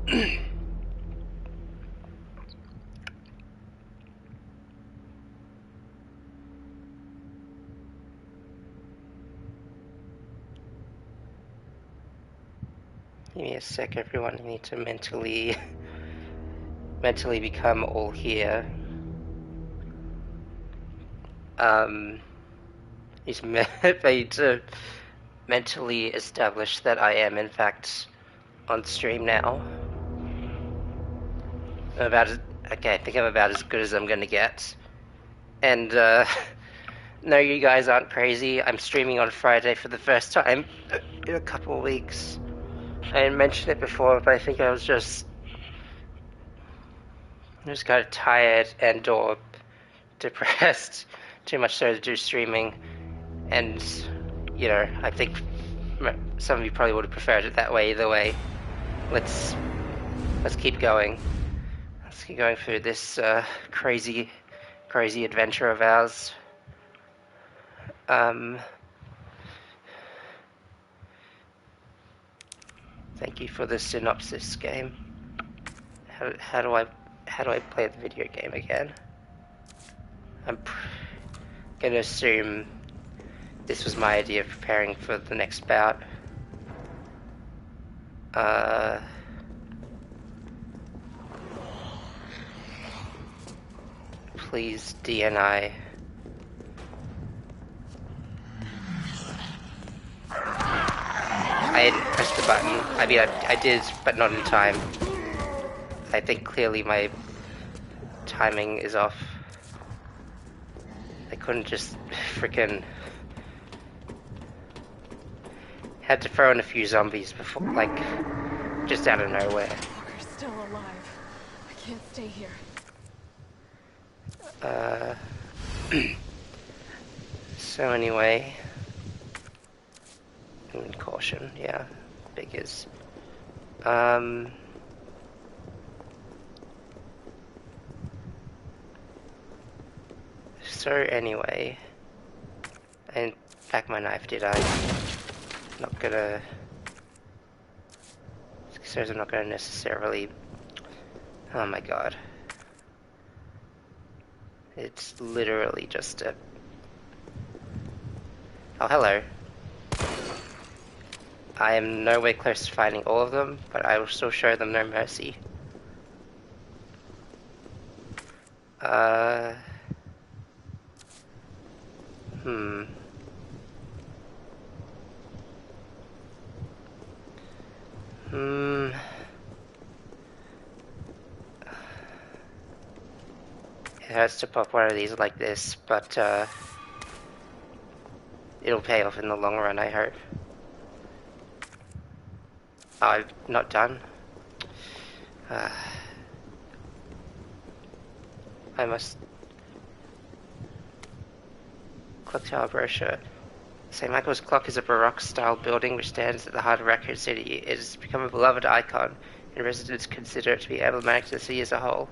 Give me a sec, everyone. I need to mentally become all here. He's made to mentally establish that I am, in fact, on stream now. Okay, I think I'm about as good as I'm gonna get. And, no, you guys aren't crazy. I'm streaming on Friday for the first time in a couple of weeks. I didn't mention it before, but I think I was just kind of tired and or depressed. Too much so to do streaming. And, you know, I think some of you probably would have preferred it that way either way. Let's keep going. Let's keep going through this crazy adventure of ours. Thank you for the synopsis game. How do I play the video game again? I'm gonna assume this was my idea of preparing for the next bout. Please DNI. I didn't press the button. I mean, I did, but not in time. I think clearly my timing is off. I couldn't just frickin' had to throw in a few zombies before, like, just out of nowhere. We're still alive. I can't stay here. So anyway, caution, yeah, figures. So anyway, I didn't pack my knife, did I? Not gonna. Says I'm not gonna necessarily. Oh my god. It's literally just a. Oh, hello. I am nowhere close to finding all of them, but I will still show them no mercy. It hurts to pop one of these like this, but it'll pay off in the long run, I hope. Oh, I'm not done. I must... Clock Tower brochure. St. Michael's Clock is a Baroque-style building which stands at the heart of Raccoon City. It has become a beloved icon, and residents consider it to be emblematic to the city as a whole.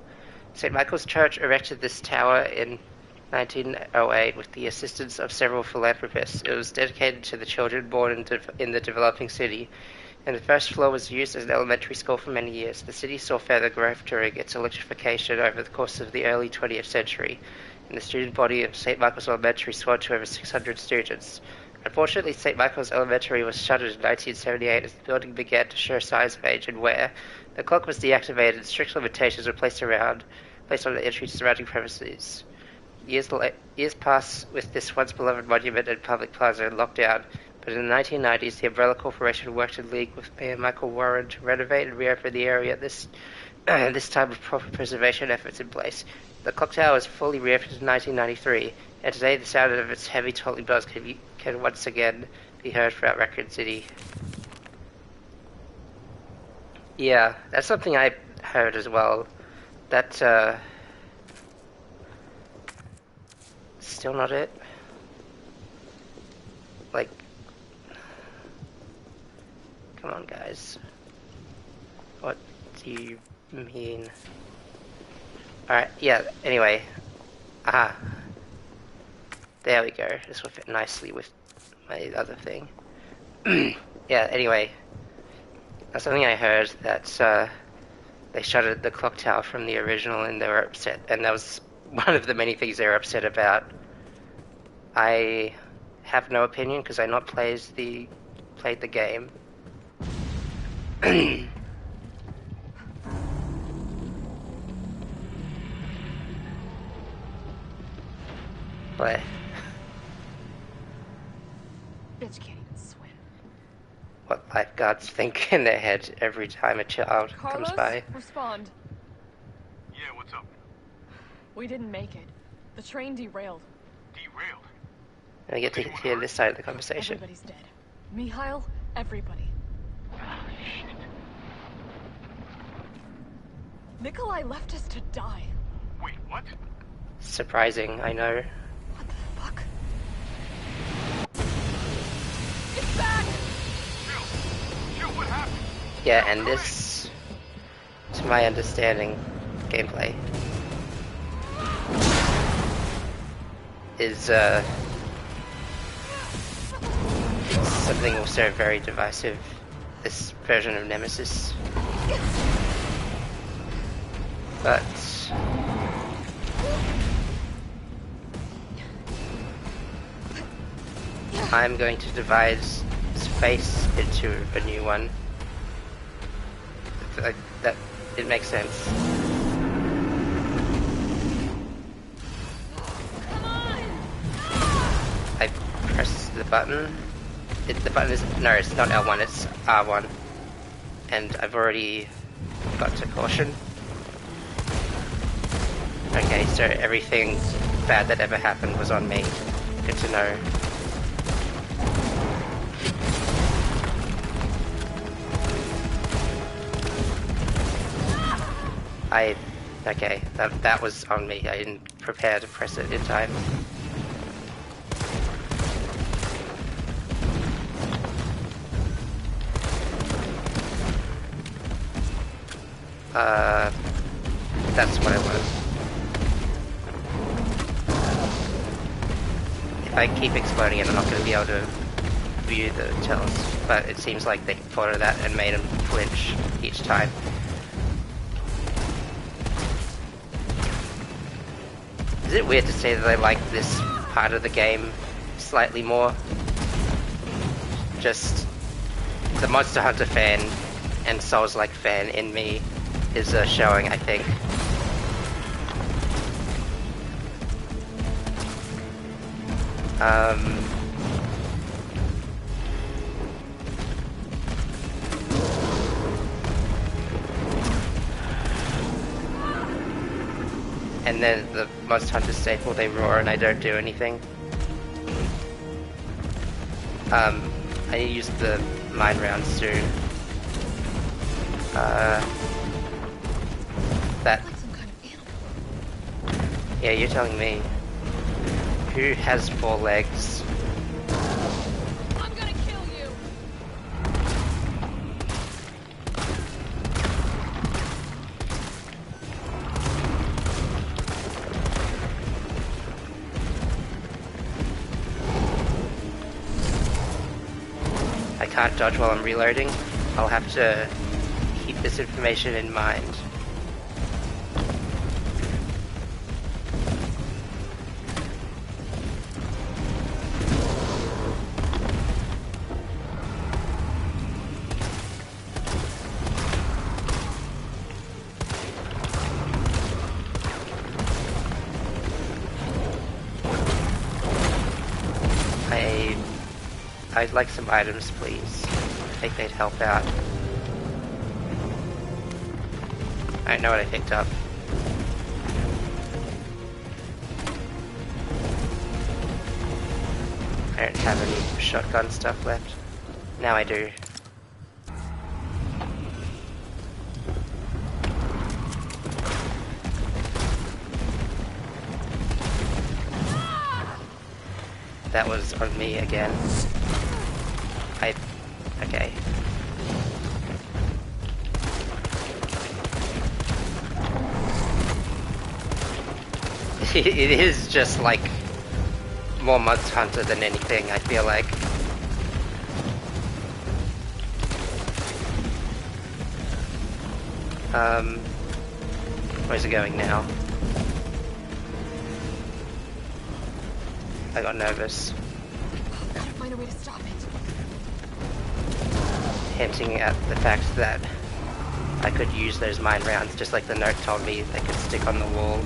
St. Michael's Church erected this tower in 1908 with the assistance of several philanthropists. It was dedicated to the children born in the developing city, and the first floor was used as an elementary school for many years. The city saw further growth during its electrification over the course of the early 20th century, and the student body of St. Michael's Elementary swelled to over 600 students. Unfortunately, St. Michael's Elementary was shuttered in 1978 as the building began to show signs of age and wear. The clock was deactivated and strict limitations were placed on the entry to surrounding premises. Years passed with this once beloved monument and public plaza locked down, but in the 1990s the Umbrella Corporation worked in league with Mayor Michael Warren to renovate and reopen the area this time with proper preservation efforts in place. The clock tower was fully reopened in 1993, and today the sound of its heavy tolling bells can once again be heard throughout Raccoon City. Yeah, that's something I heard as well. That, still not it? Like, come on guys. What do you mean? Alright, yeah, anyway. Aha. There we go. This will fit nicely with my other thing. Yeah, anyway. That's something I heard that, they shuttered the clock tower from the original, and they were upset. And that was one of the many things they were upset about. I have no opinion because I not played the game. But Bitch can't even swim. what lifeguards think in their head every time a child comes Carlos, by. respond. Yeah, what's up? We didn't make it. The train derailed. Derailed? And I get to hear this side of the conversation. Everybody's dead. Mikhail, everybody. Ah, shit. Nikolai left us to die. Wait, what? Surprising, I know. What the fuck? It's back! Jill, what happened? Yeah, and this, to my understanding, gameplay is something also very divisive. This version of Nemesis, but I'm going to divide space into a new one. That it makes sense. I press the button. The button is no, it's not L1. It's R1, and I've already got to caution. Okay, so everything bad that ever happened was on me. Good to know. Okay, that was on me. I didn't prepare to press it in time. That's what it was. If I keep exploding it, I'm not going to be able to view the tells, but it seems like they thought of that and made him flinch each time. Is it weird to say that I like this part of the game slightly more? Just the Monster Hunter fan and Souls-like fan in me is showing, I think. And then the Monster Hunter staple, they roar and I don't do anything. I use the mine rounds soon. That. Like some kind of animal. Yeah, you're telling me. Who has 4 legs? I'm gonna kill you! I can't dodge while I'm reloading. I'll have to keep this information in mind. I'd like some items, please. I think they'd help out. I don't know what I picked up. I don't have any shotgun stuff left. Now I do. That was on me again. Okay. It is just like more Monster Hunter than anything, I feel like. Where's it going now? I got nervous. Gotta find a way to stop it. Hinting at the fact that I could use those mine rounds, just like the note told me they could stick on the wall.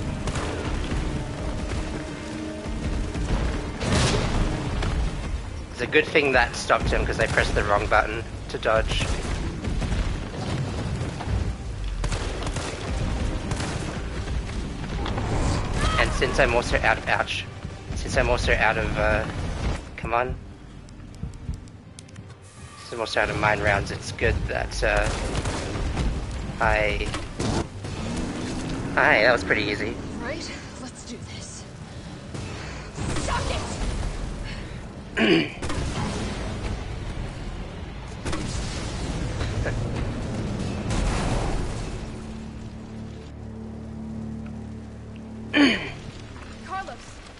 It's a good thing that stopped him because I pressed the wrong button to dodge. And since I'm also out of come on. Since I'm also out of mine rounds, it's good that Hi, that was pretty easy. Right, let's do this. Suck it! Carlos,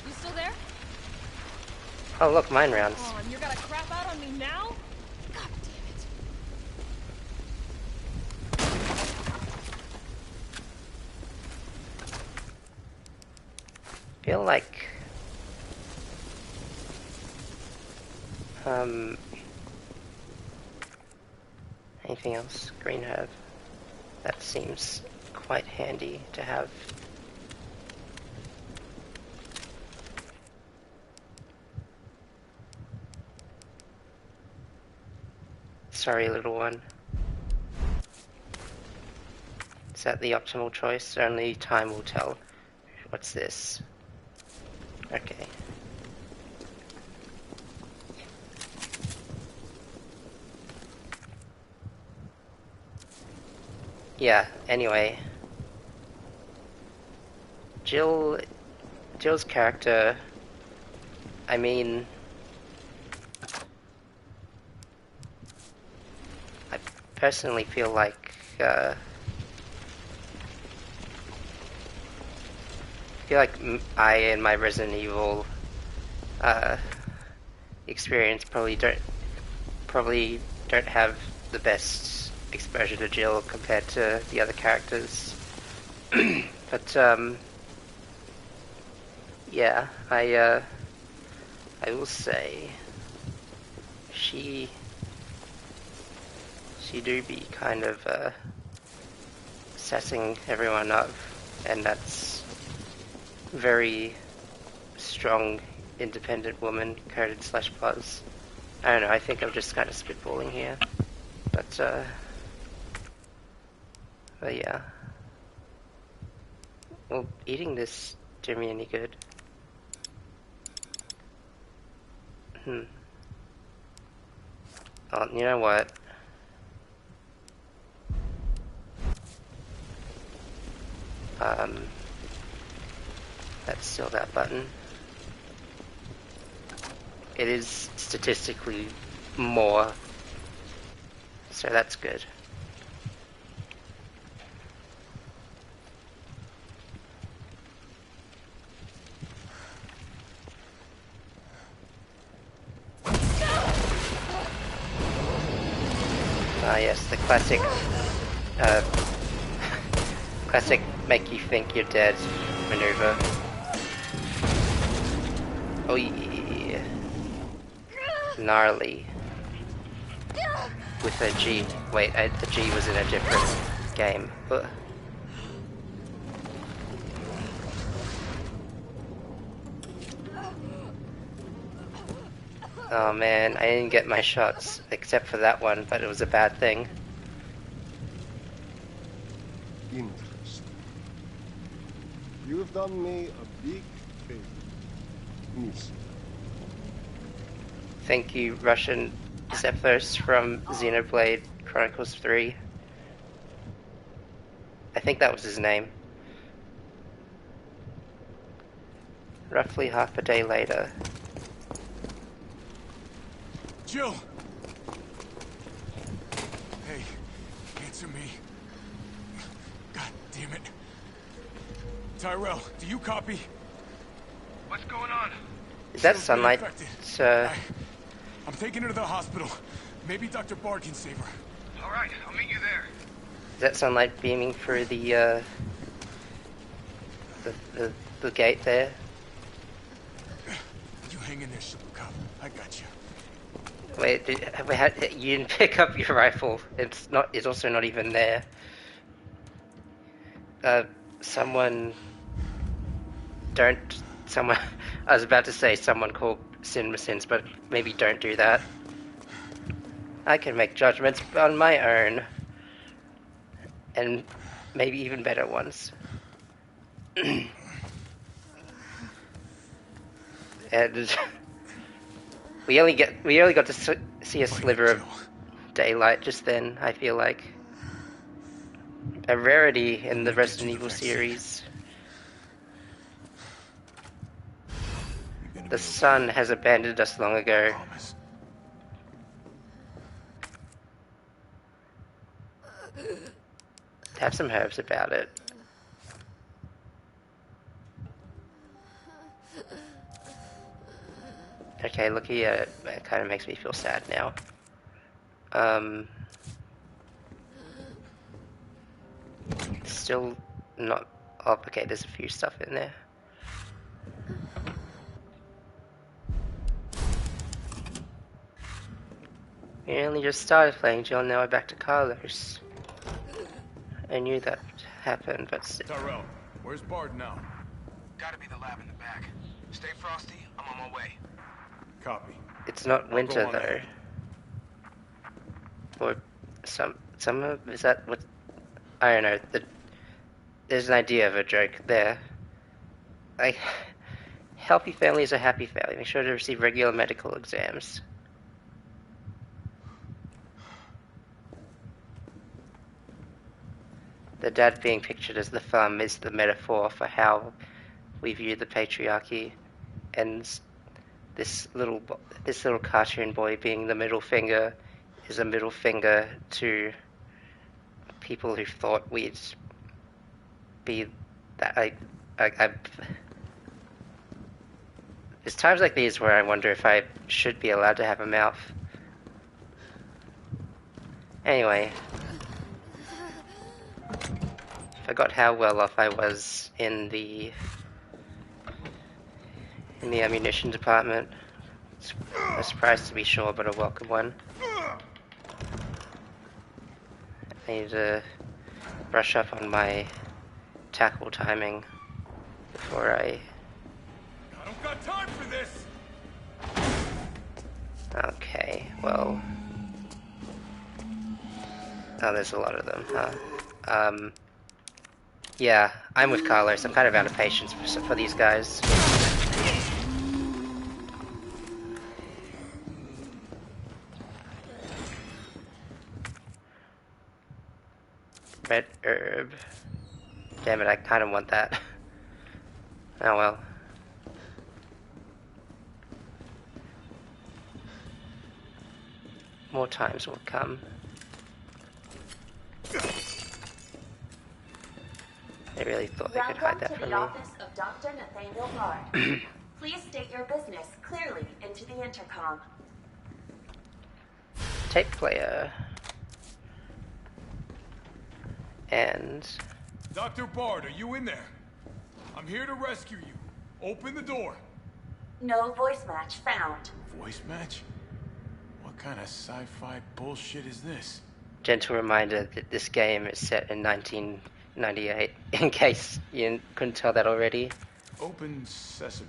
you still there? Oh look, mine rounds. Come on, you're gonna crap out on me now? God damn it. Feel like anything else? Green herb. That seems quite handy to have. Sorry, little one. Is that the optimal choice? Only time will tell. What's this? Okay. Yeah, anyway. Jill's character, I mean, I personally feel like, I and my Resident Evil, experience probably don't have the best exposure to Jill compared to the other characters. But yeah, I will say she do be kind of sassing everyone up, and that's very strong, independent woman, coded /Buzz. I don't know, I think I'm just kind of spitballing here. But yeah. Well, eating this do me any good. Oh, you know what? That's still that button. It is statistically more, so that's good. Ah yes, the classic, classic make you think you're dead maneuver. Oh yeah. Gnarly. With a G. Wait, the G was in a different game. Ugh. Oh man, I didn't get my shots, except for that one, but it was a bad thing. Interesting. You have done me a big favor, Miss. Thank you, Russian Zephos from Xenoblade Chronicles 3. I think that was his name. Roughly half a day later. Jill! Hey, answer me. God damn it. Tyrell, do you copy? What's going on? Is that Jill's been sunlight? infected. I'm taking her to the hospital. Maybe Dr. Bard can save her. All right, I'll meet you there. that sunlight beaming through the the gate there? You hang in there, Super Cop. I got you. Wait, you didn't pick up your rifle. It's also not even there. Someone don't someone. I was about to say someone called CinemaSins, but maybe don't do that. I can make judgments on my own, and maybe even better ones. And we only got to see a sliver of daylight just then. I feel like a rarity in the Resident Evil series. The sun has abandoned us long ago. Have some herbs about it. Okay, looking at it kind of makes me feel sad now. Still not... Oh, okay, there's a few stuff in there. We only just started playing Jill, now we're back to Carlos. I knew that happened, but... Tyrell, where's Bard now? Gotta be the lab in the back. Stay frosty, I'm on my way. Copy. It's not winter, though. Ahead. Or some of... Is that what... I don't know. There's an idea of a joke there. Like, healthy family is a happy family. Make sure to receive regular medical exams. The dad being pictured as the thumb is the metaphor for how we view the patriarchy, and this little cartoon boy being the middle finger is a middle finger to people who thought we'd be that. There's times like these where I wonder if I should be allowed to have a mouth. Anyway. Forgot how well off I was in the ammunition department. It's a surprise to be sure, but a welcome one. I need to brush up on my tackle timing before I don't got time for this. Okay, well... Oh, there's a lot of them, huh? Yeah, I'm with Carlos. I'm kind of out of patience for these guys. Red herb. Damn it, I kind of want that. Oh well. More times will come. I really thought they could hide that from me. Welcome to the office of Dr. Nathaniel Bard. Please state your business clearly into the intercom. Tape player. And... Dr. Bard, are you in there? I'm here to rescue you. Open the door. No voice match found. Voice match? What kind of sci-fi bullshit is this? Gentle reminder that this game is set in 1998, in case you couldn't tell that already. Open sesame.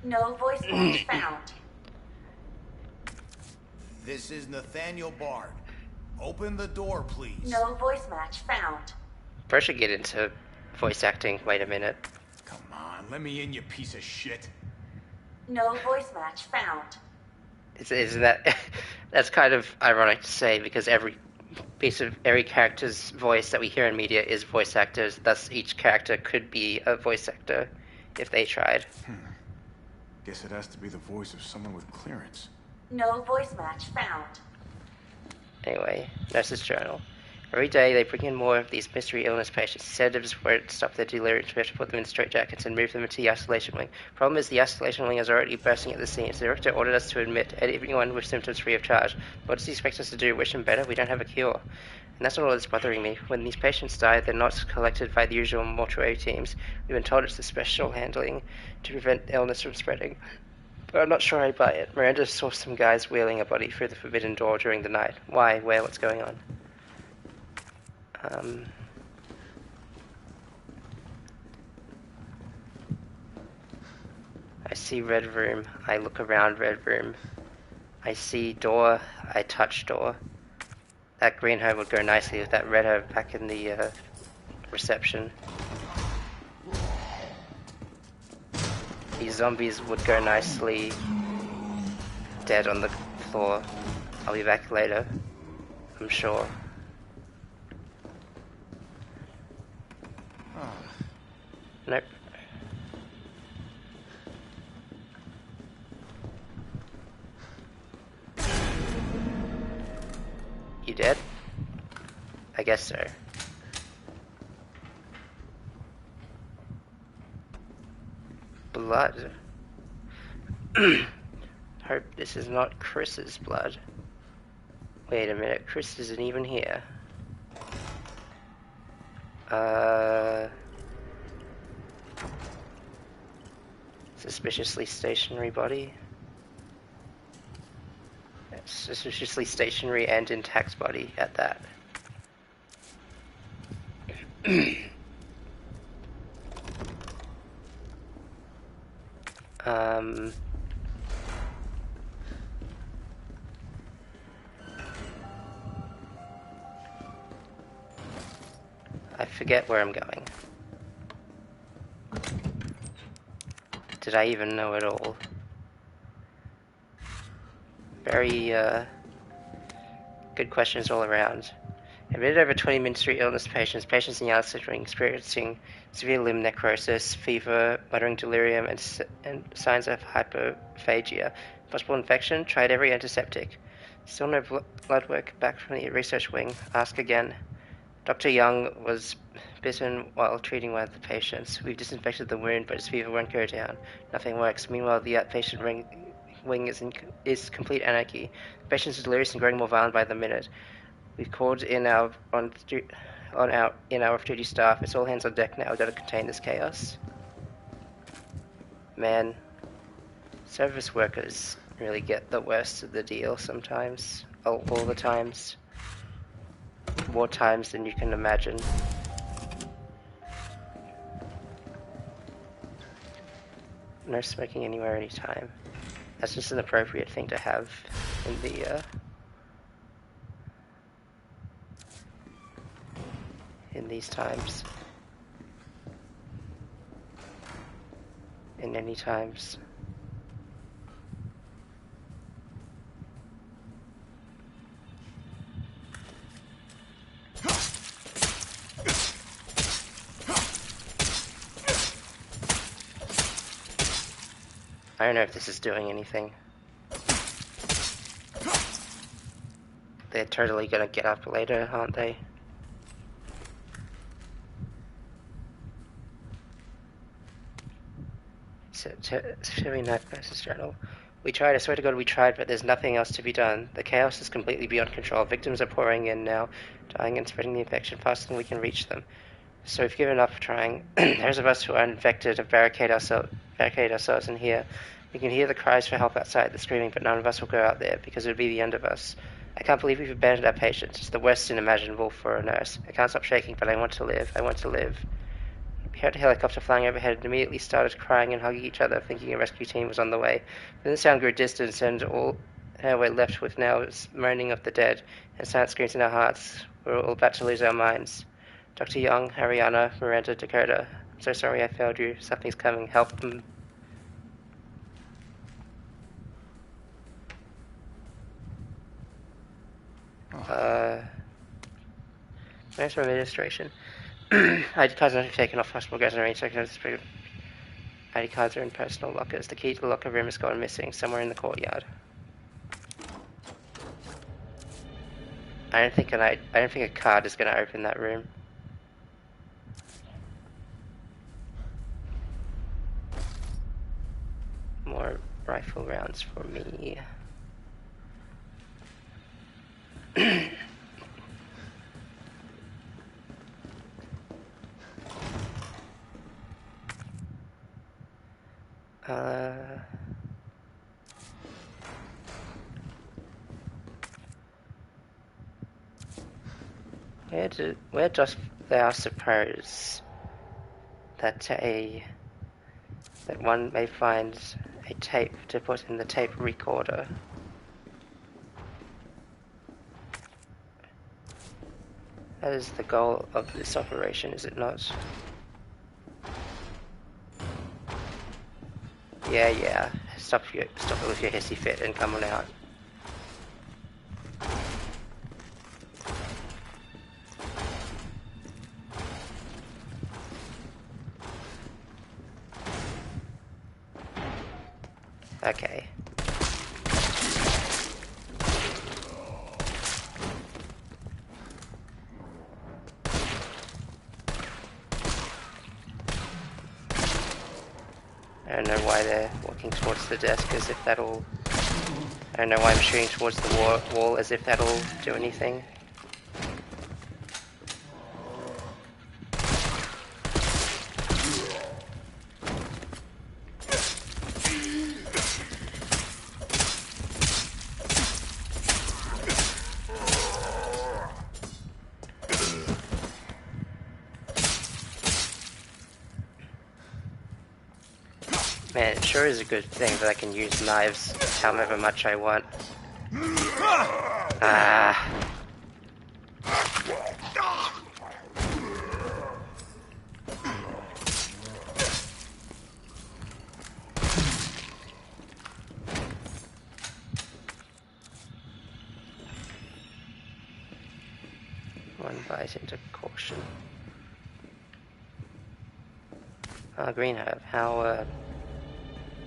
No voice match found. This is Nathaniel Bard. Open the door, please. No voice match found. First should get into voice acting. Wait a minute. Come on, let me in, you piece of shit. No voice match found. Isn't that... That's kind of ironic to say, because every character's voice that we hear in media is voice actors, thus each character could be a voice actor if they tried. Guess it has to be the voice of someone with clearance. No voice match found. Anyway, nurse's journal. Every day they bring in more of these mystery illness patients. Sedatives won't stop their delirium, so we have to put them in straitjackets and move them into the isolation wing. Problem is, the isolation wing is already bursting at the seams. The director ordered us to admit anyone with symptoms free of charge. What does he expect us to do? Wish him better? We don't have a cure. And that's not all that's bothering me. When these patients die, they're not collected by the usual mortuary teams. We've been told it's the special handling to prevent illness from spreading. But I'm not sure I buy it. Miranda saw some guys wheeling a body through the forbidden door during the night. Why? Where? What's going on? I see red room. I look around red room. I see door. I touch door. That green herb would go nicely with that red herb back in the reception. These zombies would go nicely dead on the floor. I'll be back later, I'm sure. Nope. You dead? I guess so. Blood. Hope this is not Chris's blood. Wait a minute, Chris isn't even here. Suspiciously stationary body. Suspiciously stationary and intact body at that. I forget where I'm going. Did I even know it all? Very, good questions all around. Admitted over 20 ministry illness patients in Yale Syndrome experiencing severe limb necrosis, fever, muttering delirium, and signs of hypophagia. Possible infection, tried every antiseptic. Still no blood work back from the research wing. Ask again. Dr. Young was bitten while treating one of the patients. We've disinfected the wound, but his fever won't go down. Nothing works. Meanwhile, the outpatient wing is complete anarchy. The patient is delirious and growing more violent by the minute. We've called in our off-duty staff. It's all hands on deck now. We've got to contain this chaos. Man, service workers really get the worst of the deal sometimes. All the times. More times than you can imagine. No smoking anywhere, anytime. That's just an appropriate thing to have in the in these times. In any times. I don't know if this is doing anything. They're totally gonna get up later, aren't they? Showing Diagnosis Journal. We tried, I swear to God we tried, but there's nothing else to be done. The chaos is completely beyond control. Victims are pouring in now, dying and spreading the infection faster than we can reach them. So we've given up trying. Those of us who are infected have barricade ourselves in here. We can hear the cries for help outside, the screaming, but none of us will go out there, because it would be the end of us. I can't believe we've abandoned our patients. It's the worst unimaginable for a nurse. I can't stop shaking, but I want to live. I want to live. We heard a helicopter flying overhead and immediately started crying and hugging each other, thinking a rescue team was on the way. Then the sound grew distant, and all we're left with now is moaning of the dead and silent screams in our hearts. We're all about to lose our minds. Dr. Young, Ariana, Miranda, Dakota. I'm so sorry I failed you. Something's coming. Help them. Thanks for administration. ID cards are not taken off hospital guys and arranged ID cards are in personal lockers. The key to the locker room has gone missing somewhere in the courtyard. I don't think a card is going to open that room. More rifle rounds for me. Uh, where dost thou suppose that one may find a tape to put in the tape recorder? That is the goal of this operation, is it not? Yeah. Stop it with your hissy fit and come on out. Okay. I don't know why they're walking towards the desk as if that'll... I don't know why I'm shooting towards the wall as if that'll do anything. Man, it sure is a good thing that I can use knives however much I want. Ah. One bite into caution. Green herb, how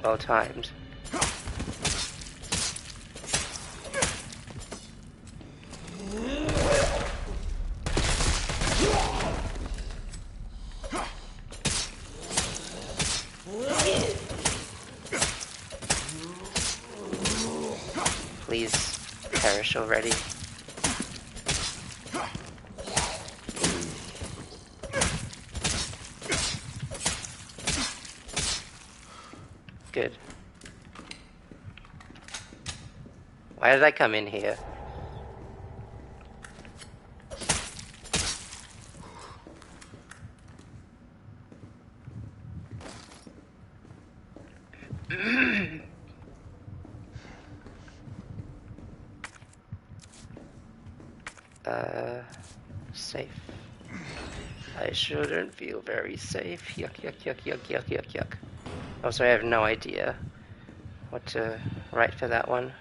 well timed. Please perish already. Good. Why did I come in here? Safe. I shouldn't feel very safe. Yuck, yuck, yuck, yuck, yuck, yuck, yuck. Also, I have no idea what to write for that one.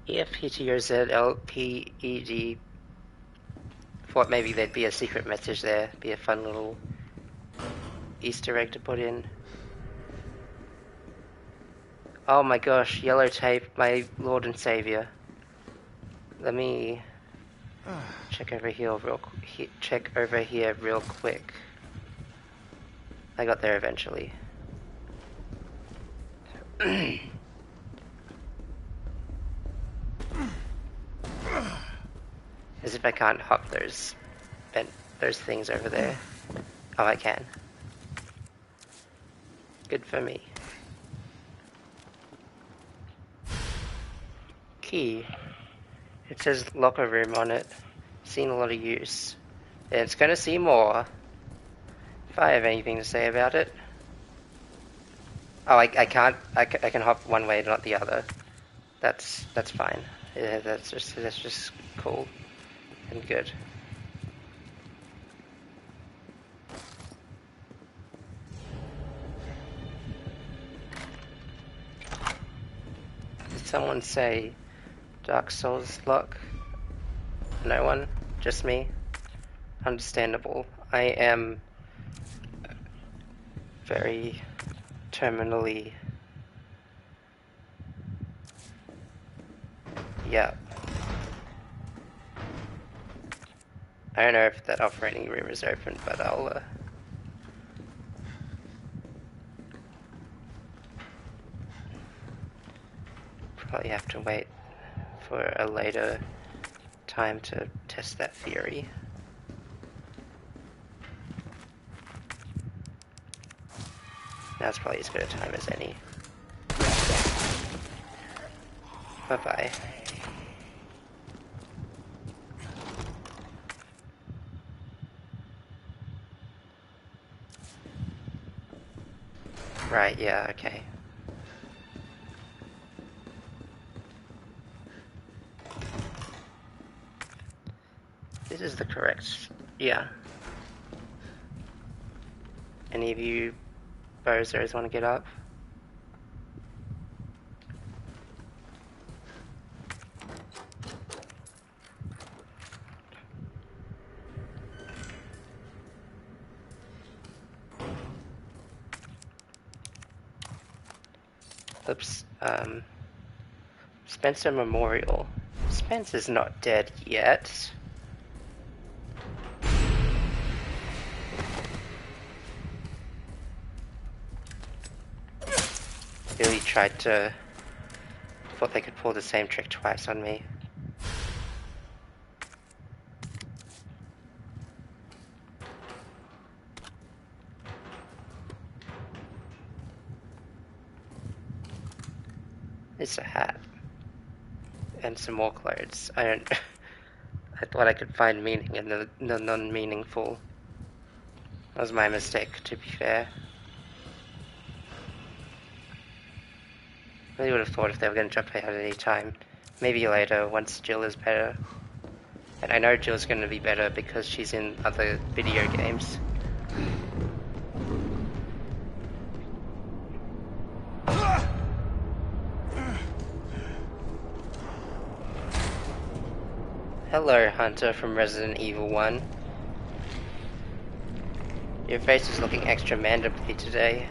EFPTOZLPED. Thought maybe there'd be a secret message there, be a fun little Easter egg to put in. Oh my gosh, yellow tape, my Lord and Savior. Let me check over here real quick. I got there eventually. As if I can't hop those things over there. Oh, I can. Good for me. Key. It says locker room on it. Seen a lot of use. And it's gonna see more. If I have anything to say about it. Oh, I can't. I can hop one way, not the other. That's fine. Yeah, that's just cool and good. Did someone say Dark Souls lock? No one? Just me? Understandable. I am very terminally... Yeah. I don't know if that operating room is open, but I'll probably have to wait for a later time to test that theory. Now's probably as good a time as any. Bye-bye. Right, yeah, okay. This is the correct... yeah. Any of you bozos want to get up? Oops, Spencer Memorial. Spencer's not dead yet. Billy tried to... thought they could pull the same trick twice on me. It's a hat. And some more clothes. I don't... I thought I could find meaning in the non-meaningful. That was my mistake, to be fair. I really would have thought if they were going to jump out at any time. Maybe later, once Jill is better. And I know Jill's going to be better because she's in other video games. Hello, Hunter from Resident Evil 1. Your face is looking extra mandible today.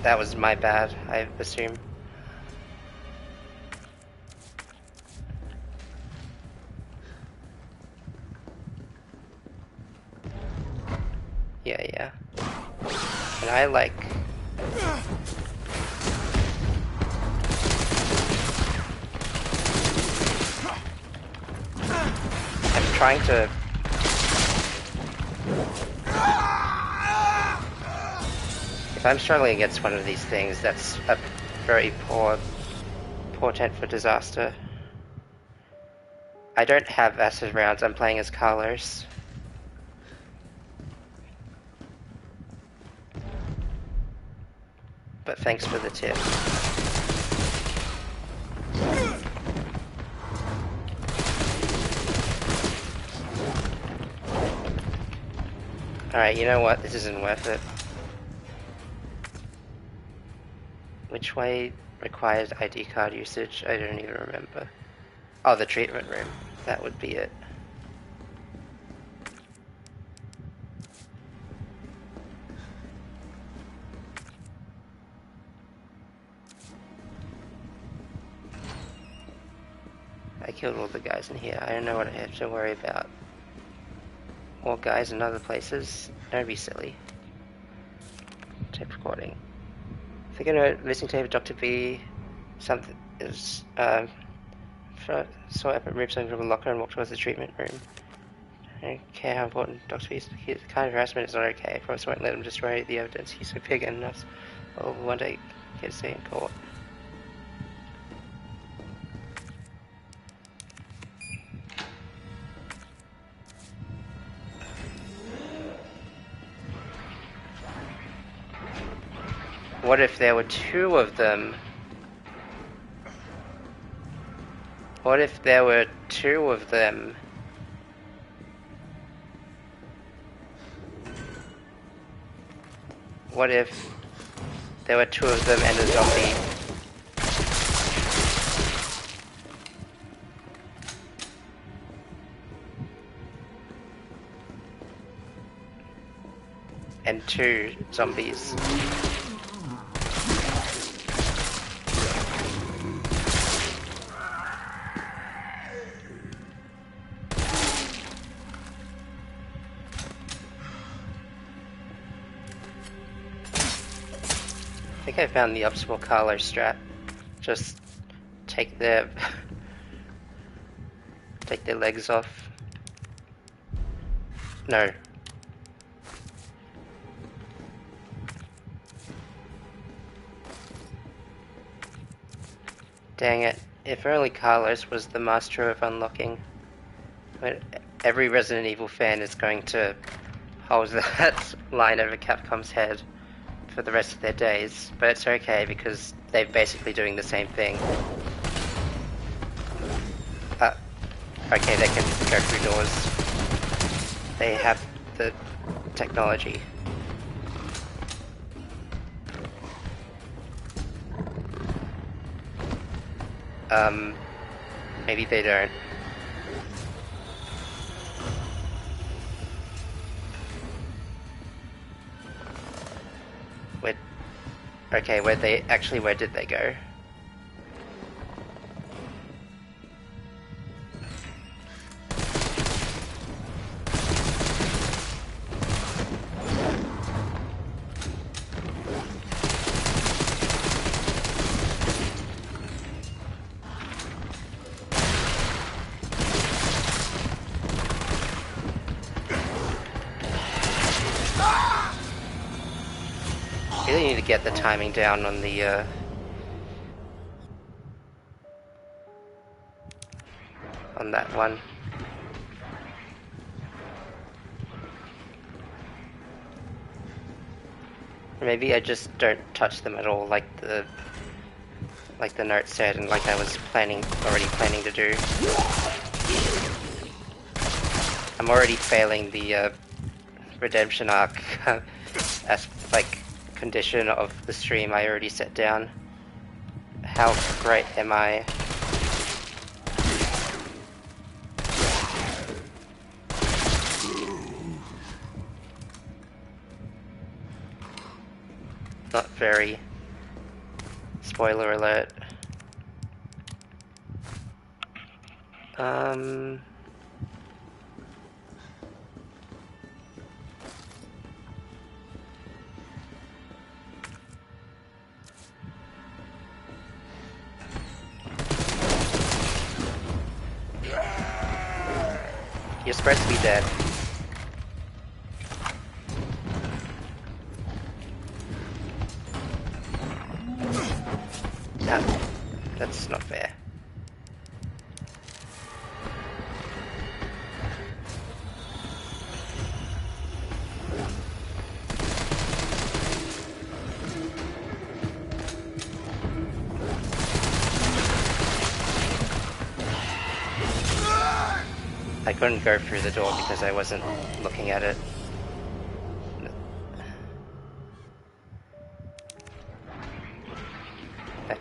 That was my bad, I assume. Yeah. And I like... I'm trying to... If I'm struggling against one of these things, that's a very poor portent for disaster. I don't have acid rounds, I'm playing as Carlos. But thanks for the tip. Alright, you know what? This isn't worth it. Which way requires ID card usage? I don't even remember. Oh, the treatment room. That would be it. I killed all the guys in here. I don't know what I have to worry about. More guys in other places. Don't be silly. Tape recording. Figure note, missing tape of Dr. B. Something is, saw Epic remove something from a locker and walked towards the treatment room. I don't care how important Dr. B is. The kind of harassment is not okay. Probably won't let him destroy the evidence. He's so big and us. Well, one day get to stay in court. What if there were two of them? What if there were two of them? What if there were two of them and a zombie? And two zombies. I found the optimal Carlo strat. Just take their take their legs off. No. Dang it. If only Carlos was the master of unlocking. Every Resident Evil fan is going to hold that line over Capcom's head for the rest of their days, but it's okay because they're basically doing the same thing. Okay, they can go through doors. They have the technology. Maybe they don't. Okay, where did they go? Really need to get the timing down on the on that one. Maybe I just don't touch them at all, like the note said, and like I was already planning to do. I'm already failing the redemption arc as condition of the stream I already set down. How great am I? Not very. Spoiler alert. You're supposed to be dead. No, that's not fair. I couldn't go through the door because I wasn't looking at it.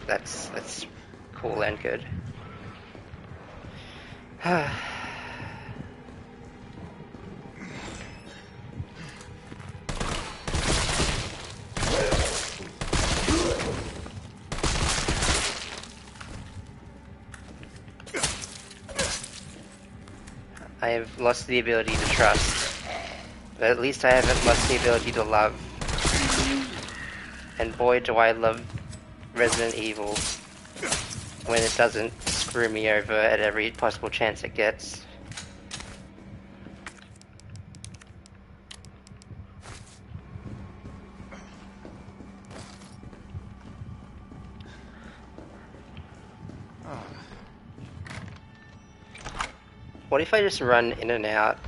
That's cool and good. I have lost the ability to trust, but at least I haven't lost the ability to love. And boy, do I love Resident Evil when it doesn't screw me over at every possible chance it gets. What if I just run in and out?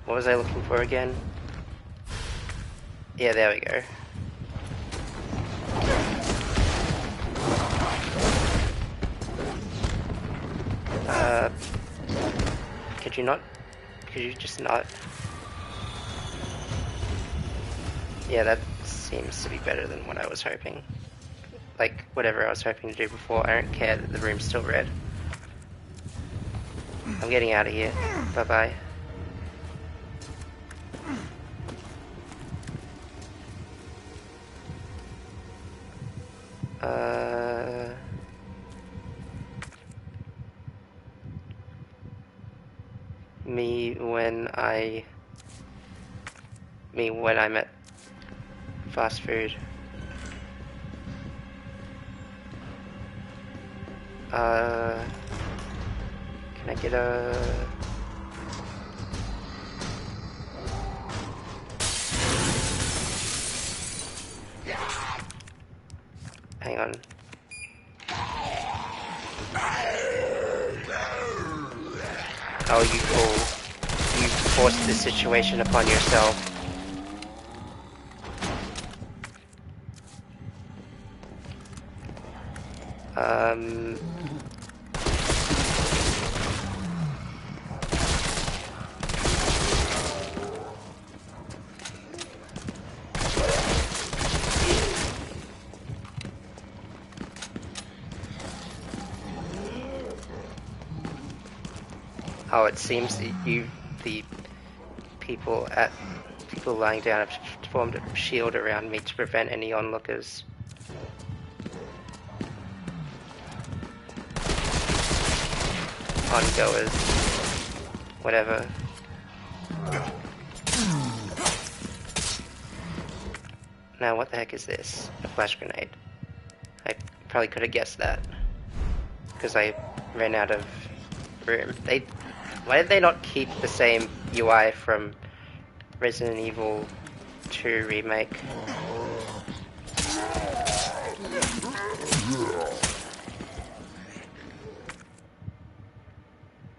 What was I looking for again? Yeah, there we go. Could you just not? Yeah, that seems to be better than what I was hoping. Like, whatever I was hoping to do before, I don't care that the room's still red. I'm getting out of here. Bye-bye. Me when I me when I'm at fast food. Can I get a... Hang on. Oh, you fool. You forced this situation upon yourself. Oh, it seems that the people lying down have formed a shield around me to prevent any onlookers. Ongoers. Whatever. Now, what the heck is this? A flash grenade. I probably could have guessed that. Because I ran out of room. Why did they not keep the same UI from Resident Evil 2 Remake?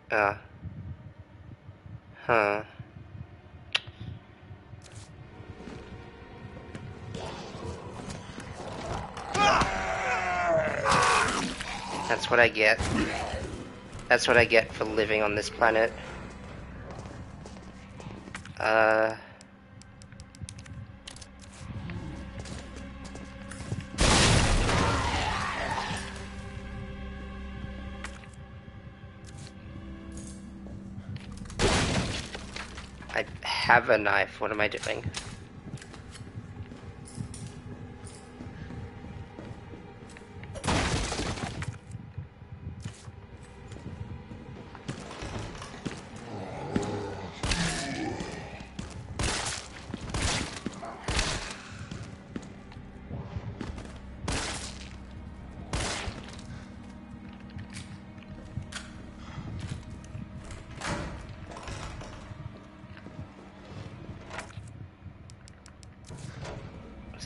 Huh. That's what I get. That's what I get for living on this planet. I have a knife. What am I doing?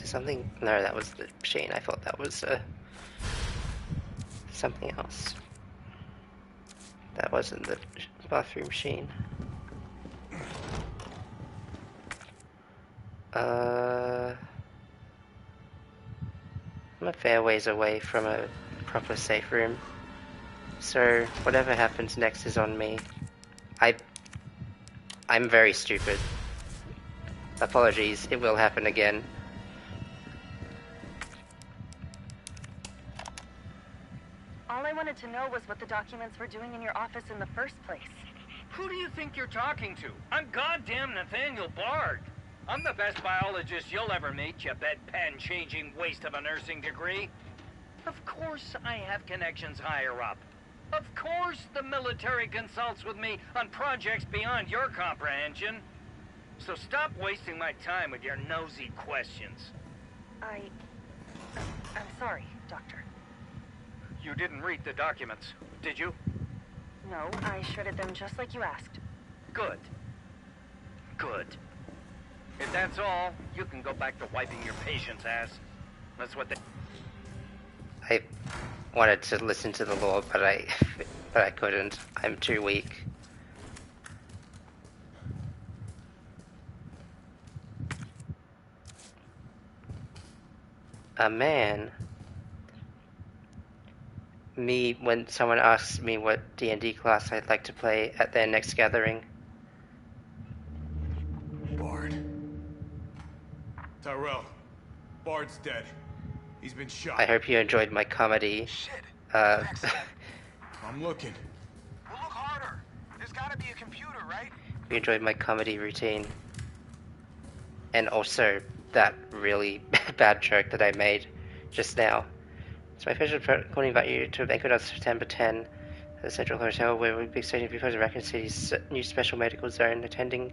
Something? No, that was the machine. I thought that was something else. That wasn't the bathroom machine. I'm a fair ways away from a proper safe room, so whatever happens next is on me. I'm very stupid. Apologies, it will happen again. All I wanted to know was what the documents were doing in your office in the first place. Who do you think you're talking to? I'm goddamn Nathaniel Bard. I'm the best biologist you'll ever meet, you bedpan-changing waste of a nursing degree. Of course I have connections higher up. Of course the military consults with me on projects beyond your comprehension. So stop wasting my time with your nosy questions. I'm sorry, Doctor. You didn't read the documents, did you? No, I shredded them just like you asked. Good. Good. If that's all, you can go back to wiping your patient's ass. That's what they... I wanted to listen to the law, but I couldn't. I'm too weak. A man. Me, when someone asks me what D&D class I'd like to play at their next gathering. Bard. Tyrell. Bard's dead. He's been shot. I hope you enjoyed my comedy. Shit. I'm looking. Well, look harder. There's gotta be a computer, right? You enjoyed my comedy routine. And also that really bad joke that I made just now. It's my pleasure to invite you to a banquet on September 10 at the Central Hotel, where we'll be exchanging viewpoints of Raccoon City's new special medical zone. Attending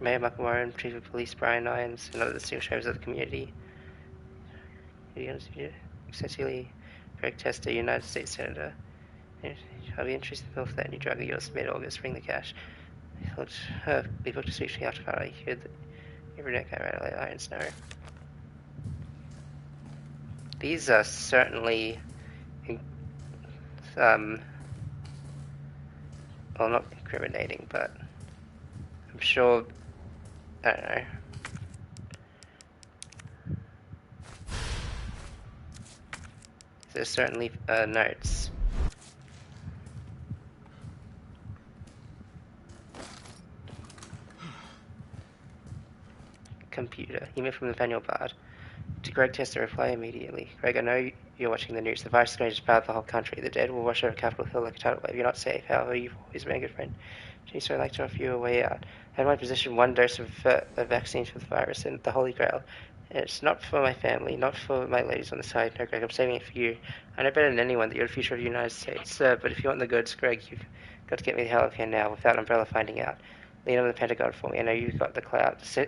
Mayor Michael Warren, Chief of Police Brian Irons, and other distinguished members of the community. Successfully Greg Tester, United States Senator. I'll be interested in that new drug of yours mid-August. Bring the cash. We booked a speech after party. Hear the every neck I rattle like iron snow. These are certainly, well, not incriminating, but I'm sure, I don't know. There's certainly notes. Computer. Email from Nathaniel Bard. To Greg Tester, reply immediately. Greg, I know you're watching the news. The virus is going to spread the whole country. The dead will wash over Capitol Hill like a tidal wave. You're not safe. However, you've always been a good friend. Geez, so I'd like to offer you a way out. I had in my possession one dose of a vaccine for the virus and the Holy Grail. And it's not for my family, not for my ladies on the side. No, Greg, I'm saving it for you. I know better than anyone that you're the future of the United States. But if you want the goods, Greg, you've got to get me the hell out of here now without Umbrella finding out. Lean on the Pentagon for me. I know you've got the clout. See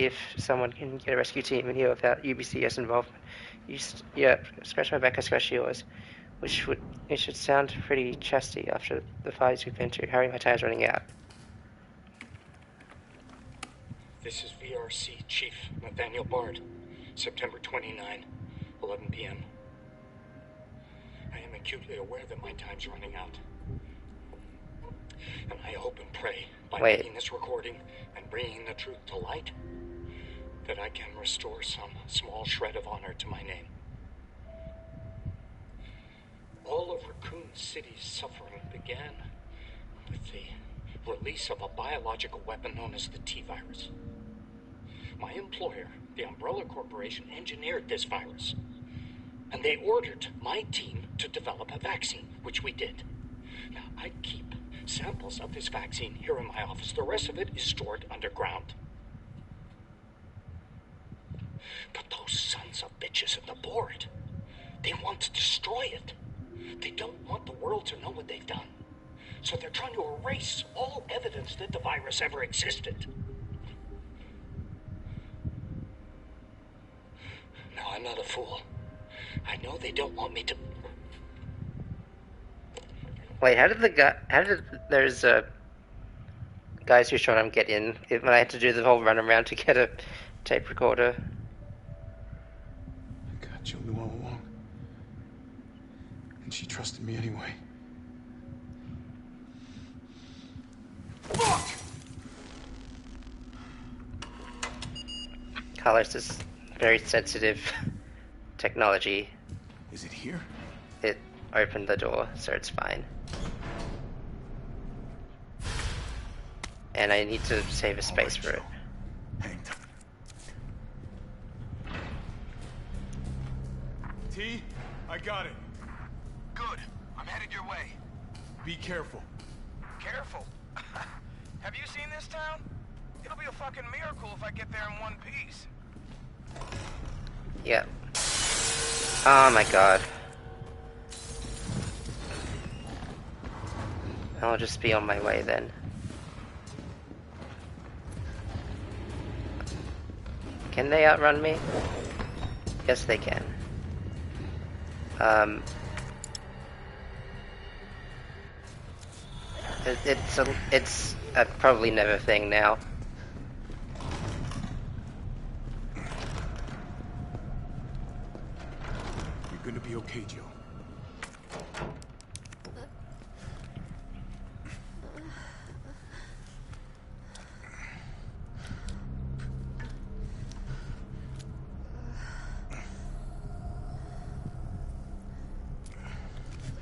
if someone can get a rescue team in here without UBCS involvement. Yeah, scratch my back, I scratch yours. It should sound pretty chesty after the fights we've been through. Hurry, my time's running out. This is VRC Chief Nathaniel Bard, September 29, 11 p.m. I am acutely aware that my time's running out. And I hope and pray, by making this recording and bringing the truth to light, that I can restore some small shred of honor to my name. All of Raccoon City's suffering began with the release of a biological weapon known as the T-virus. My employer, the Umbrella Corporation, engineered this virus, and they ordered my team to develop a vaccine, which we did. Now, I keep samples of this vaccine here in my office. The rest of it is stored underground. But those sons of bitches at the board, they want to destroy it. They don't want the world to know what they've done. So they're trying to erase all evidence that the virus ever existed. Now, I'm not a fool. I know they don't want me to... Wait, how did there's guys who shot him get in when I had to do the whole run around to get a tape recorder? God, Jill knew all along. And she trusted me anyway. Fuck! Carlos is very sensitive technology. Is it here? It opened the door, so it's fine. And I need to save a space for it. Hang tight. T, I got it. Good. I'm headed your way. Be careful. Careful. Have you seen this town? It'll be a fucking miracle if I get there in one piece. Yeah. Oh my god. I'll just be on my way then. Can they outrun me? Yes, they can. It's a probably never thing now. You're gonna be okay, Jill.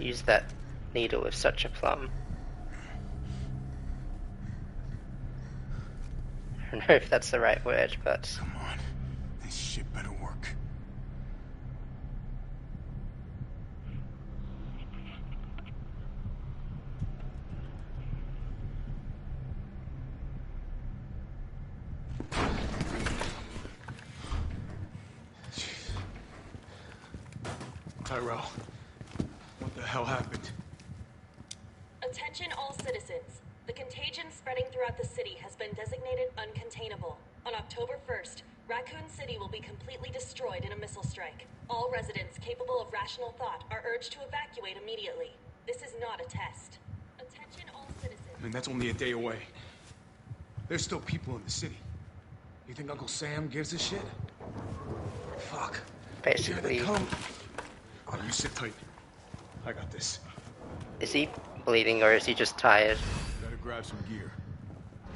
Use that needle with such a plum. I don't know if that's the right word, but... Come on. This shit better work. Tyrell, what the hell happened? Attention all citizens. The contagion spreading throughout the city has been designated uncontainable. On October 1st, Raccoon City will be completely destroyed in a missile strike. All residents capable of rational thought are urged to evacuate immediately. This is not a test. Attention all citizens. I mean, that's only a day away. There's still people in the city. You think Uncle Sam gives a shit? Fuck. Basically. Here they come. Oh, you sit tight. I got this. Is he bleeding or is he just tired? Better grab some gear.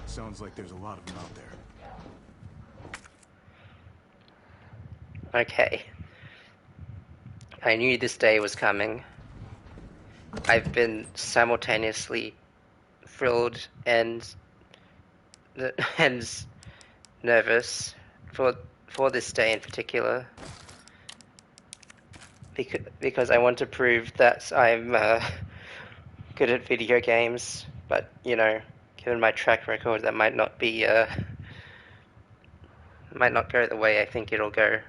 Sounds like there's a lot of them out there. Okay. I knew this day was coming. I've been simultaneously thrilled and nervous for this day in particular, because I want to prove that I'm good at video games. But you know, given my track record, that might not go the way I think it'll go.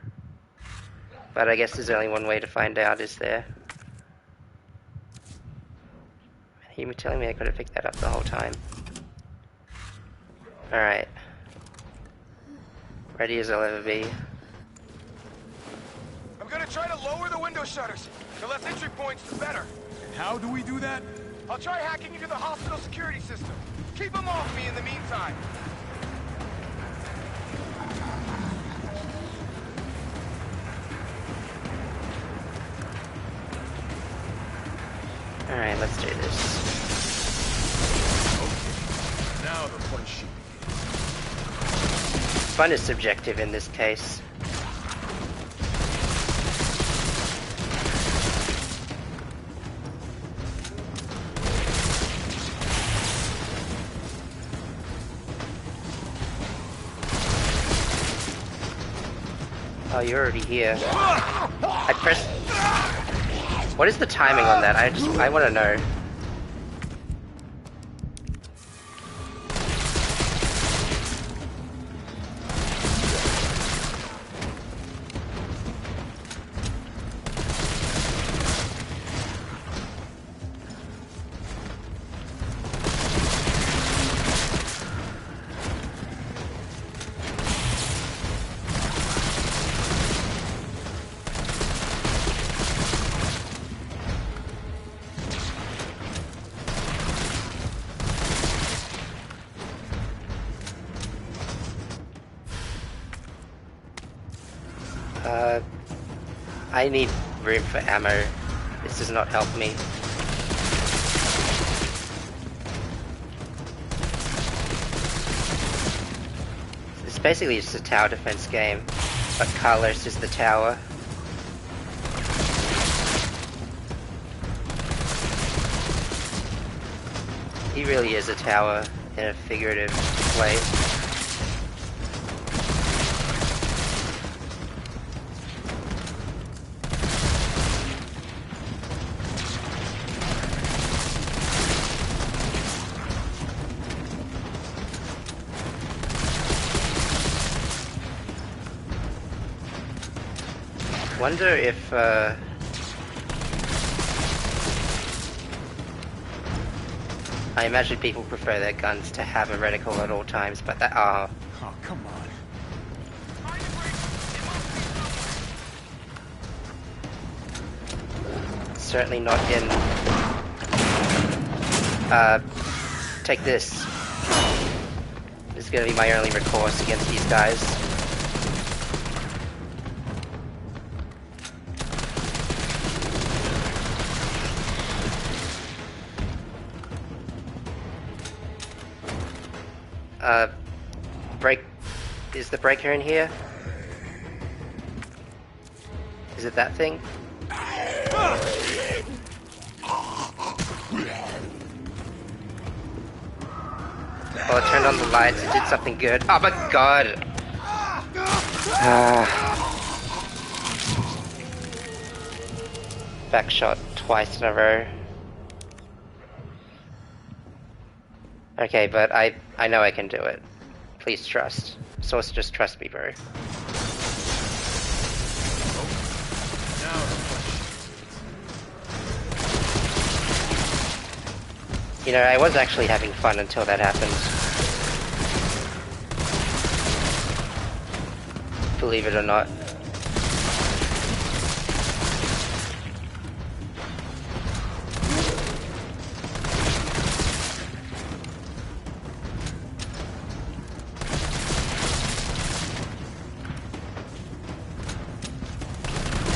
But I guess there's only one way to find out, is there? You were telling me I could have picked that up the whole time. Alright. Ready as I'll ever be. I'm gonna try to lower the window shutters. The less entry points, the better. And how do we do that? I'll try hacking into the hospital security system. Keep them off me in the meantime. Alright, let's do this. Okay. Now the fun shit. Fun is subjective in this case. Oh, you're already here. I pressed... What is the timing on that? I want to know. I need room for ammo. This does not help me. It's basically just a tower defense game, but Carlos is the tower. He really is a tower in a figurative way. Wonder if I imagine people prefer their guns to have a reticle at all times, but that Oh, come on. certainly not in take this. This is gonna be my only recourse against these guys. Break... Is the breaker in here? Is it that thing? Well, it turned on the lights, it did something good. Oh my god! Back shot twice in a row. Okay, but I know I can do it. Please trust. Source, just trust me, bro. You know, I was actually having fun until that happened. Believe it or not.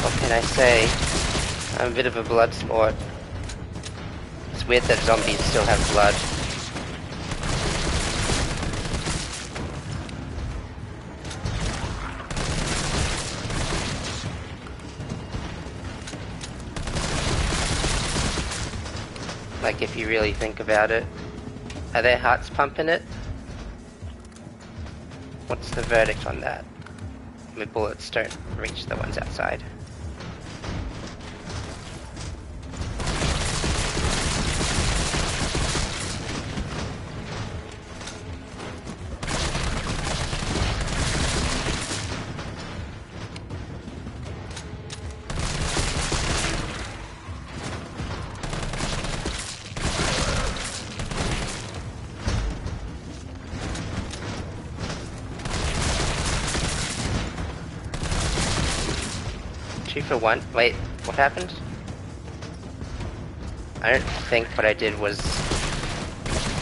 What can I say? I'm a bit of a blood sport. It's weird that zombies still have blood. Like, if you really think about it. Are their hearts pumping it? What's the verdict on that? My bullets don't reach the ones outside. Two for one. Wait, what happened? I don't think what I did was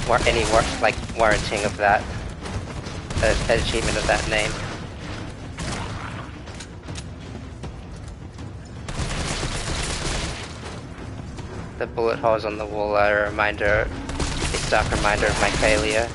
warranting of that achievement of that name. The bullet holes on the wall are a stark reminder of my failure.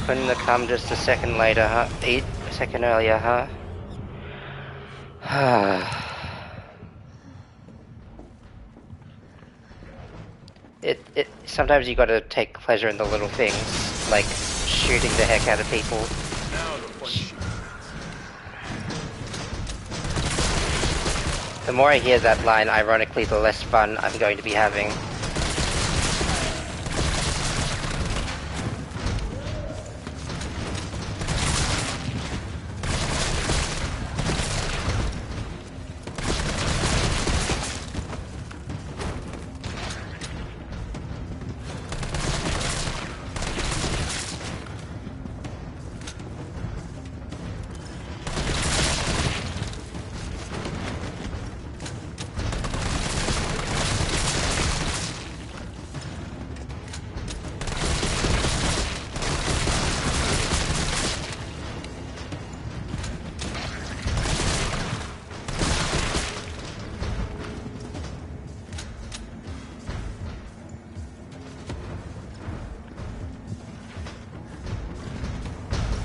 Couldn't have come just a second later, huh? A second earlier, huh? Sometimes you gotta take pleasure in the little things, like shooting the heck out of people. The more I hear that line, ironically, the less fun I'm going to be having.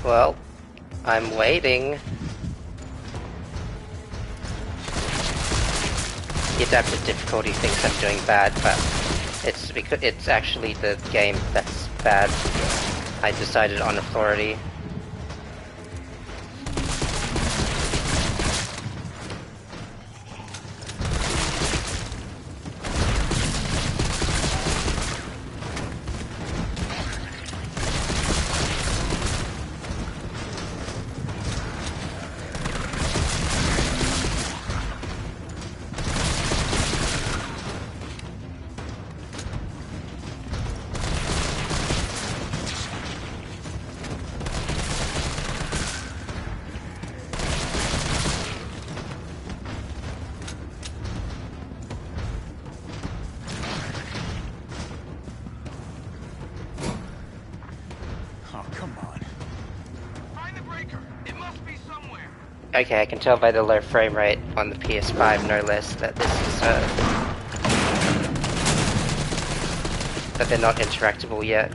Well, I'm waiting. The adaptive difficulty thinks I'm doing bad, but it's because it's actually the game that's bad. I decided on authority. Okay, I can tell by the low frame rate on the PS5, no less, that this is, that they're not interactable yet.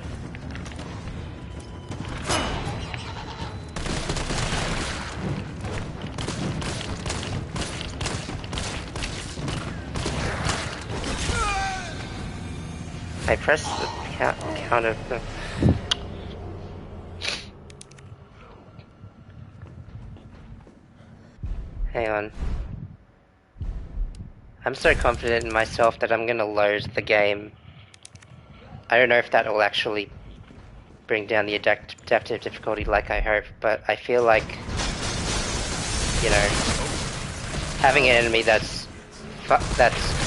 I pressed the count of the... Hang on. I'm so confident in myself that I'm gonna load the game. I don't know if that will actually bring down the adaptive difficulty like I hope, but I feel like, you know, having an enemy that's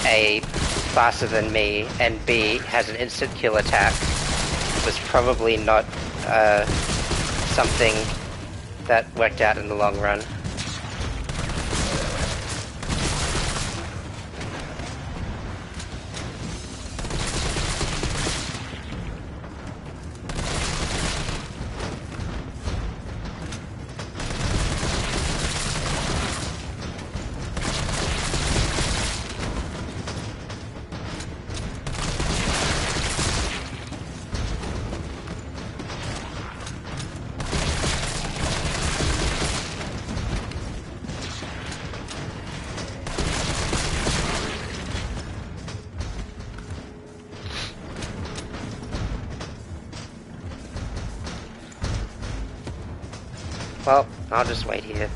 A, faster than me, and B, has an instant kill attack was probably not something that worked out in the long run. Well, I'll just wait here.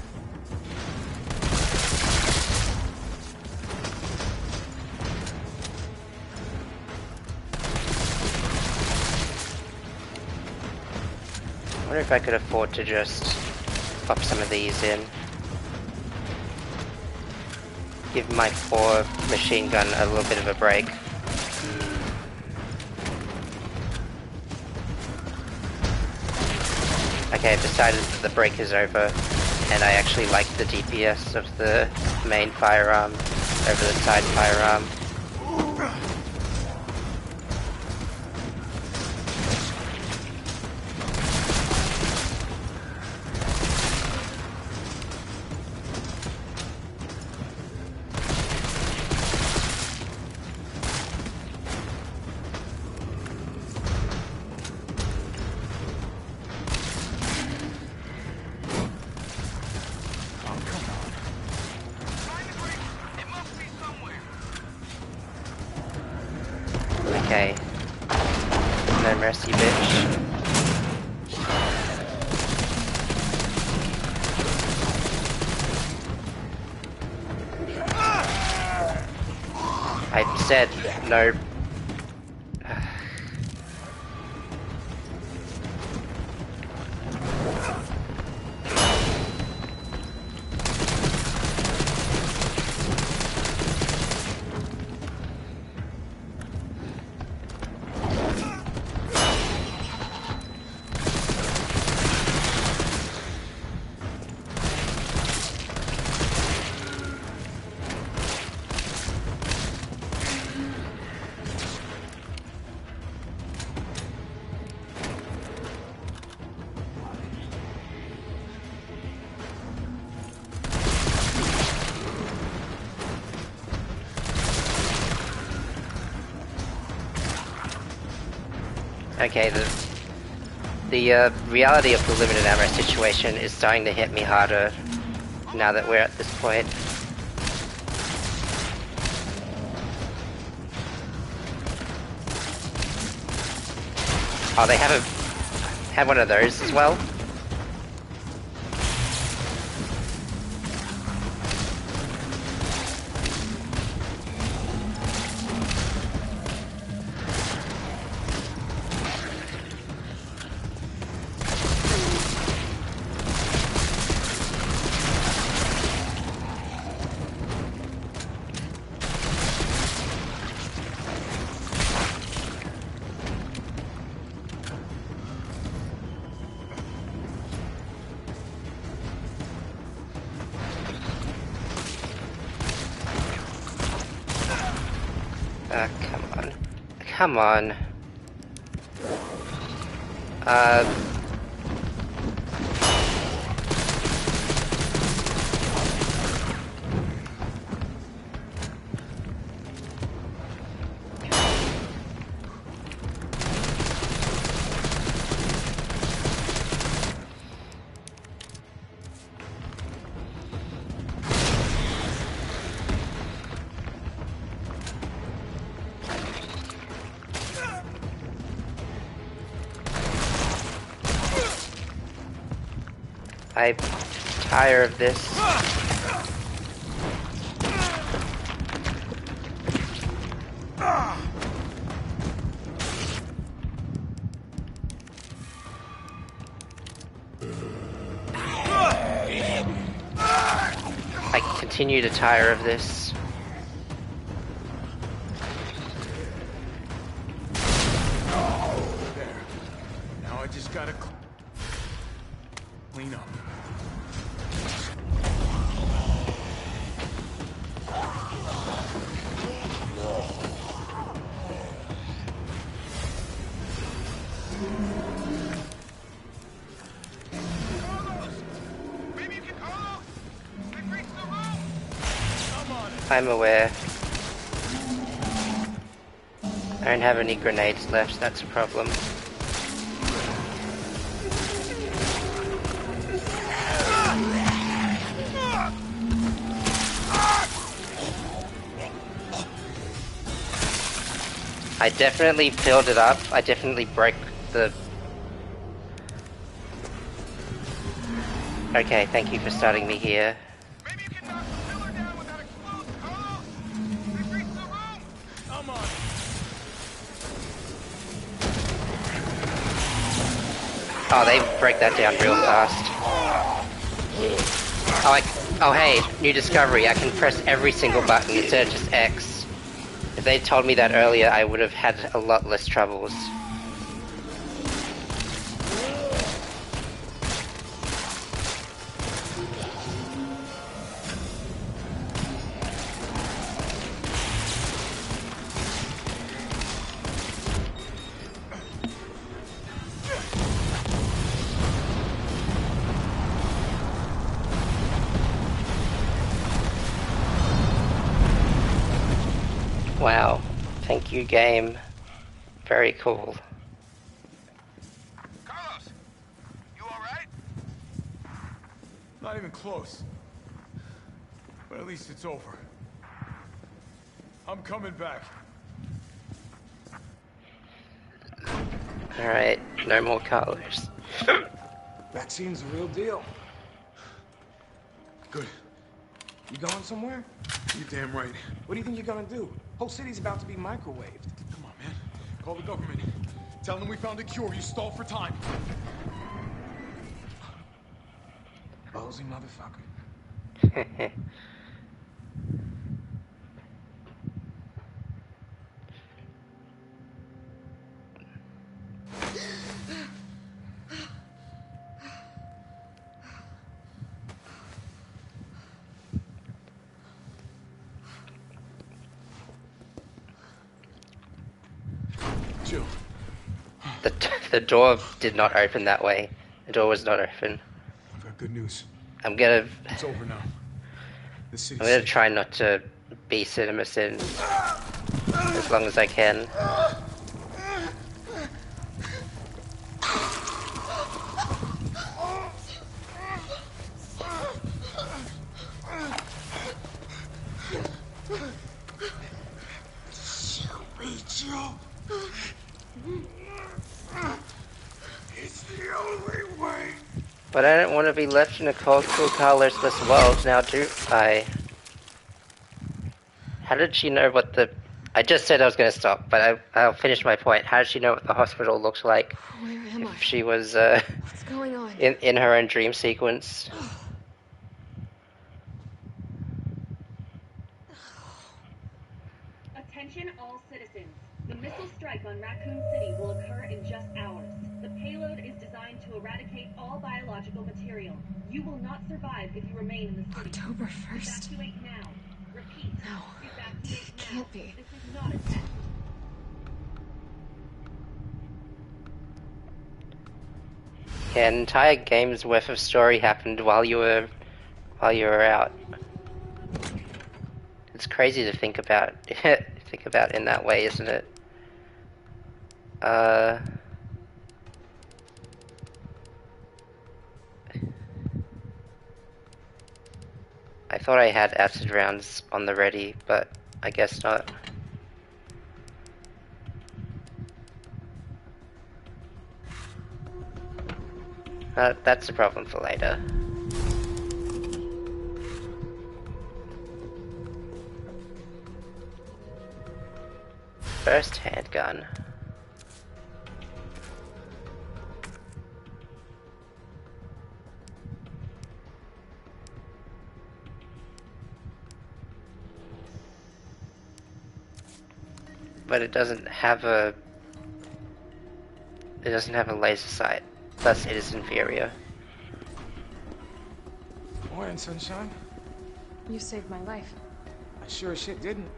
I wonder if I could afford to just pop some of these in. Give my poor machine gun a little bit of a break. Okay, I've decided that the break is over, and I actually like the DPS of the main firearm over the side firearm. Okay. No mercy, bitch. I said no. Okay, the reality of the limited ammo situation is starting to hit me harder now that we're at this point. Oh, they have one of those as well? Come on. Come on. I'm tired of this. I continue to tire of this. There. Now I just gotta clean up. I'm aware. I don't have any grenades left, that's a problem. I definitely filled it up. I definitely broke the... Okay, thank you for starting me here. Maybe you can knock the pillar down without exploding. Carlos! They've reached the room! I'm on it. Oh, they break that down real fast. Oh, hey, new discovery. I can press every single button instead of just X. If they told me that earlier, I would have had a lot less troubles. Wow. Thank you, game. Very cool. Carlos! You alright? Not even close. But at least it's over. I'm coming back. Alright, no more colors. Vaccine's the real deal. Good. You going somewhere? You're damn right. What do you think you're gonna do? Whole city's about to be microwaved. Come on, man. Call the government. Tell them we found a cure. You stalled for time. Ballsy motherfucker. Jill. The door did not open that way. The door was not open. I've got good news. I'm gonna It's over now. The city's I'm gonna safe. try not to be CinemaSin as long as I can. Jill. It's the only way. But I don't want to be left in a cold, cool, colorless world now, do I? How did she know what the... I just said I was going to stop, but I'll finish my point. How did she know what the hospital looked like? Where am I? If she was What's going on? in her own dream sequence. Attention all citizens. The missile strike on Raccoon City will occur in just hours. The payload is designed to eradicate all biological material. You will not survive if you remain in the city. October 1st. Evacuate now. Repeat. No. Evacuate now. Can't be. This is not a test. Yeah, an entire game's worth of story happened while you were out. It's crazy to think about in that way, isn't it? I thought I had acid rounds on the ready, but I guess not. That's a problem for later. First handgun. But it doesn't have a laser sight, thus it is inferior. Morning, sunshine. You saved my life. I sure as shit didn't.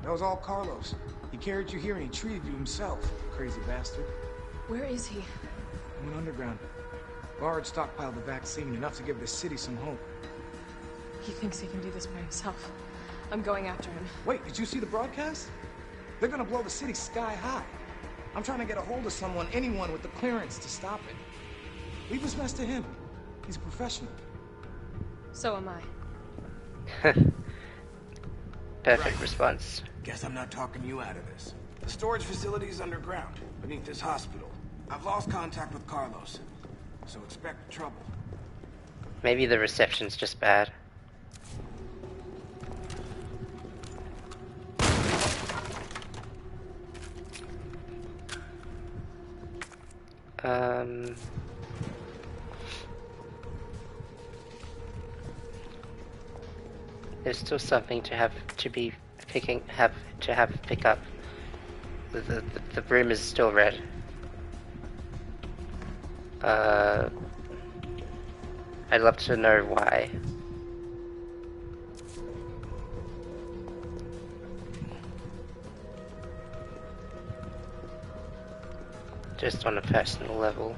That was all Carlos. He carried you here and he treated you himself, crazy bastard. Where is he? He went underground. Bard stockpiled the vaccine, enough to give the city some hope. He thinks he can do this by himself. I'm going after him. Wait, did you see the broadcast? They're gonna blow the city sky high. I'm trying to get a hold of someone, anyone with the clearance to stop it. Leave this mess to him. He's a professional. So am I. Perfect response. Guess I'm not talking you out of this. The storage facility is underground, beneath this hospital. I've lost contact with Carlos, so expect trouble. Maybe the reception's just bad. There's still something to pick up. The broom is still red. I'd love to know why. Just on a personal level.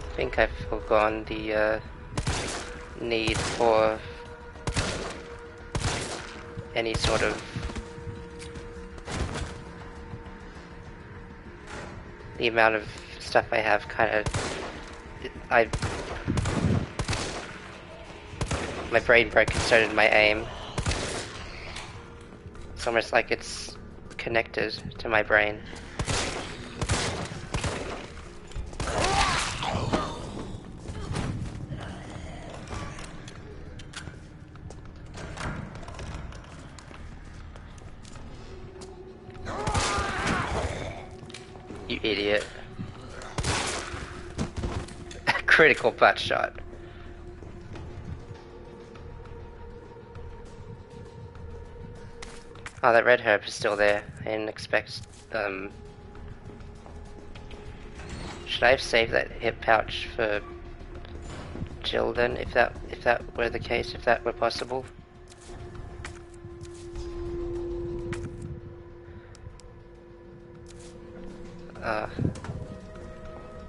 I think I've forgone the need for any sort of the amount of stuff I have my brain broke and so did my aim. It's almost like it's connected to my brain. You idiot. Critical butt shot. Oh, that red herb is still there. I didn't expect, should I have saved that hip pouch for Jill then, if that were the case, if that were possible?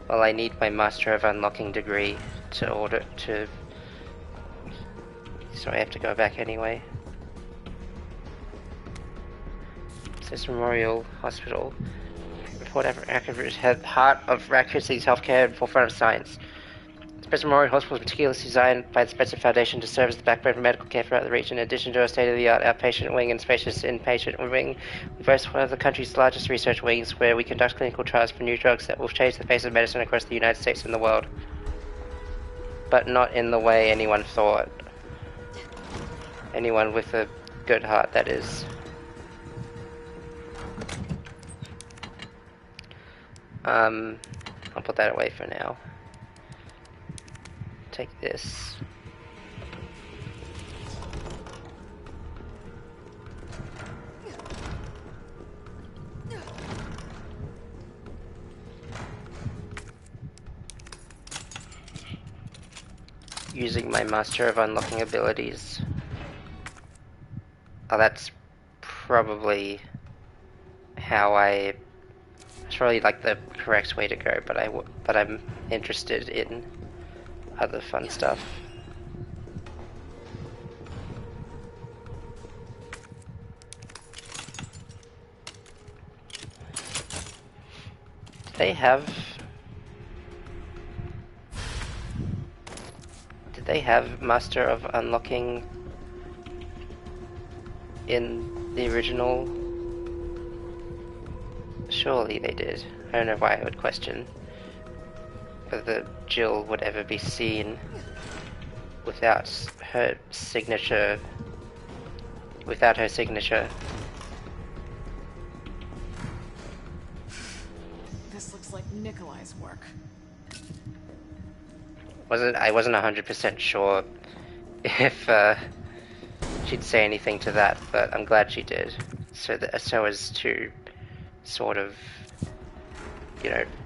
Well, I need my Master of Unlocking degree so I have to go back anyway. It says Memorial Hospital. Report heart of Raccoon City's healthcare and forefront of science. Spencer Memorial Hospital is meticulously designed by the Spencer Foundation to serve as the backbone for medical care throughout the region. In addition to a state-of-the-art outpatient wing and spacious inpatient wing, we boast one of the country's largest research wings where we conduct clinical trials for new drugs that will change the face of medicine across the United States and the world. But not in the way anyone thought. Anyone with a good heart, that is. I'll put that away for now. Take this. Using my Master of Unlocking abilities. Oh, that's probably how it's probably like the correct way to go, but I'm interested in other fun stuff. Did they have Master of Unlocking in the original? Surely they did. I don't know why I would question whether Jill would ever be seen without her signature. This looks like Nikolai's work. I wasn't 100% sure if she'd say anything to that, but I'm glad she did. So as to sort of,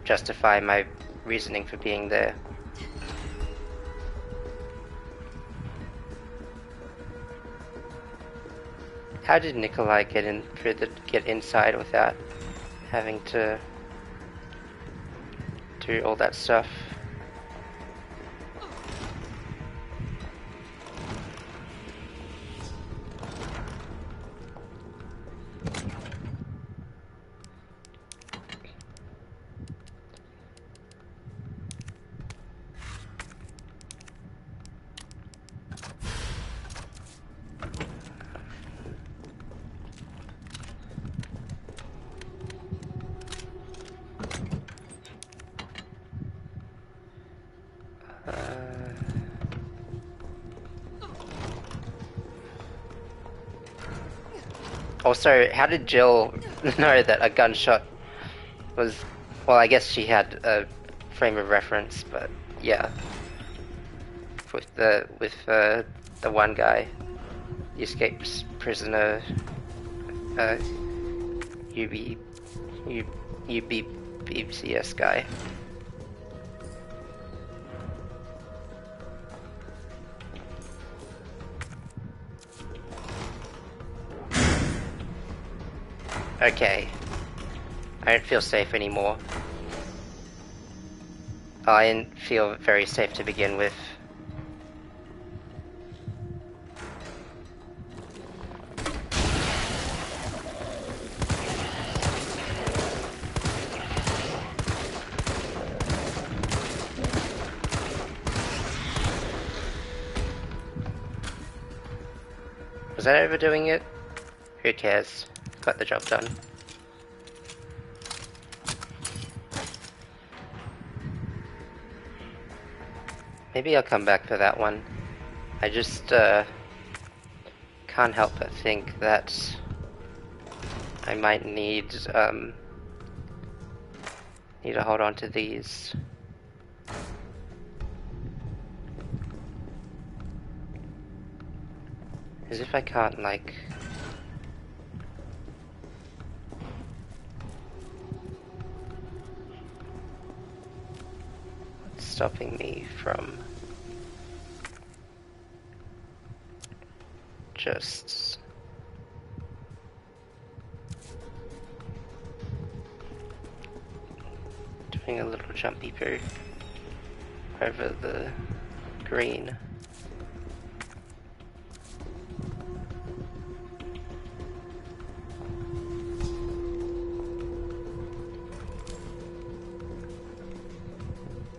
justify my reasoning for being there. How did Nikolai get inside without having to do all that stuff? Also, how did Jill know that a gunshot was... Well, I guess she had a frame of reference, but yeah. With the one guy, the escaped prisoner, UBCS guy. Okay. I don't feel safe anymore. I didn't feel very safe to begin with. Was that overdoing it? Who cares? Got the job done. Maybe I'll come back for that one. I just can't help but think that I might need to hold on to these. As if I can't, like... What's stopping me from... just... doing a little jumpy poo over the green.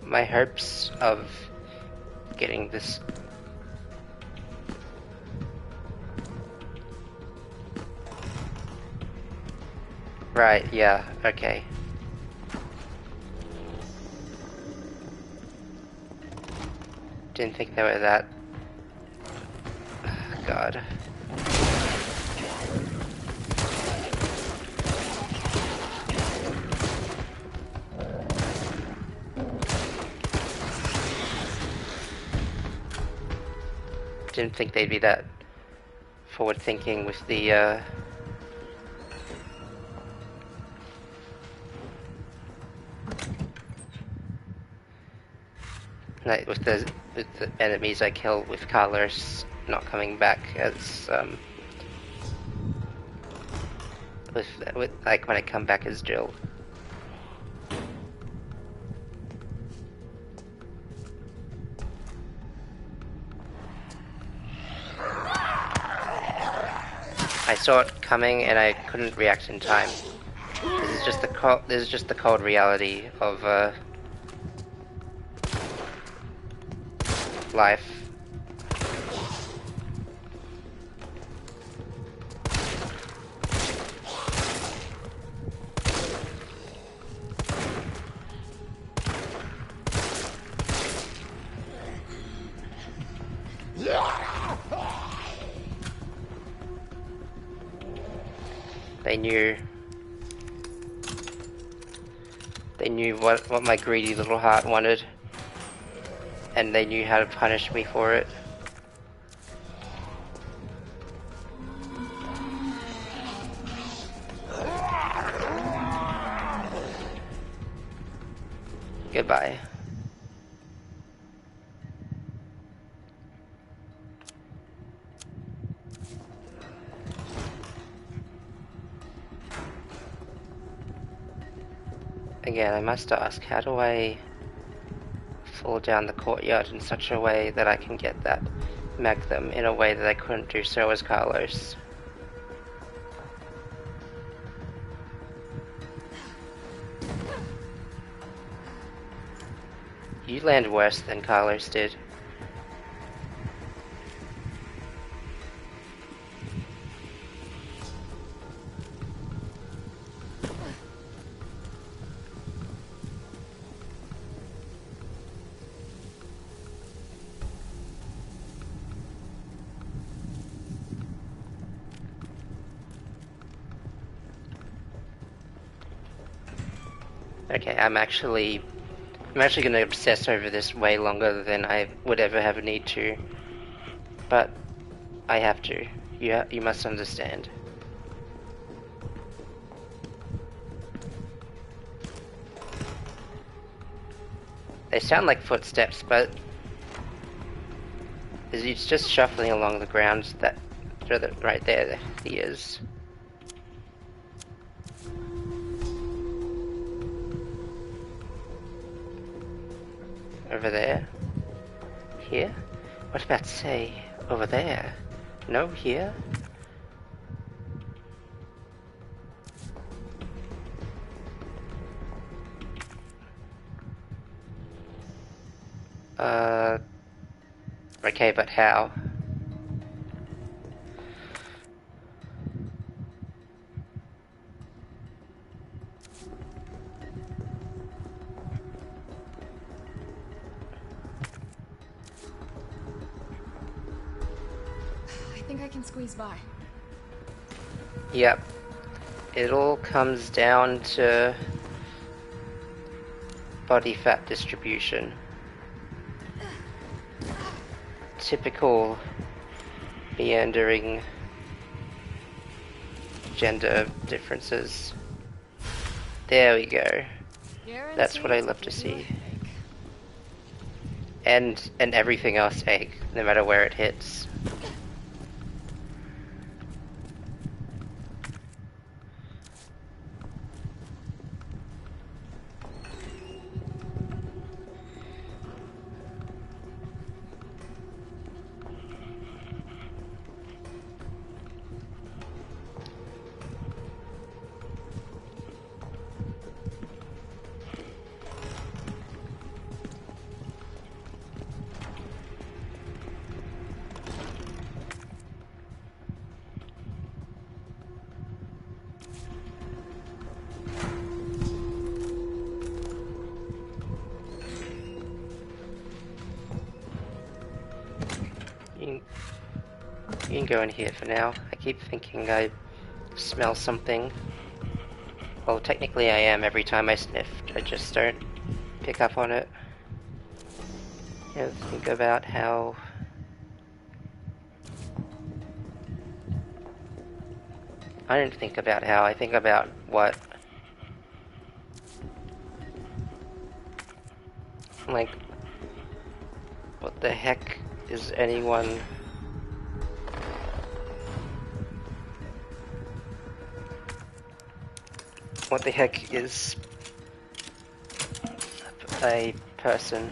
My hopes of getting this right, yeah, okay. Didn't think they were that... God. Didn't think they'd be that forward thinking with the like with the enemies I kill with Carlos not coming back as with like when I come back as Jill. I saw it coming and I couldn't react in time. This is just the cold reality of life. They knew what my greedy little heart wanted, and they knew how to punish me for it. Goodbye. Again, I must ask, how do I fall down the courtyard in such a way that I can get that magnum in a way that I couldn't do so as Carlos? You land worse than Carlos did. Okay, I'm actually going to obsess over this way longer than I would ever have a need to. But I have to. You must understand. They sound like footsteps, but it's just shuffling along the ground. That right there he is. Over there? Here? What about, say, over there? No, here? Okay, but how? I think I can squeeze by. Yep. It all comes down to body fat distribution. Typical meandering gender differences. There we go. That's what I love to see. And everything else egg, no matter where it hits. You can go in here for now. I keep thinking I smell something. Well, technically I am every time I sniff. I just don't pick up on it. Think about how... I don't think about how, I think about what. Like, what the heck is anyone... What the heck is a person?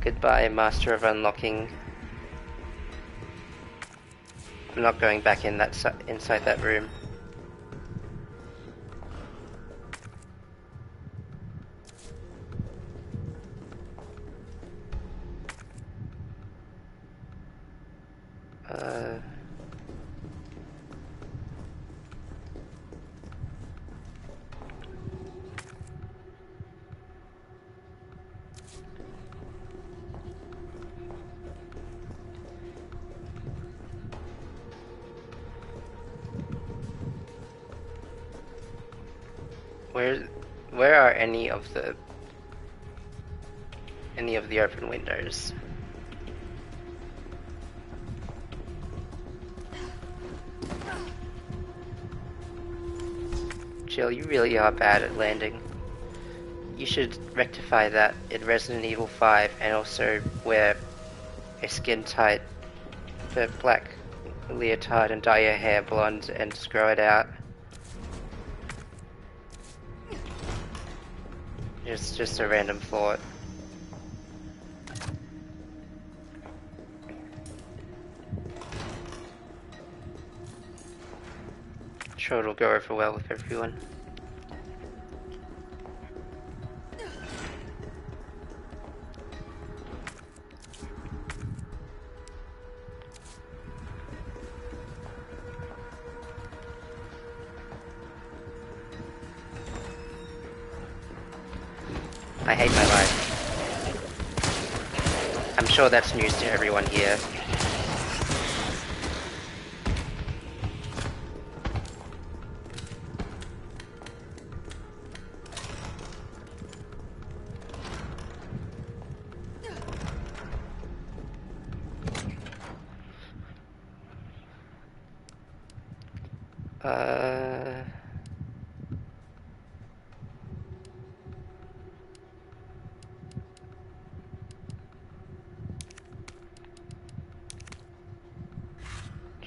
Goodbye, Master of Unlocking. I'm not going back in inside that room. Uh... Where are any of the open windows? Jill, you really are bad at landing. You should rectify that in Resident Evil 5 and also wear a skin-tight black leotard and dye your hair blonde and just grow it out. Just a random thought. Sure it'll go over well with everyone. I hate my life. I'm sure that's news to everyone here.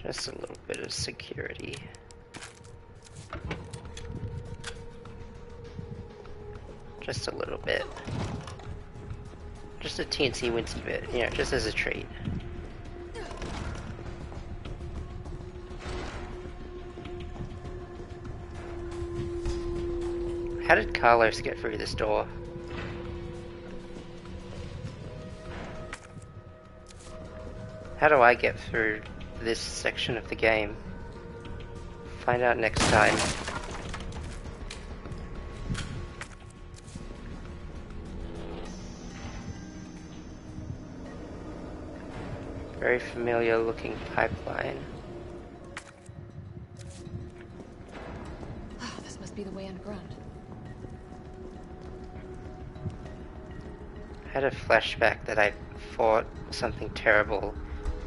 Just a little bit of security. Just a little bit. Just a teensy wincy bit, you know, just as a treat. How did Carlos get through this door? How do I get through this section of the game? Find out next time. Very familiar looking pipeline. Oh, this must be the way underground. I had a flashback that I fought something terrible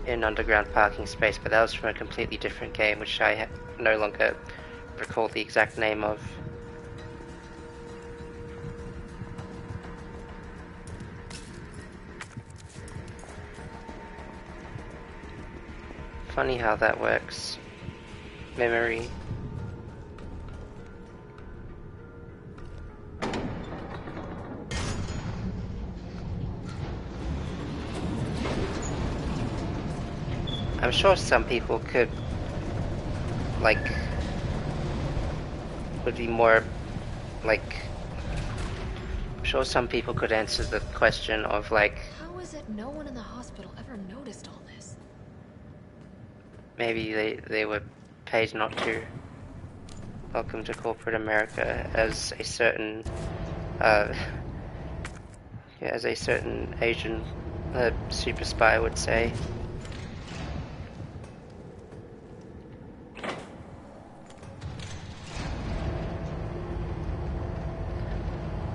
in underground parking space, but that was from a completely different game, which I no longer recall the exact name of. Funny how that works. Memory. I'm sure some people could, like, would be more, like, I'm sure some people could answer the question of, like, How is it no one in the hospital ever noticed all this? maybe they were paid not to. Welcome to corporate America, as a certain, as a certain Asian super spy would say.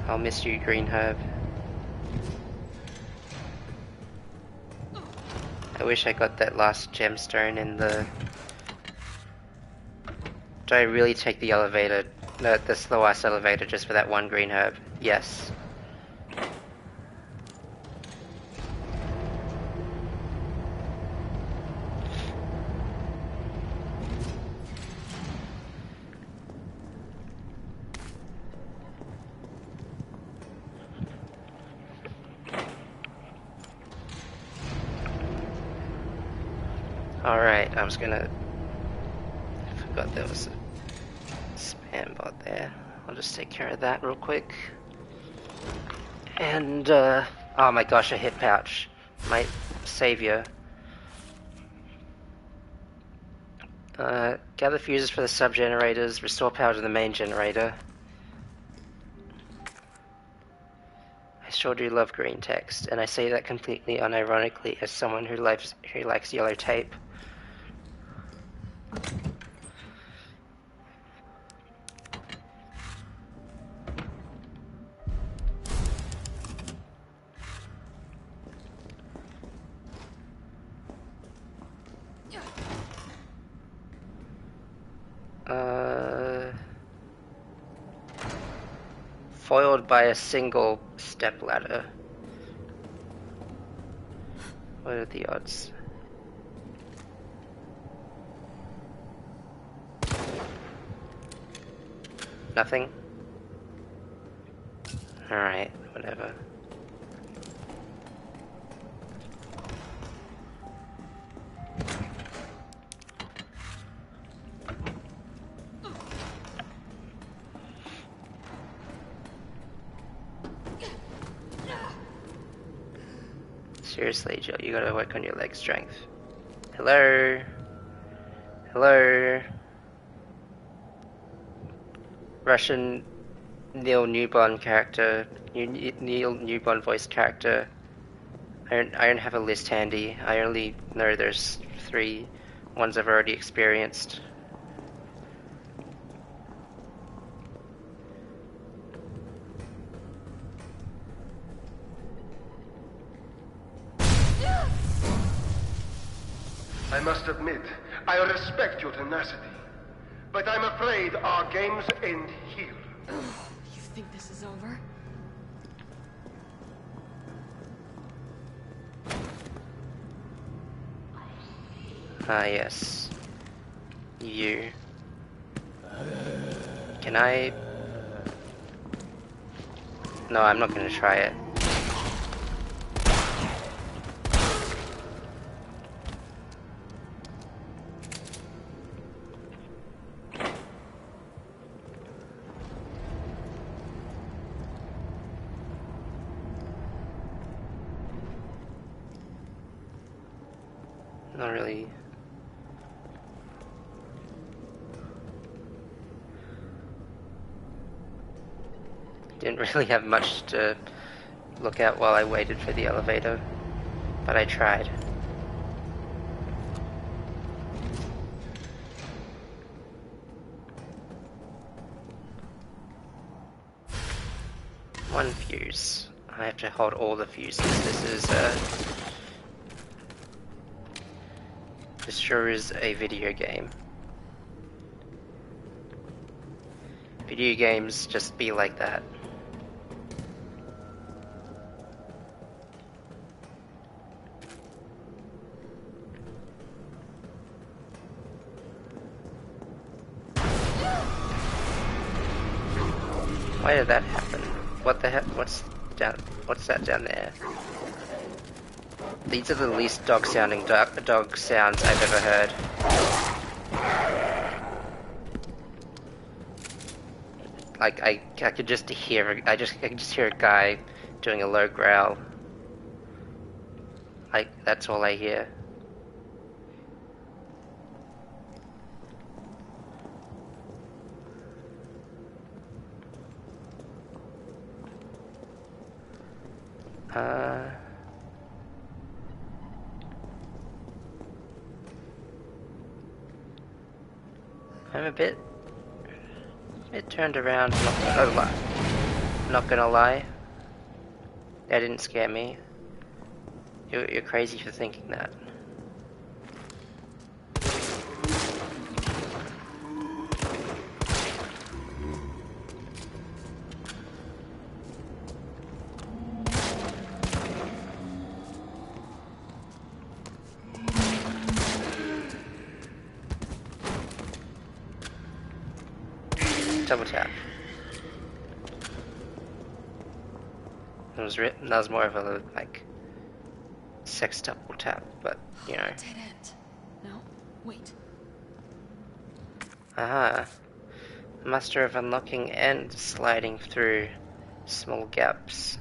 I'll miss you, Green Herb. I wish I got that last gemstone in the... Did I really take the elevator? No, the slow-ass elevator just for that one Green Herb? Yes. Alright, I was gonna... I forgot there was a spam bot there. I'll just take care of that real quick. And, oh my gosh, a hit pouch. My savior. Gather fuses for the sub-generators, restore power to the main generator. I sure do love green text, and I say that completely unironically as someone who likes yellow tape. Foiled by a single step ladder. What are the odds? Nothing? Alright, whatever. Seriously, Jill, you gotta work on your leg strength. Hello? Hello? Russian Neil Newbon character, Neil Newbon voice character. I don't have a list handy. I only know there's 3 ones I've already experienced. I must admit, I respect your tenacity. But I'm afraid our games end here. You think this is over? Ah, yes. You. Can I... No, I'm not gonna try it. Not really. Didn't really have much to look at while I waited for the elevator, but I tried. One fuse. I have to hold all the fuses. This sure is a video game. Video games just be like that. Why did that happen? What the heck? What's that down there? These are the least dog sounding dog sounds I've ever heard. Like I could just hear I can just hear a guy doing a low growl. Like that's all I hear. I'm a bit turned around, not gonna lie. That didn't scare me. You're crazy for thinking that. Double tap. That was more of a like sex double tap, but you know. Dead end. No, wait. Aha. Master of unlocking and sliding through small gaps.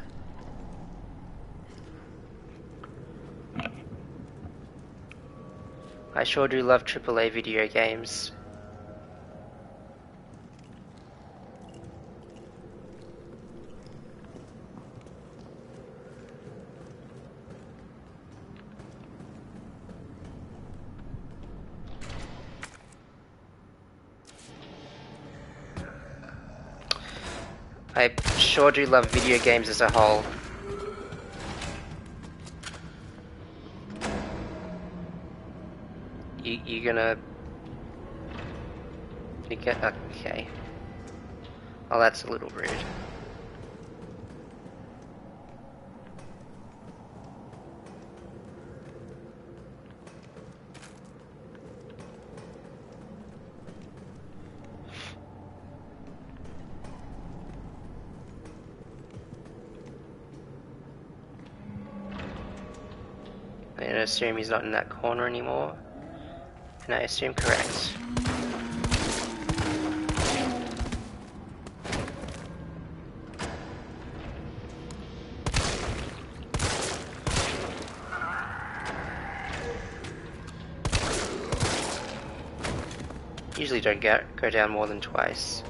I sure do love AAA video games. I sure do love video games as a whole. You gonna... You get... Okay. Oh, that's a little rude. I'm gonna assume he's not in that corner anymore. And I assume correct. Usually don't go down more than twice.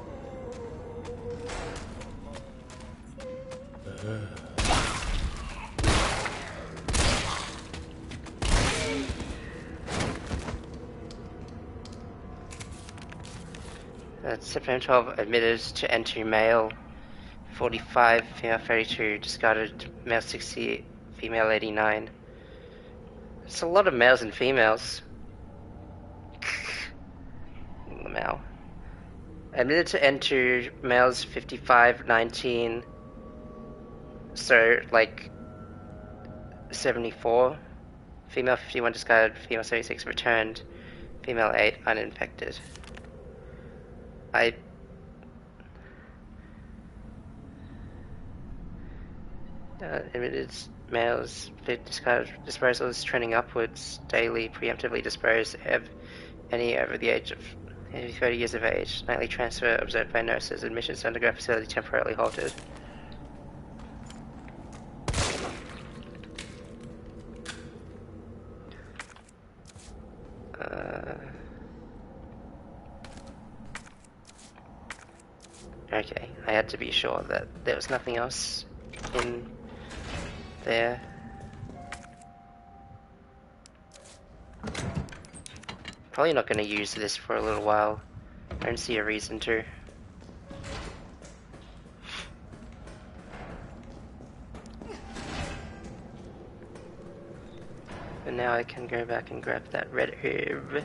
September 12 admitted to entry male 45, female 32, discarded male 60, female 89. It's a lot of males and females. Male. Admitted to enter males 55, 19, so like 74. Female 51 discarded, female 76 returned, female 8 uninfected. Admitted males disposal is trending upwards daily, preemptively dispose any over the age of 30 years of age. Nightly transfer observed by nurses. Admissions to underground facility temporarily halted. Okay, I had to be sure that there was nothing else in there. Probably not going to use this for a little while. I don't see a reason to. But now I can go back and grab that red herb.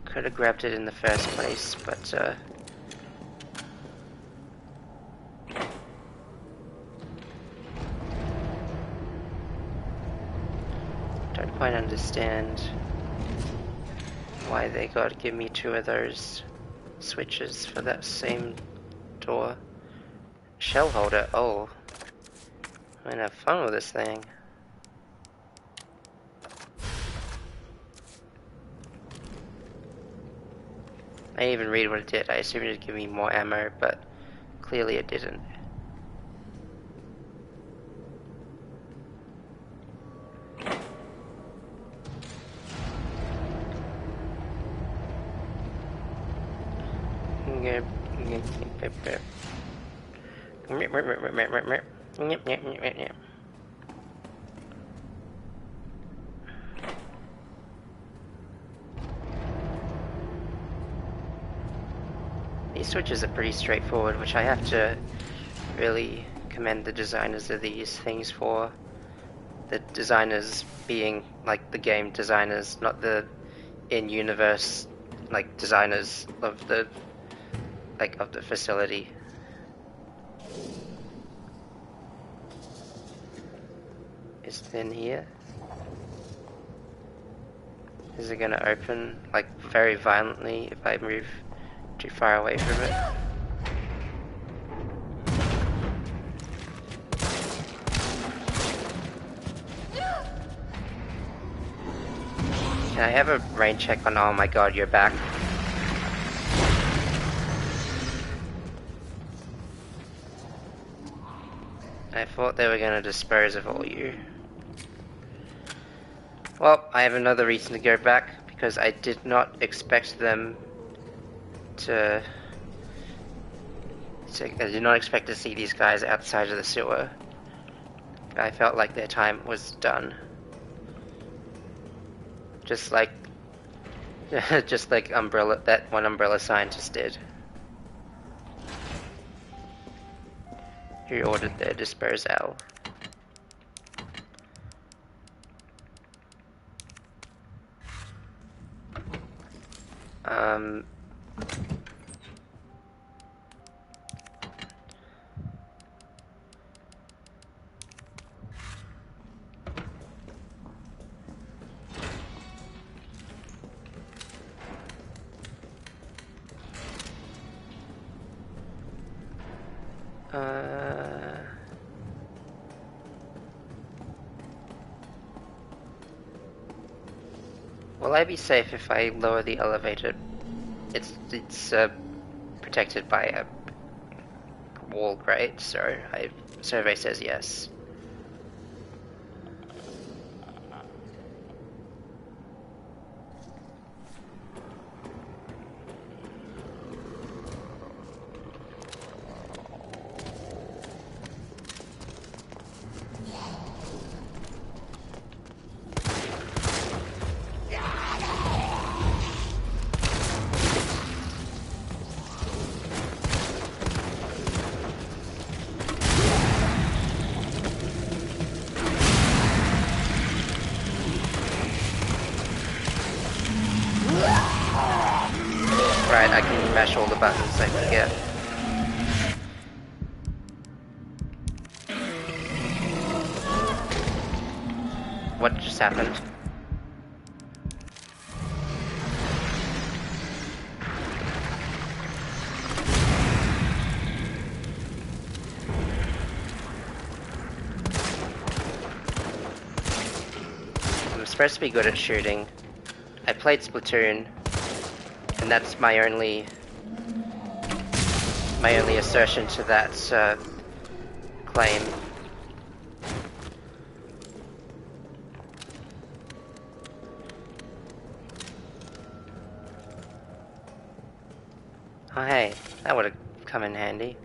Could have grabbed it in the first place, but don't quite understand why they gotta give me 2 of those switches for that same door. Shell holder, oh. I'm gonna have fun with this thing. I didn't even read what it did. I assumed it'd give me more ammo, but clearly it didn't. These switches are pretty straightforward, which I have to really commend the designers of these things for. The designers being like the game designers, not the in-universe like designers of the facility. Is it in here? Is it gonna open like very violently if I move too far away from it? Can I have a rain check on? Oh my god, you're back. I thought they were gonna dispose of all you. Well, I have another reason to go back, because I did not expect them to... I did not expect to see these guys outside of the sewer. I felt like their time was done. Just like... just like that one Umbrella scientist did. Who ordered their disposal. Will I be safe if I lower the elevator? It's protected by a wall grate, so survey says yes. Right, I can mash all the buttons I can get. What just happened? I'm supposed to be good at shooting. I played Splatoon, and that's my only assertion to that claim. Oh hey, that would have come in handy.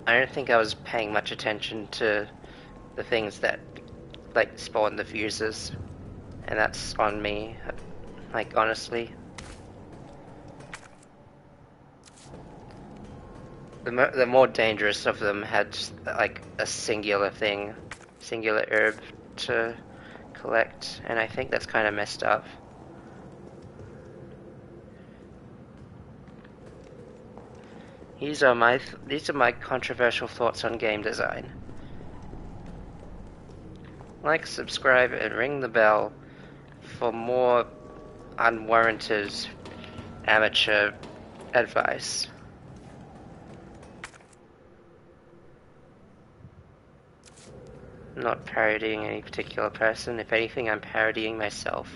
I don't think I was paying much attention to the things that, like, spawn the fuses. And that's on me, like, honestly. The more dangerous of them had, like, a singular herb to collect, and I think that's kind of messed up. These are my controversial thoughts on game design. Like, subscribe, and ring the bell for more unwarranted amateur advice. I'm not parodying any particular person. If anything, I'm parodying myself.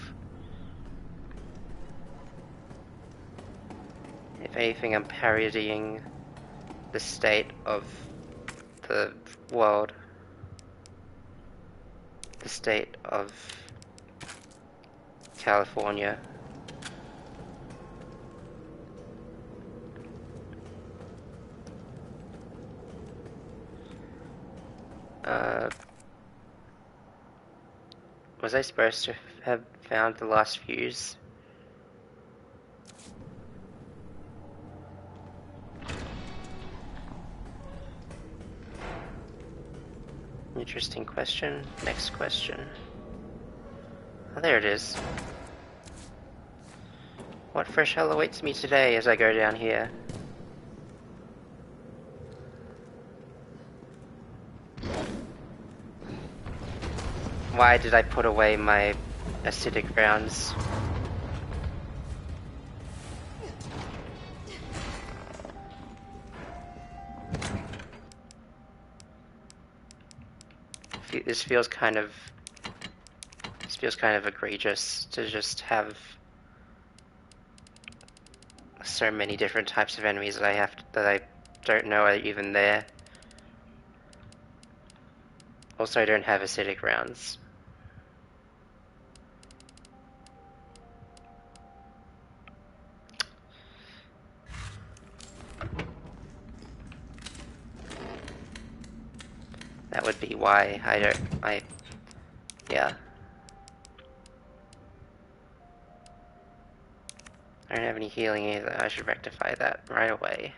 If anything, I'm parodying the state of the world. The state of California. Was I supposed to have found the last fuse? Interesting question. Next question. Oh, there it is. What fresh hell awaits me today as I go down here? Why did I put away my acidic rounds? This feels kind of egregious to just have so many different types of enemies that I don't know are even there. Also, I don't have acidic rounds. That would be why yeah. I don't have any healing either. I should rectify that right away.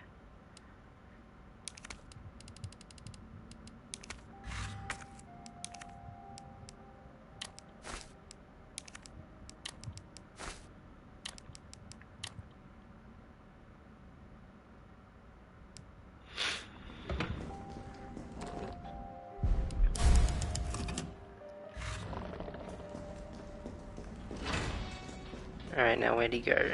Alright, now where'd he go?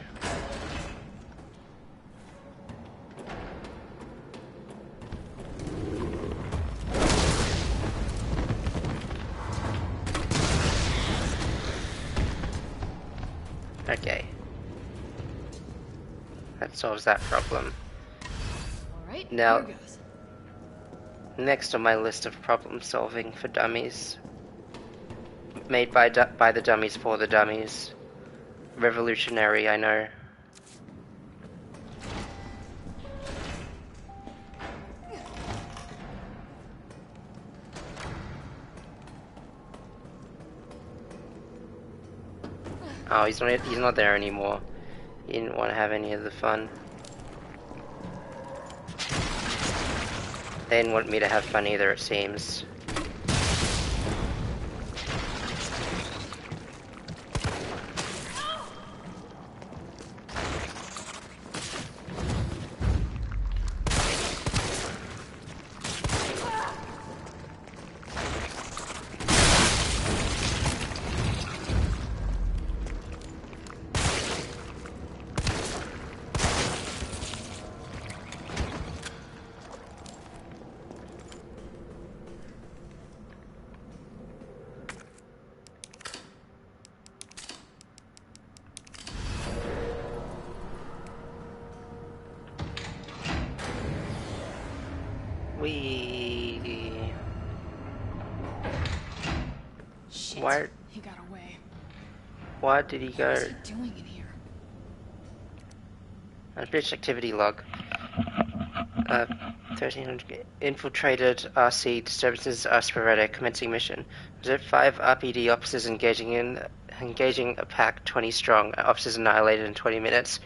Okay. That solves that problem. Alright, Now, here goes. next on my list of problem solving for dummies. Made by the dummies for the dummies. Revolutionary, I know. Oh, he's not there anymore. He didn't want to have any of the fun. They didn't want me to have fun either, it seems. Shit. Why? He got away. Why did he go? What is he doing in here? Unfinished activity log. 1300 infiltrated RC disturbances are sporadic. Commencing mission. Observed 5 RPD officers engaging a pack 20 strong. Officers annihilated in 20 minutes.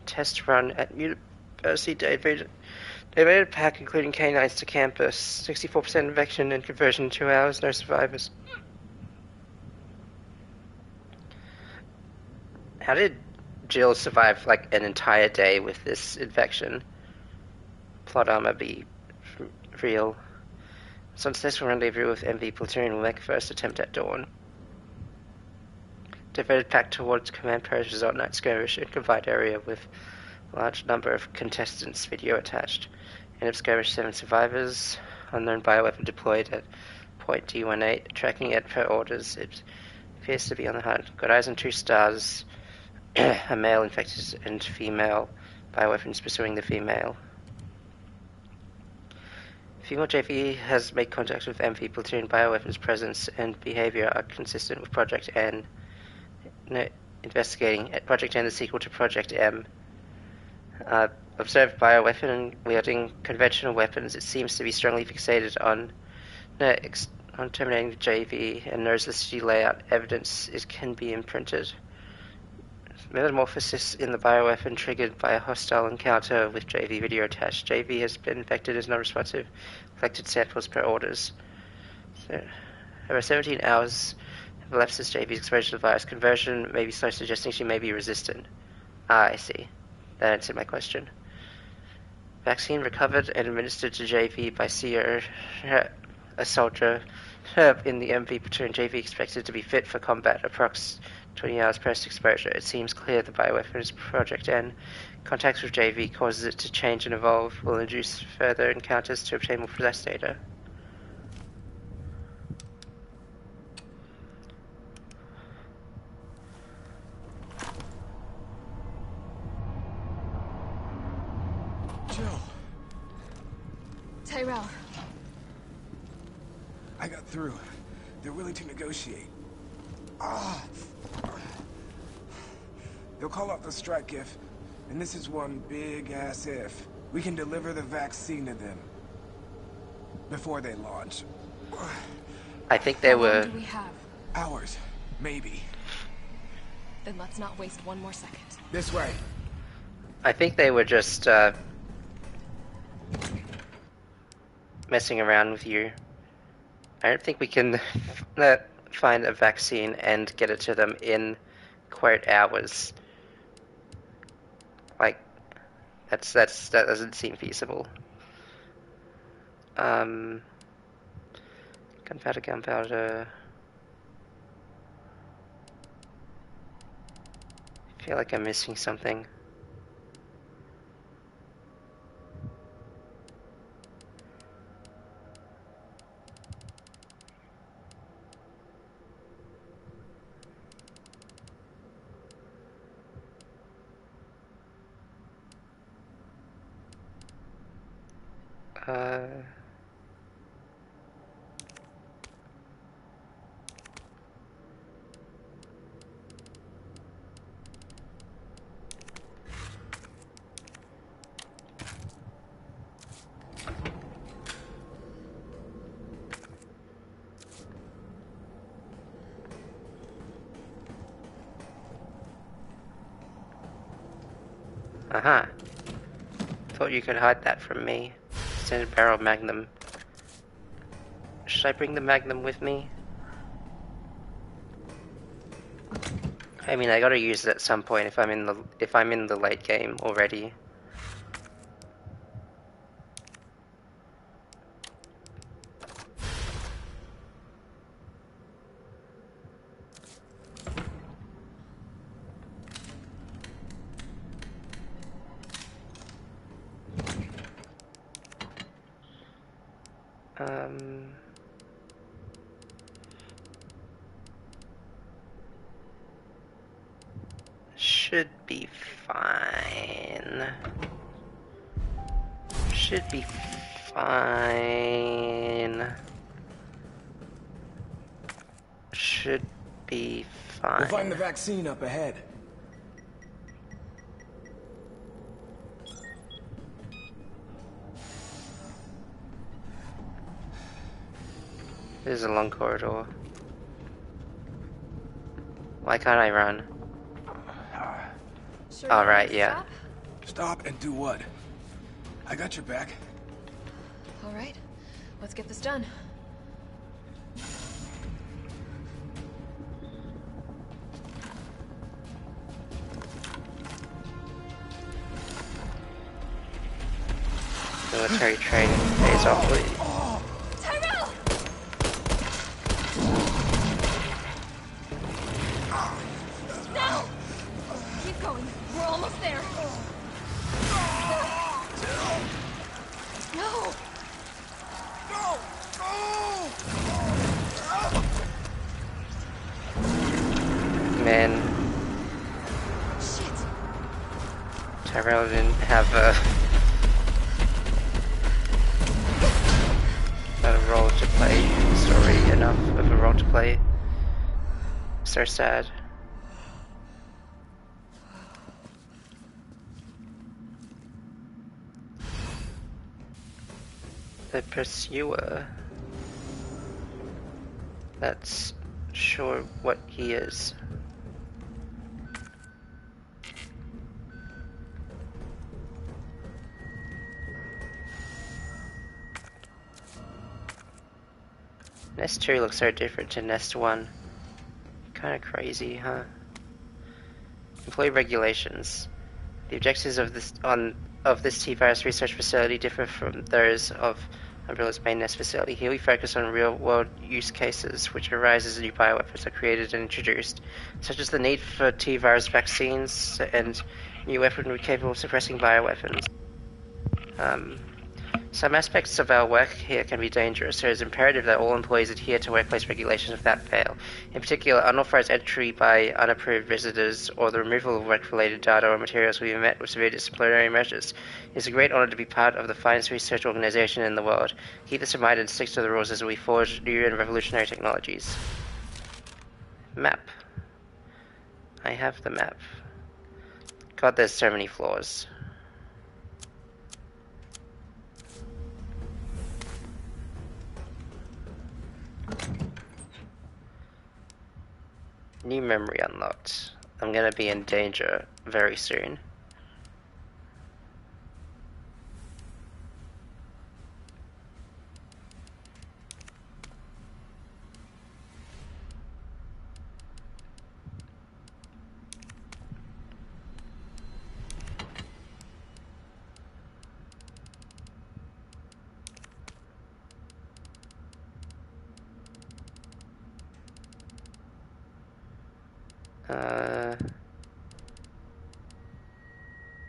Test run at University Evaded pack including canines to campus. 64% infection and conversion in 2 hours. No survivors. How did Jill survive like an entire day with this infection? Plot armor be real. Successful rendezvous with MV platoon will make first attempt at dawn. Diverted pack towards command post result night skirmish in confined area with large number of contestants. Video attached. End of skirmish 7 survivors. Unknown bioweapon deployed at point D18. Tracking it per orders. It appears to be on the hunt. Got eyes on 2 stars. A male infected and female bioweapons pursuing the female. Female JV has made contact with MV platoon. Bioweapons presence and behavior are consistent with Project N. Investigating at Project N, the sequel to Project M. Observed bioweapon wielding conventional weapons. It seems to be strongly fixated on terminating the JV and knows the city layout. Evidence can be imprinted. Metamorphosis in the bioweapon triggered by a hostile encounter with JV. Video attached. JV has been infected as non-responsive. Collected samples per orders. So, over 17 hours have elapsed since JV's exposure to the virus. Conversion may be slow, suggesting she may be resistant. Ah, I see. That answered my question. Vaccine recovered and administered to JV by CEO, a soldier in the MV platoon. JV expected to be fit for combat. Approx 20 hours post-exposure. It seems clear the bioweapon is Project N. Contacts with JV causes it to change and evolve. Will induce further encounters to obtain more precise data. Tyrell. I got through. They're willing to negotiate. Ah. They'll call off the strike if, and this is one big-ass if, we can deliver the vaccine to them. Before they launch. I think they How long were... do we have? Hours. Maybe. Then let's not waste one more second. This way. I think they were just, messing around with you. I don't think we can find a vaccine and get it to them in, quote, hours. Like, that doesn't seem feasible. Gunpowder. I feel like I'm missing something. Aha. Thought you could hide that from me. Extended barrel magnum. Should I bring the magnum with me? I mean, I gotta use it at some point if I'm in the late game already. Should be fine. Should be fine. Should be fine. We'll find the vaccine up ahead. This is a long corridor. Why can't I run? Sure. Alright, yeah. Stop and do what? I got your back. All right, let's get this done. Military training pays off. Tyrell! No! Keep going. We're almost there. No! Man, Shit! Tyrell didn't have a role to play. Story enough of a role to play. So sad. The pursuer. That's sure what he is. Nest 2 looks so different to Nest 1. Kinda crazy, huh? Employee regulations. The objectives of this T-Virus research facility differ from those of Umbrella's main Nest facility. Here we focus on real-world use cases which arise as new bioweapons are created and introduced, such as the need for T-Virus vaccines and new weaponry capable of suppressing bioweapons. Some aspects of our work here can be dangerous, so it is imperative that all employees adhere to workplace regulations without fail. In particular, unauthorized entry by unapproved visitors or the removal of work-related data or materials will be met with severe disciplinary measures. It is a great honor to be part of the finest research organization in the world. Keep this in mind and stick to the rules as we forge new and revolutionary technologies. Map. I have the map. God, there's so many flaws. New memory unlocked. I'm gonna be in danger very soon.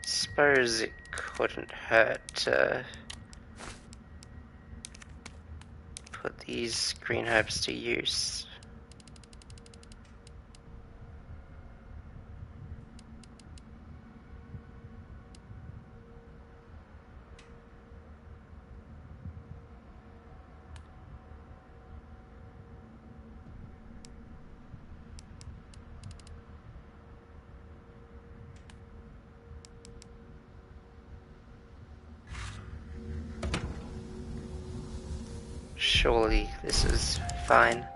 Suppose it couldn't hurt to put these green herbs to use. Surely this is fine.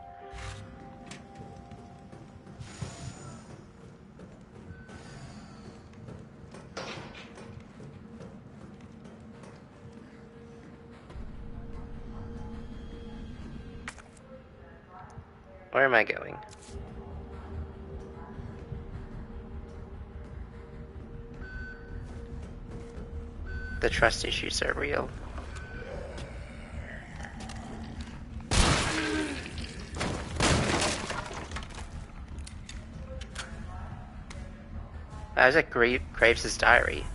Where am I going? The trust issues are real. Isaac Graves' diary.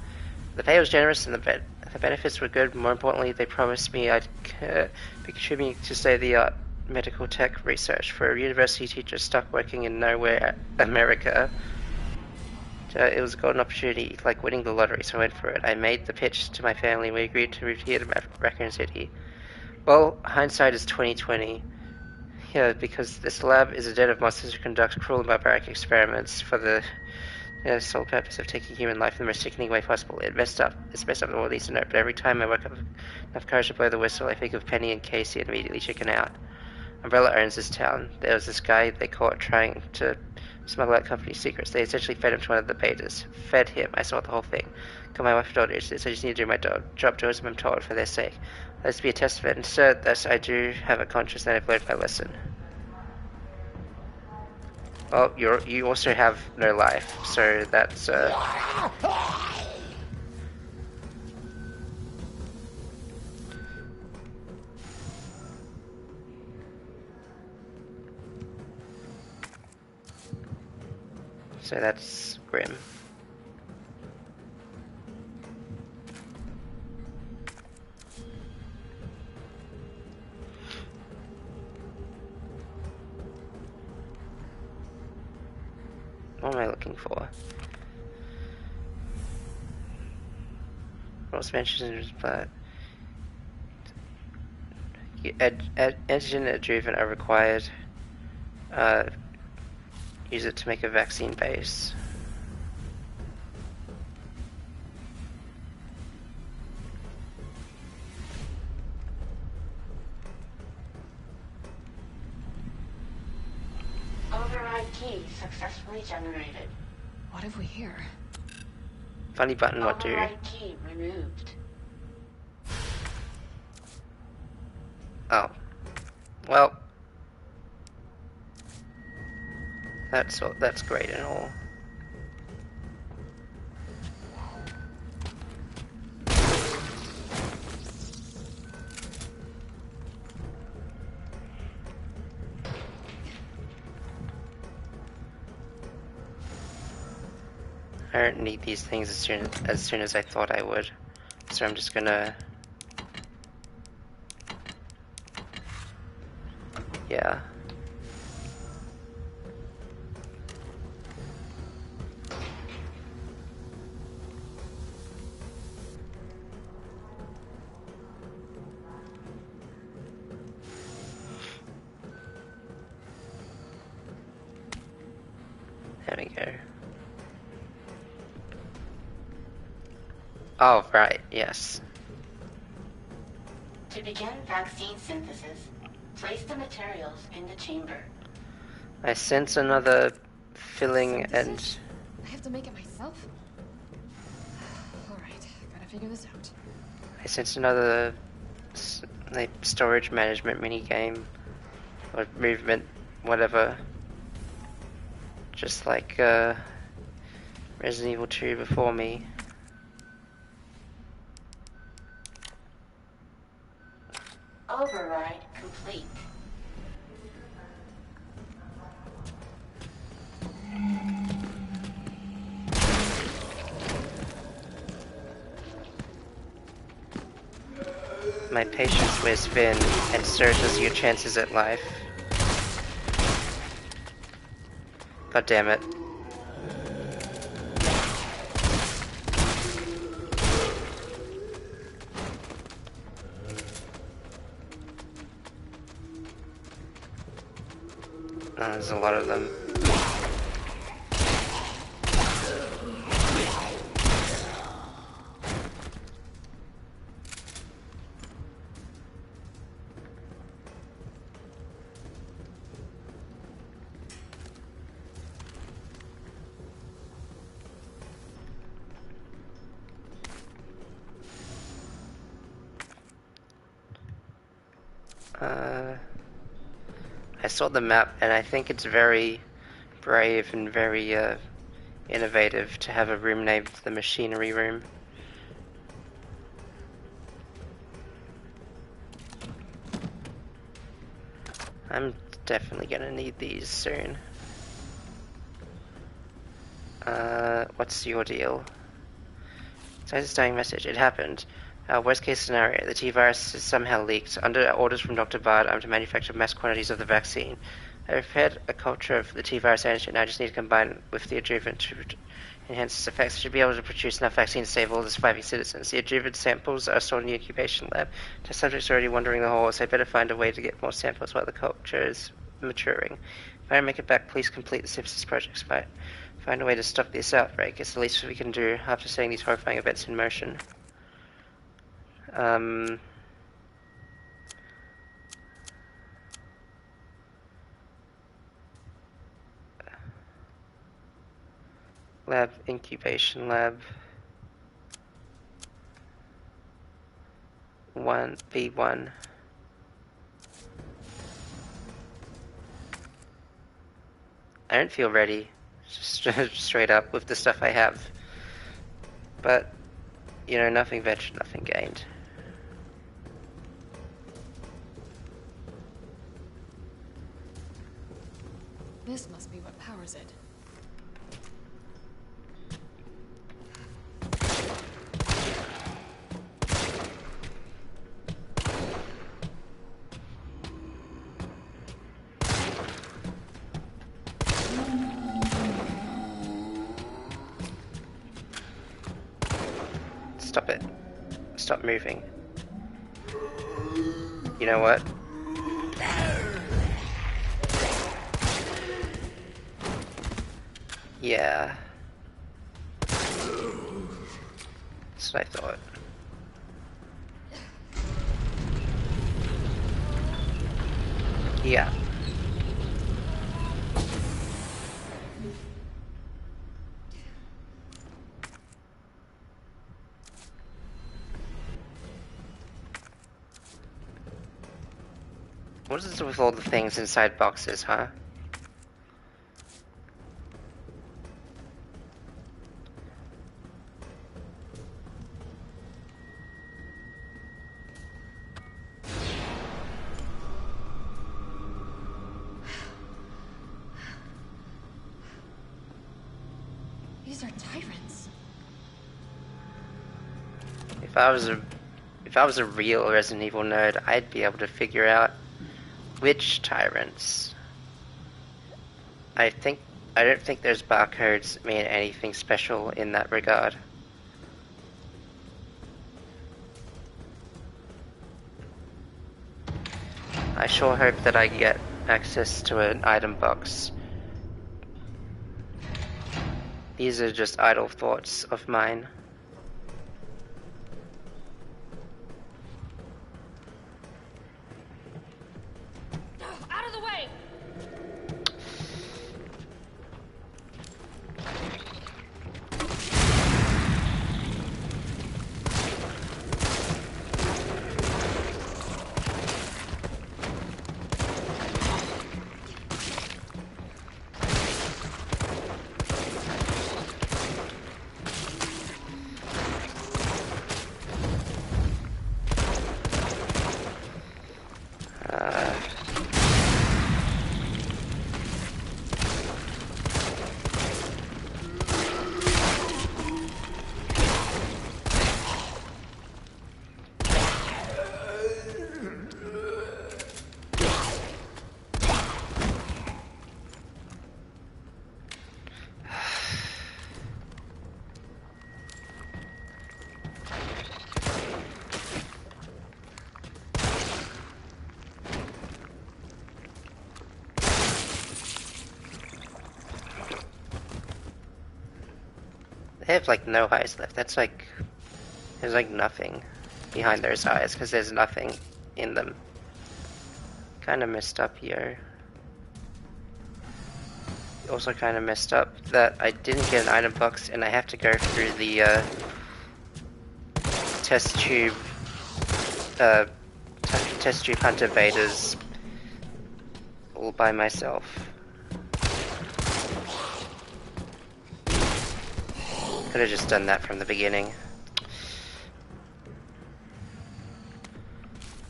The pay was generous and the benefits were good. More importantly, they promised me I'd be contributing to state-of-the-art medical tech research for a university teacher stuck working in nowhere, America. It was a golden opportunity, like winning the lottery, so I went for it. I made the pitch to my family and we agreed to move here to Raccoon City. Well, hindsight is 2020. Yeah, because this lab is a den of monsters who conduct cruel and barbaric experiments for the sole purpose of taking human life in the most sickening way possible. It's messed up the world needs to know, but every time I work up enough courage to blow the whistle, I think of Penny and Casey and immediately chicken out. Umbrella owns this town. There was this guy they caught trying to smuggle out company secrets. They essentially fed him to one of the betas. Fed him. I saw the whole thing. Got my wife and daughter interested, so I just need to do my job towards them, I'm told, for their sake. Let's be a testament. Instead, thus I do have a conscience and I've learned my lesson. Well, you also have no life, so that's so that's grim. What am I looking for? Most mentions, but antigen adjuvant are required. Use it to make a vaccine base. Override key successfully generated. What have we here? Funny button, what do? Override key removed. Oh. Well. That's great and all. I don't need these things as soon as I thought I would, so I'm just gonna Yeah. There we go. Oh, right, yes. To begin vaccine synthesis, place the materials in the chamber. I sense another filling Synthesis? I have to make it myself? Alright, gotta figure this out. I sense another like storage management mini game or movement, whatever. Just like Resident Evil 2 before me. Override complete. My patience wears thin, and so does your chances at life. God damn it. Oh, there's a lot of them. I saw the map, and I think it's very brave and very innovative to have a room named the Machinery Room. I'm definitely gonna need these soon. What's your deal? Scientist dying message. It happened. Worst case scenario, the T-virus is somehow leaked. Under orders from Dr. Bard, I'm to manufacture mass quantities of the vaccine. I've had a culture of the T-virus antigen. I just need to combine with the adjuvant to enhance its effects. I should be able to produce enough vaccine to save all the surviving citizens. The adjuvant samples are stored in the incubation lab. Test subjects are already wandering the halls. I better find a way to get more samples while the culture is maturing. If I don't make it back, please complete the synthesis projects. Find a way to stop this outbreak. It's the least we can do after seeing these horrifying events in motion. Lab, incubation lab. 1B1. I don't feel ready, just straight up with the stuff I have. But, you know, nothing ventured, nothing gained. This must be what powers it. Stop it. Stop moving. You know what? Yeah. That's what I thought. Yeah. What is it with all the things inside boxes, huh? These are tyrants. If I was a real Resident Evil nerd, I'd be able to figure out Which tyrants? I don't think those barcodes mean anything special in that regard. I sure hope that I get access to an item box. These are just idle thoughts of mine. Out of the way! They have like no eyes left. That's like, there's like nothing behind those eyes because there's nothing in them. Kind of messed up here. Also kind of messed up that I didn't get an item box and I have to go through the test tube hunter betas all by myself. Could have just done that from the beginning.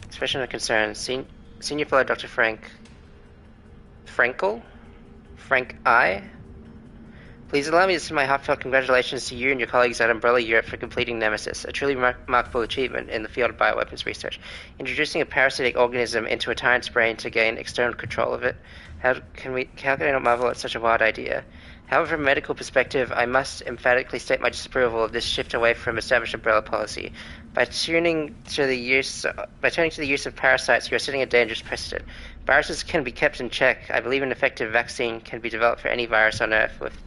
Expression of concern. Senior fellow Dr. Frankel? Frank I? Please allow me to send my heartfelt congratulations to you and your colleagues at Umbrella Europe for completing Nemesis, a truly remarkable achievement in the field of bioweapons research. Introducing a parasitic organism into a tyrant's brain to gain external control of it. How can I not marvel at such a wild idea? However, from a medical perspective, I must emphatically state my disapproval of this shift away from established umbrella policy. By turning to the use of parasites, you are setting a dangerous precedent. Viruses can be kept in check. I believe an effective vaccine can be developed for any virus on Earth with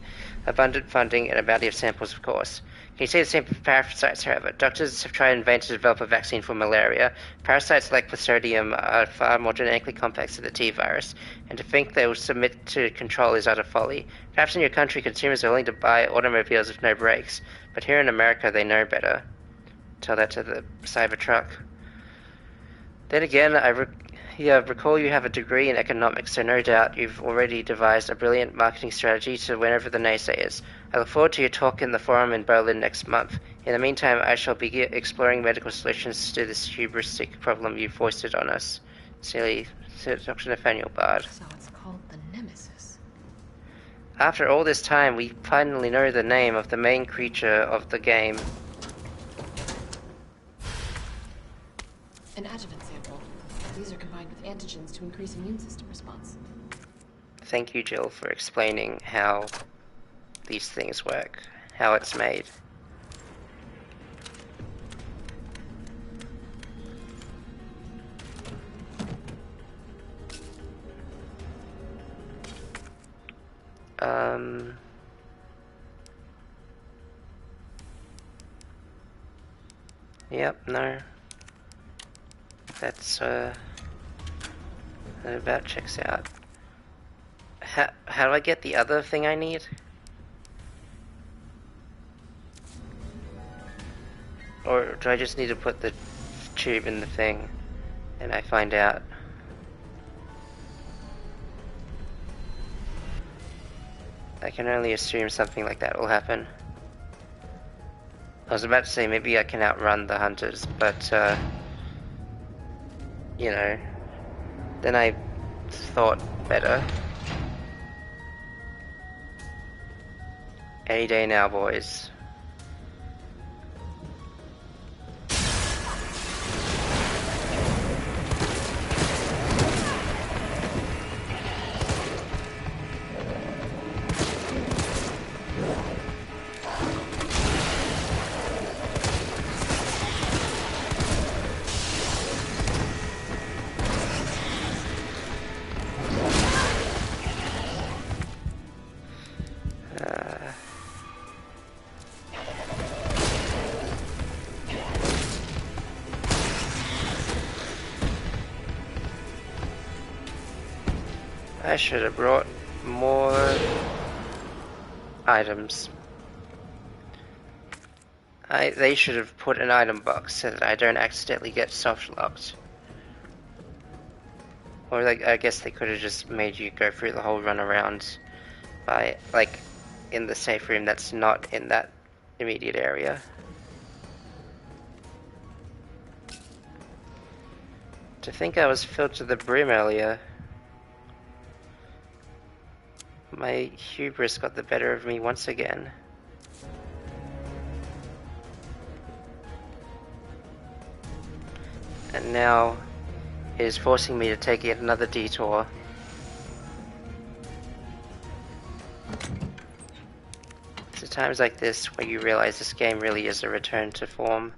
abundant funding and a bounty of samples, of course. Can you say the same for parasites, however? Doctors have tried in vain to develop a vaccine for malaria. Parasites like Clostridium are far more genetically complex than the T-virus, and to think they will submit to control is utter folly. Perhaps in your country, consumers are willing to buy automobiles with no brakes, but here in America, they know better. Tell that to the Cybertruck. Then again, I recall you have a degree in economics, so no doubt you've already devised a brilliant marketing strategy to win over the naysayers. I look forward to your talk in the forum in Berlin next month. In the meantime, I shall be exploring medical solutions to this hubristic problem you've foisted on us. Sincerely, Dr. Nathaniel Bard. So it's called the Nemesis. After all this time, we finally know the name of the main creature of the game. An adjuvant sample. These are combined with antigens to increase immune system response. Thank you, Jill, for explaining how these things work, how it's made. Yep, no. That's, that about checks out. How do I get the other thing I need? Or do I just need to put the tube in the thing and I find out? I can only assume something like that will happen. I was about to say maybe I can outrun the hunters, but you know, then I thought better. Any day now, boys. I should have brought more items. They should have put an item box so that I don't accidentally get soft locked. Or like, I guess they could have just made you go through the whole run around by, like, in the safe room that's not in that immediate area. To think I was filled to the brim earlier. My hubris got the better of me once again. And now it is forcing me to take yet another detour. It's at times like this where you realize this game really is a return to form.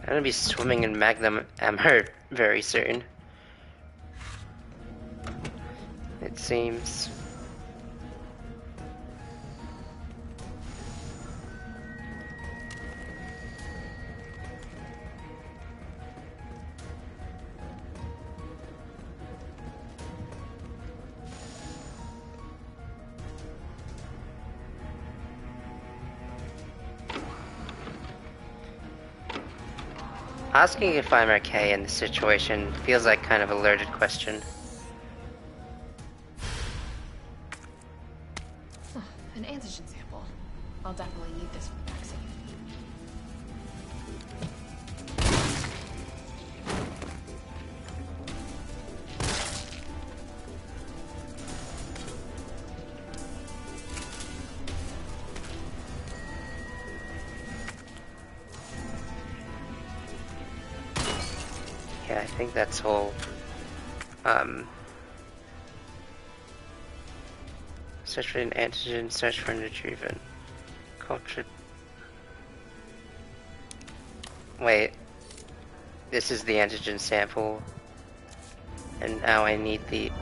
I'm gonna be swimming in magnum ammo very soon. It seems. Asking if I'm okay in this situation feels like kind of a loaded question. An antigen sample. I'll definitely need this for the vaccine. Yeah, I think that's all. Search for an antigen, search for an adjuvant. Cultured. Wait. This is the antigen sample. And now I need the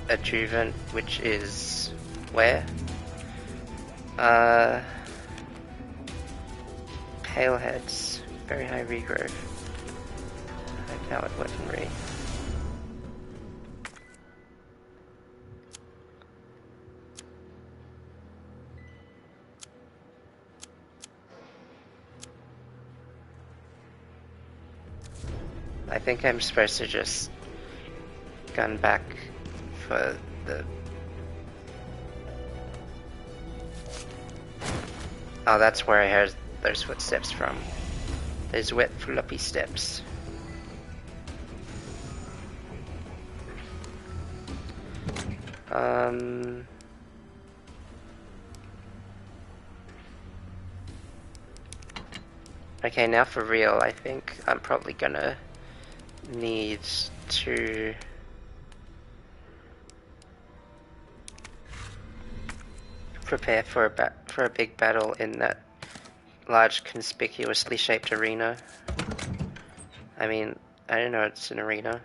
adjuvant, which is where? Pale heads. Very high regrowth. High-powered weaponry. I think I'm supposed to just gun back for the... Oh, that's where I heard those footsteps from. Those wet, floppy steps. Okay, now for real, I think I'm probably gonna need to prepare for a big battle in that large, conspicuously shaped arena. I mean, I don't know it's an arena.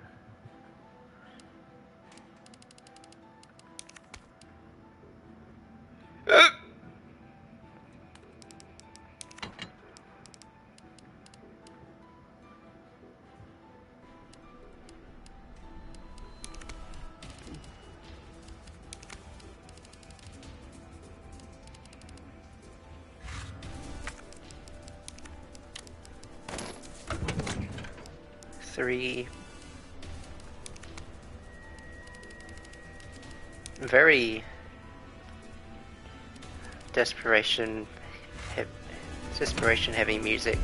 Three very desperation heavy music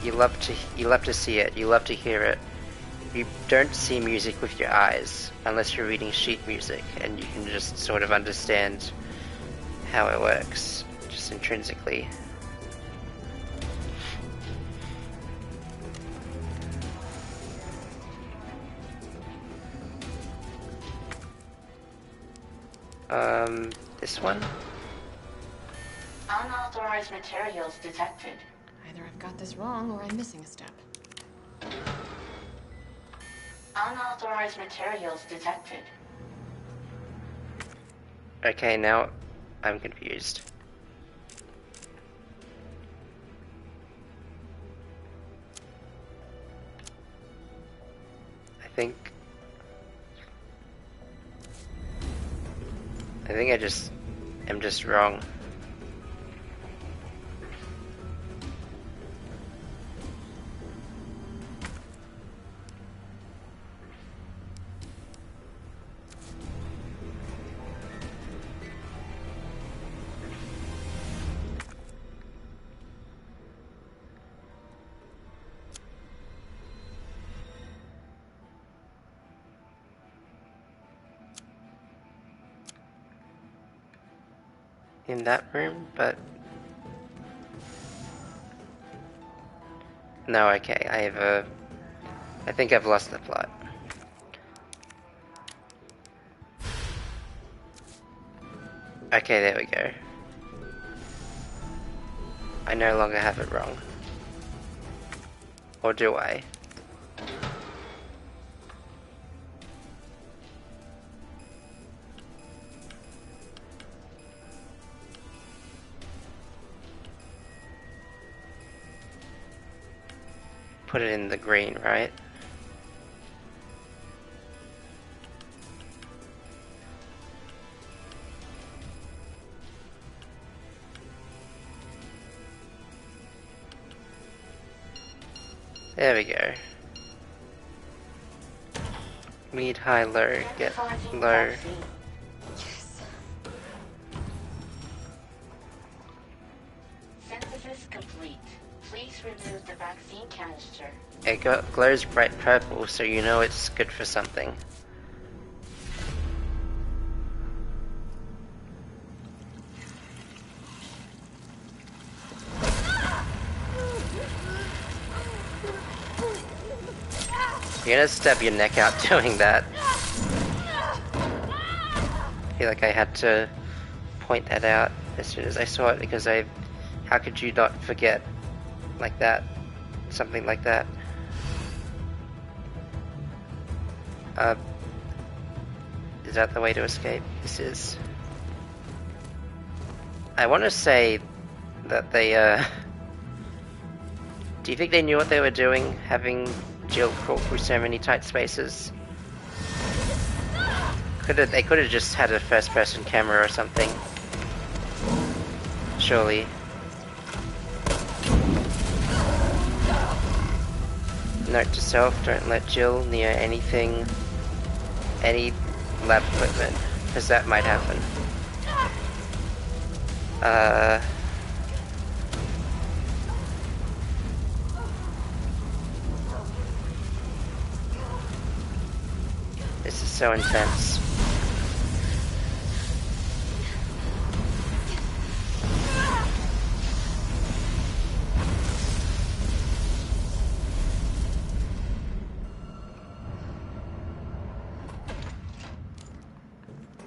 you love to see it, you love to hear it. You don't see music with your eyes unless you're reading sheet music, and you can just sort of understand how it works, just intrinsically. This one? Unauthorized materials detected. Either I've got this wrong or I'm missing a step. Unauthorized materials detected. Okay, now I'm confused. I think I'm just wrong. In that room, but no, okay, I think I've lost the plot. Okay, there we go. I no longer have it wrong. Or do I? Put it in the green, right? There we go. Mid, high, low, get low. Yes. Synthesis complete. Please remove the vaccine canister. It glows bright purple, so you know it's good for something. You're gonna stab your neck out doing that. I feel like I had to point that out as soon as I saw it, because how could you not forget like that? Something like that. Is that the way to escape? This is. I want to say that they, do you think they knew what they were doing, having Jill crawl through so many tight spaces? They could have just had a first-person camera or something. Surely. Note to self, don't let Jill near any lab equipment, because that might happen. This is so intense.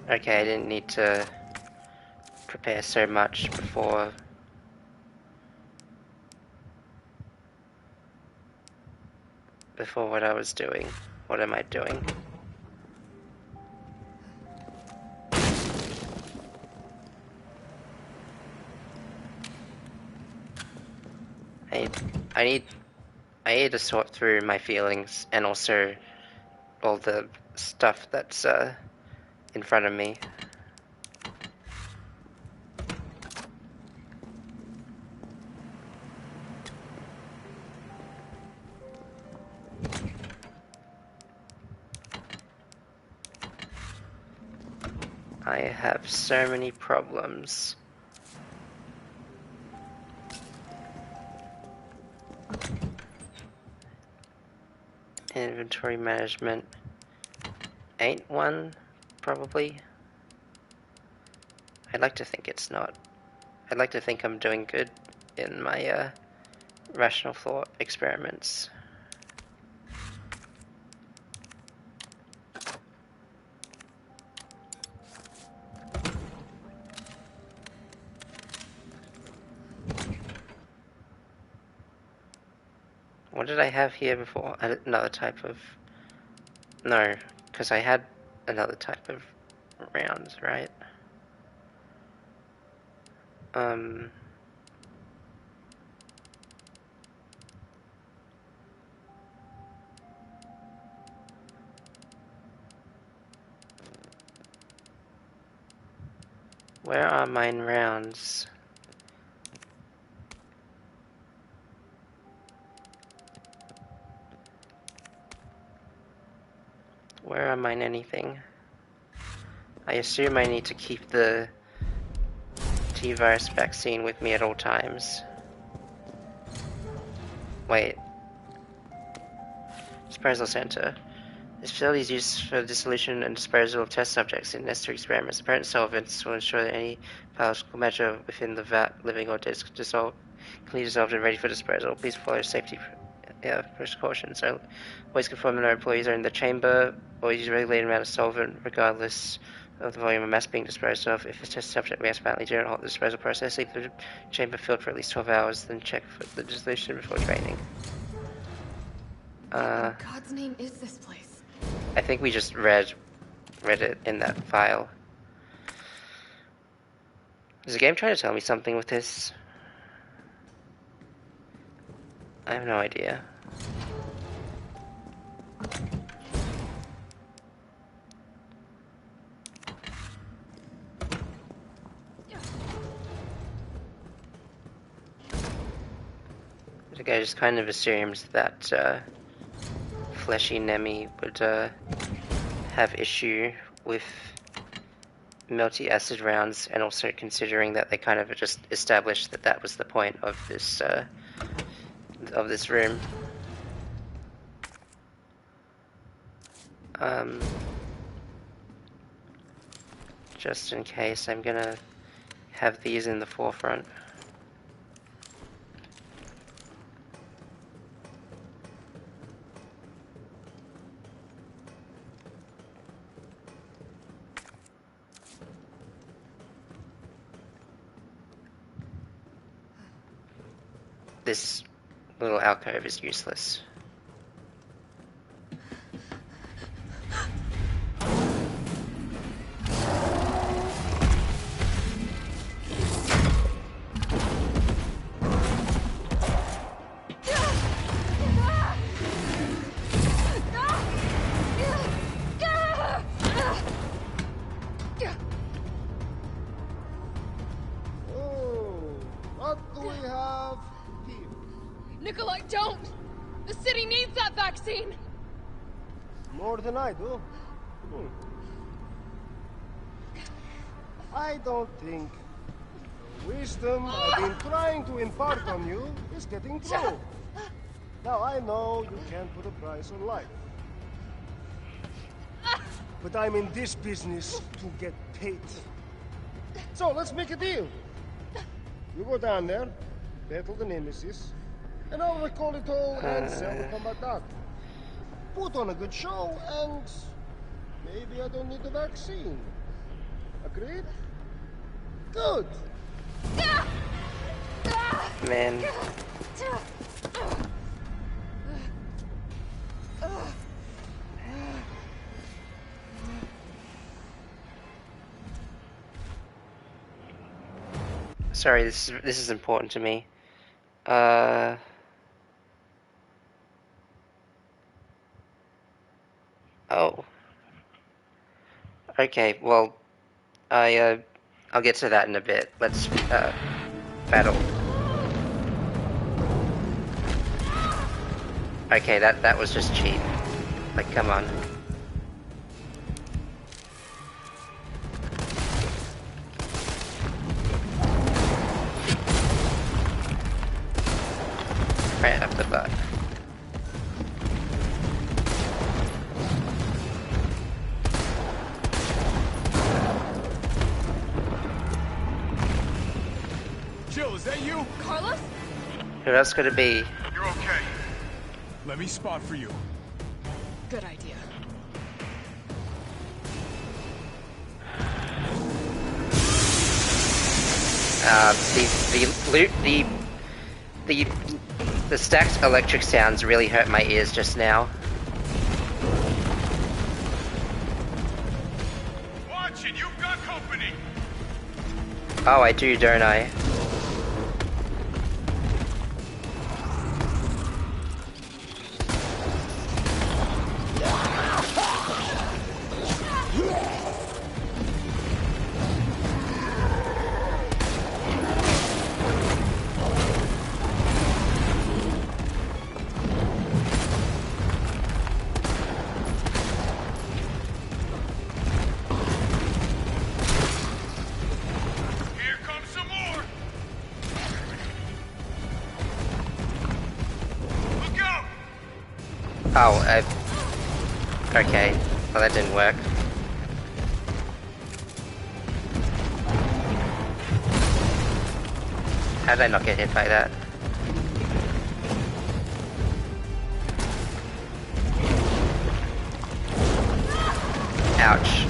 Okay, I didn't need to prepare so much before what I was doing. What am I doing? I need to sort through my feelings and also all the stuff that's in front of me. I have so many problems. Inventory management ain't one, probably. I'd like to think it's not. I'd like to think I'm doing good in my rational thought experiments. What did I have here before? Another type of... No, because I had another type of rounds, right? Where are mine rounds? Where am I in anything? I assume I need to keep the T-virus vaccine with me at all times. Wait. Disposal Center. This facility is used for the dissolution and disposal of test subjects in necessary experiments. The parent solvents will ensure that any biological matter within the vat, living or dead, is cleanly dissolved and ready for disposal. Please follow safety precautions. Always confirm that our employees are in the chamber. Always use a regulated amount of solvent, regardless of the volume of mass being disposed of. If the test subject reacts violently during the disposal process, leave the chamber filled for at least 12 hours, then check for the dissolution before draining. What in God's name is this place? I think we just read it in that file. Is the game trying to tell me something with this? I have no idea. The guy just kind of assumes that Fleshy Nemi would have issue with multi-acid rounds, and also considering that they kind of just established that that was the point of this room. Just in case, I'm gonna have these in the forefront. This little alcove is useless. Nikolai, don't! The city needs that vaccine! More than I do. I don't think the wisdom I've been trying to impart on you is getting through. Now, I know you can't put a price on life. But I'm in this business to get paid. So, let's make a deal. You go down there, battle the Nemesis, and I'll recall it all and sell the combat dog. Put on a good show, and maybe I don't need the vaccine. Agreed? Good. Man. Sorry, this is important to me. Oh. Okay, well, I'll get to that in a bit. Let's, battle. Okay, that was just cheap. Like, come on. Right up the butt. Who else could it be? You're okay. Let me spot for you. Good idea. The stacked electric sounds really hurt my ears just now. Watch it, you've got company. Oh, I do, don't I? Oh, okay. Well, that didn't work. How did I not get hit by that? Ouch.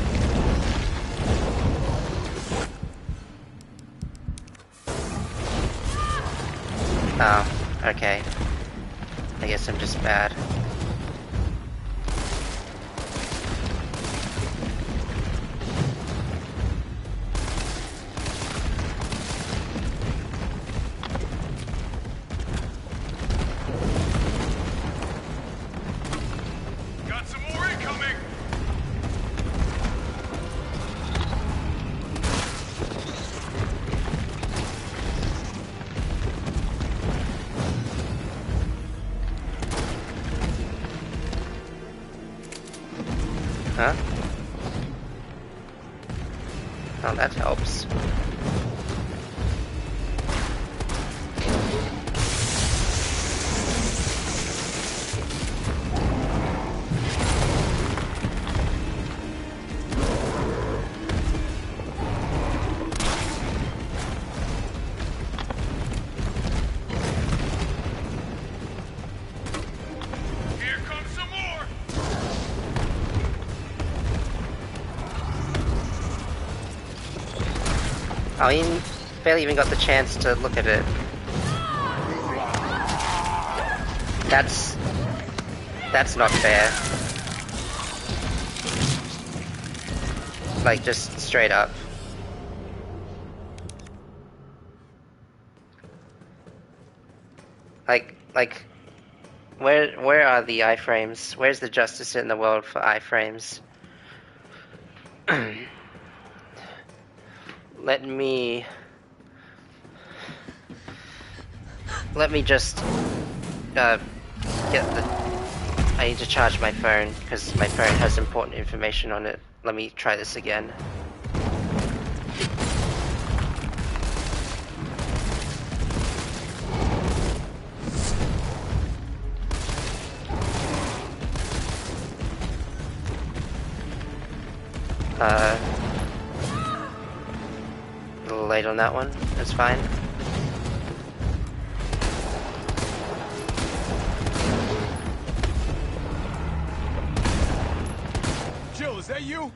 Oh, okay. I guess I'm just bad. Huh? Oh, that helps. I mean, barely even got the chance to look at it. That's not fair. Like, just straight up. Like, where are the iframes? Where's the justice in the world for iframes? Let me just get the. I need to charge my phone because my phone has important information on it. Let me try this again. A little late on that one. That's fine. Jill, is that you?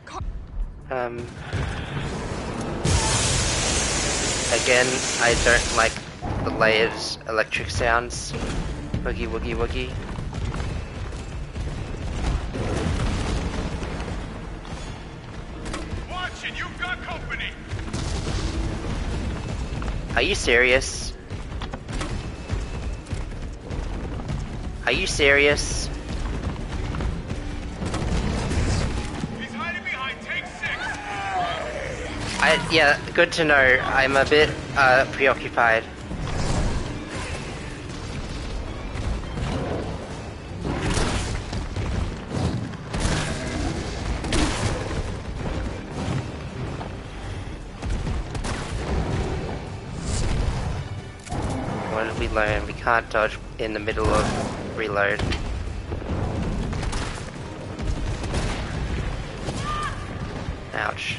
Again, I don't like the layered electric sounds. Woogie woogie woogie. Watch it, you've got company. Are you serious? Are you serious? Yeah, good to know. I'm a bit preoccupied. What did we learn? We can't dodge in the middle of reload. Ouch.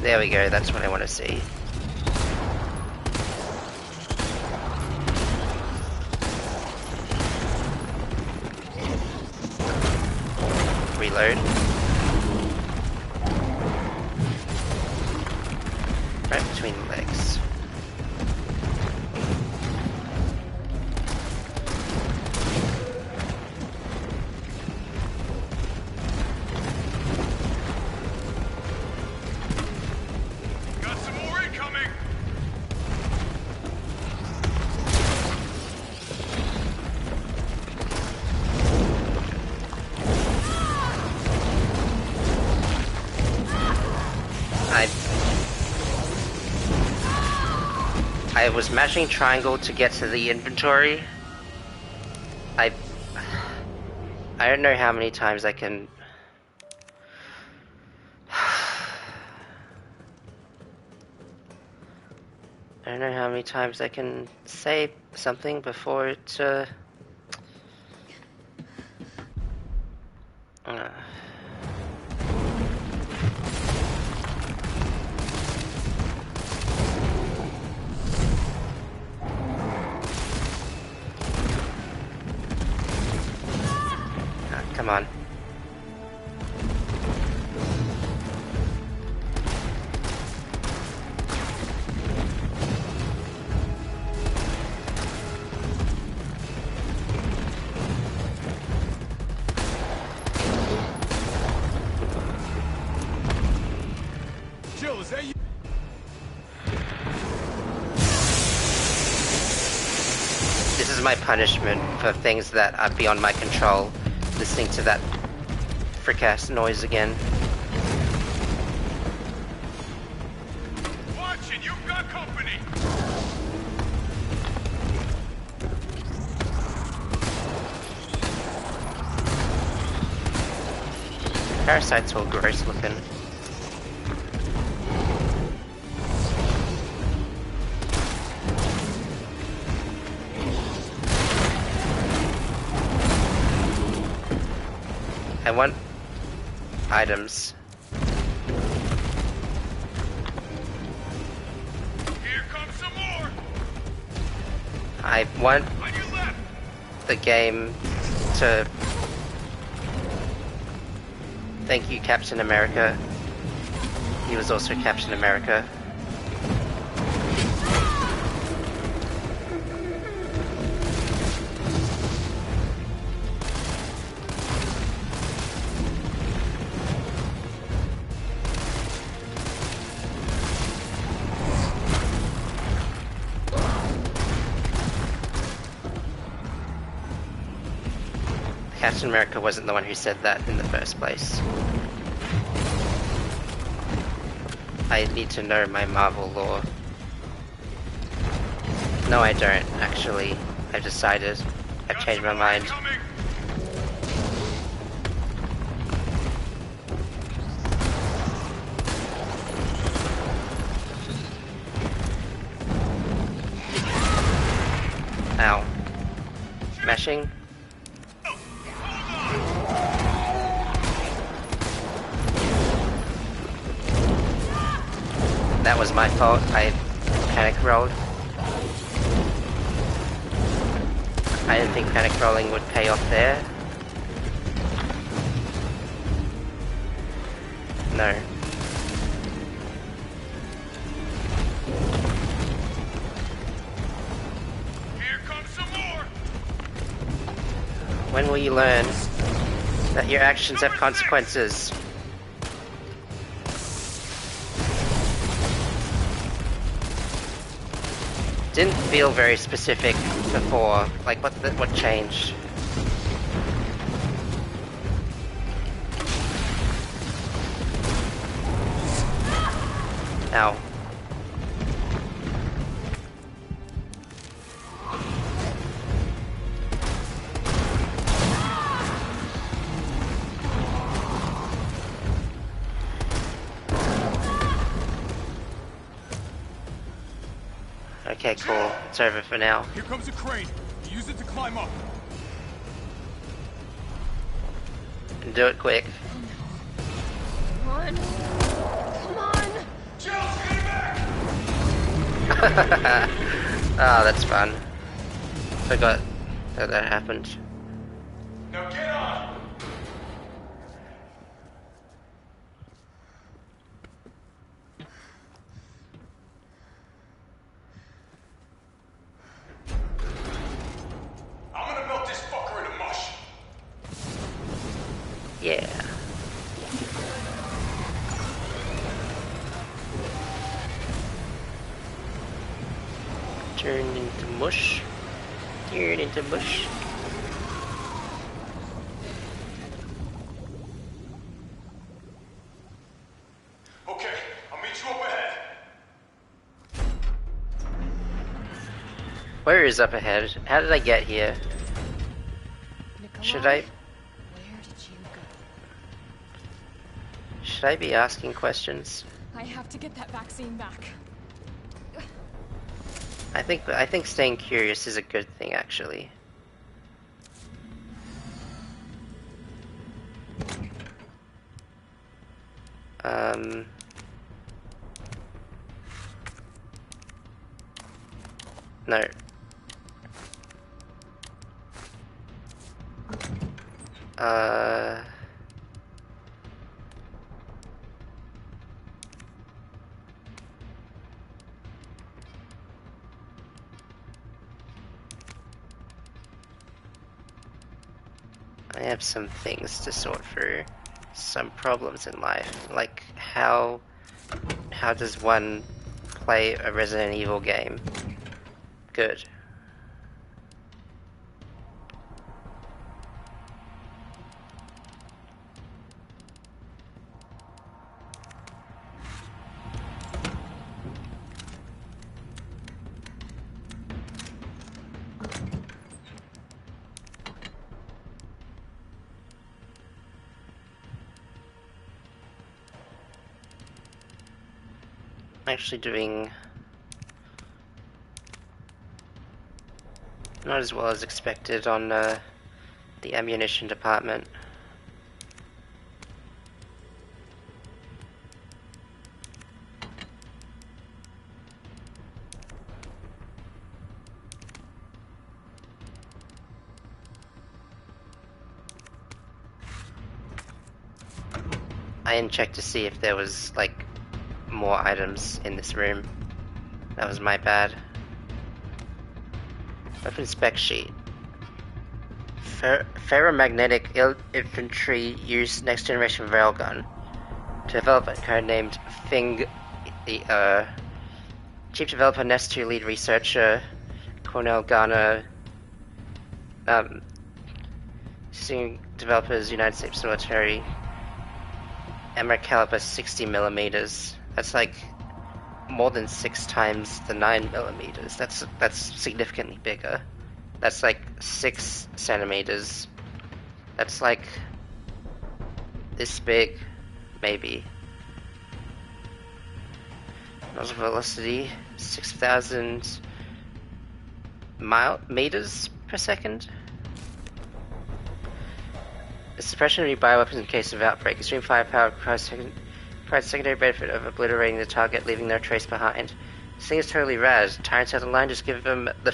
There we go, that's what I want to see. Reload. Right between the legs. Got some more incoming! I was mashing triangle to get to the inventory. I don't know how many times I can... I don't know how many times I can say something before it, come on. Jill, is that you? This is my punishment for things that are beyond my control. Listening to that frick-ass noise again. Watch it, you've got company! Parasite's all gross looking. I want items. Here comes some more! I want On your left! the game to... Thank you, Captain America. He was also Captain America. Captain America wasn't the one who said that in the first place. I need to know my Marvel lore. No, I don't, actually. I've decided. I've changed my mind. Ow. Mashing? That was my fault. I panic rolled. I didn't think panic rolling would pay off there. No. Here comes some more! When will you learn that your actions have consequences? Didn't feel very specific before. Like, what changed? Ow. Okay, cool. It's over for now. Here comes a crane. Use it to climb up. And do it quick. Come on. Come on. Oh, that's fun. Forgot that that happened. Now get on! I'm gonna melt this fucker into mush. Yeah. Turn into mush. Turn into mush. Okay, I'll meet you up ahead. Where is up ahead? How did I get here? Should I? Where did you go? Should I be asking questions? I have to get that vaccine back. I think staying curious is a good thing, actually. No. I have some things to sort through, some problems in life, like how does one play a Resident Evil game good? Actually doing not as well as expected on the ammunition department. I didn't check to see if there was like more items in this room. That was my bad. Weapon spec sheet. Ferromagnetic infantry use next generation railgun. To develop a codenamed Fing. The chief developer, Nest2 lead researcher, Cornell Garner. Senior developers, United States military. Emer caliber 60 millimeters. That's like more than 6 times the 9 millimeters. That's significantly bigger. That's like 6 centimeters. That's like this big, maybe. Nozzle velocity 6,000 meters per second. The suppression of new bioweapons in case of outbreak. Extreme firepower provides secondary benefit of obliterating the target, leaving no trace behind. This thing is totally rad. Tyrant's out of line, just give him the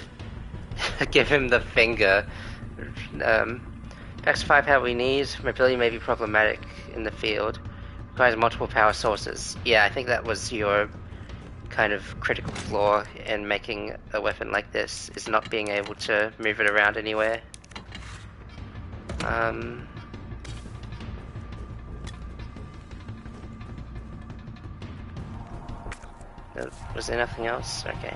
give him the finger. Max firepower we need. Mobility may be problematic in the field. Requires multiple power sources. Yeah, I think that was your kind of critical flaw in making a weapon like this, is not being able to move it around anywhere. Was there nothing else? Okay.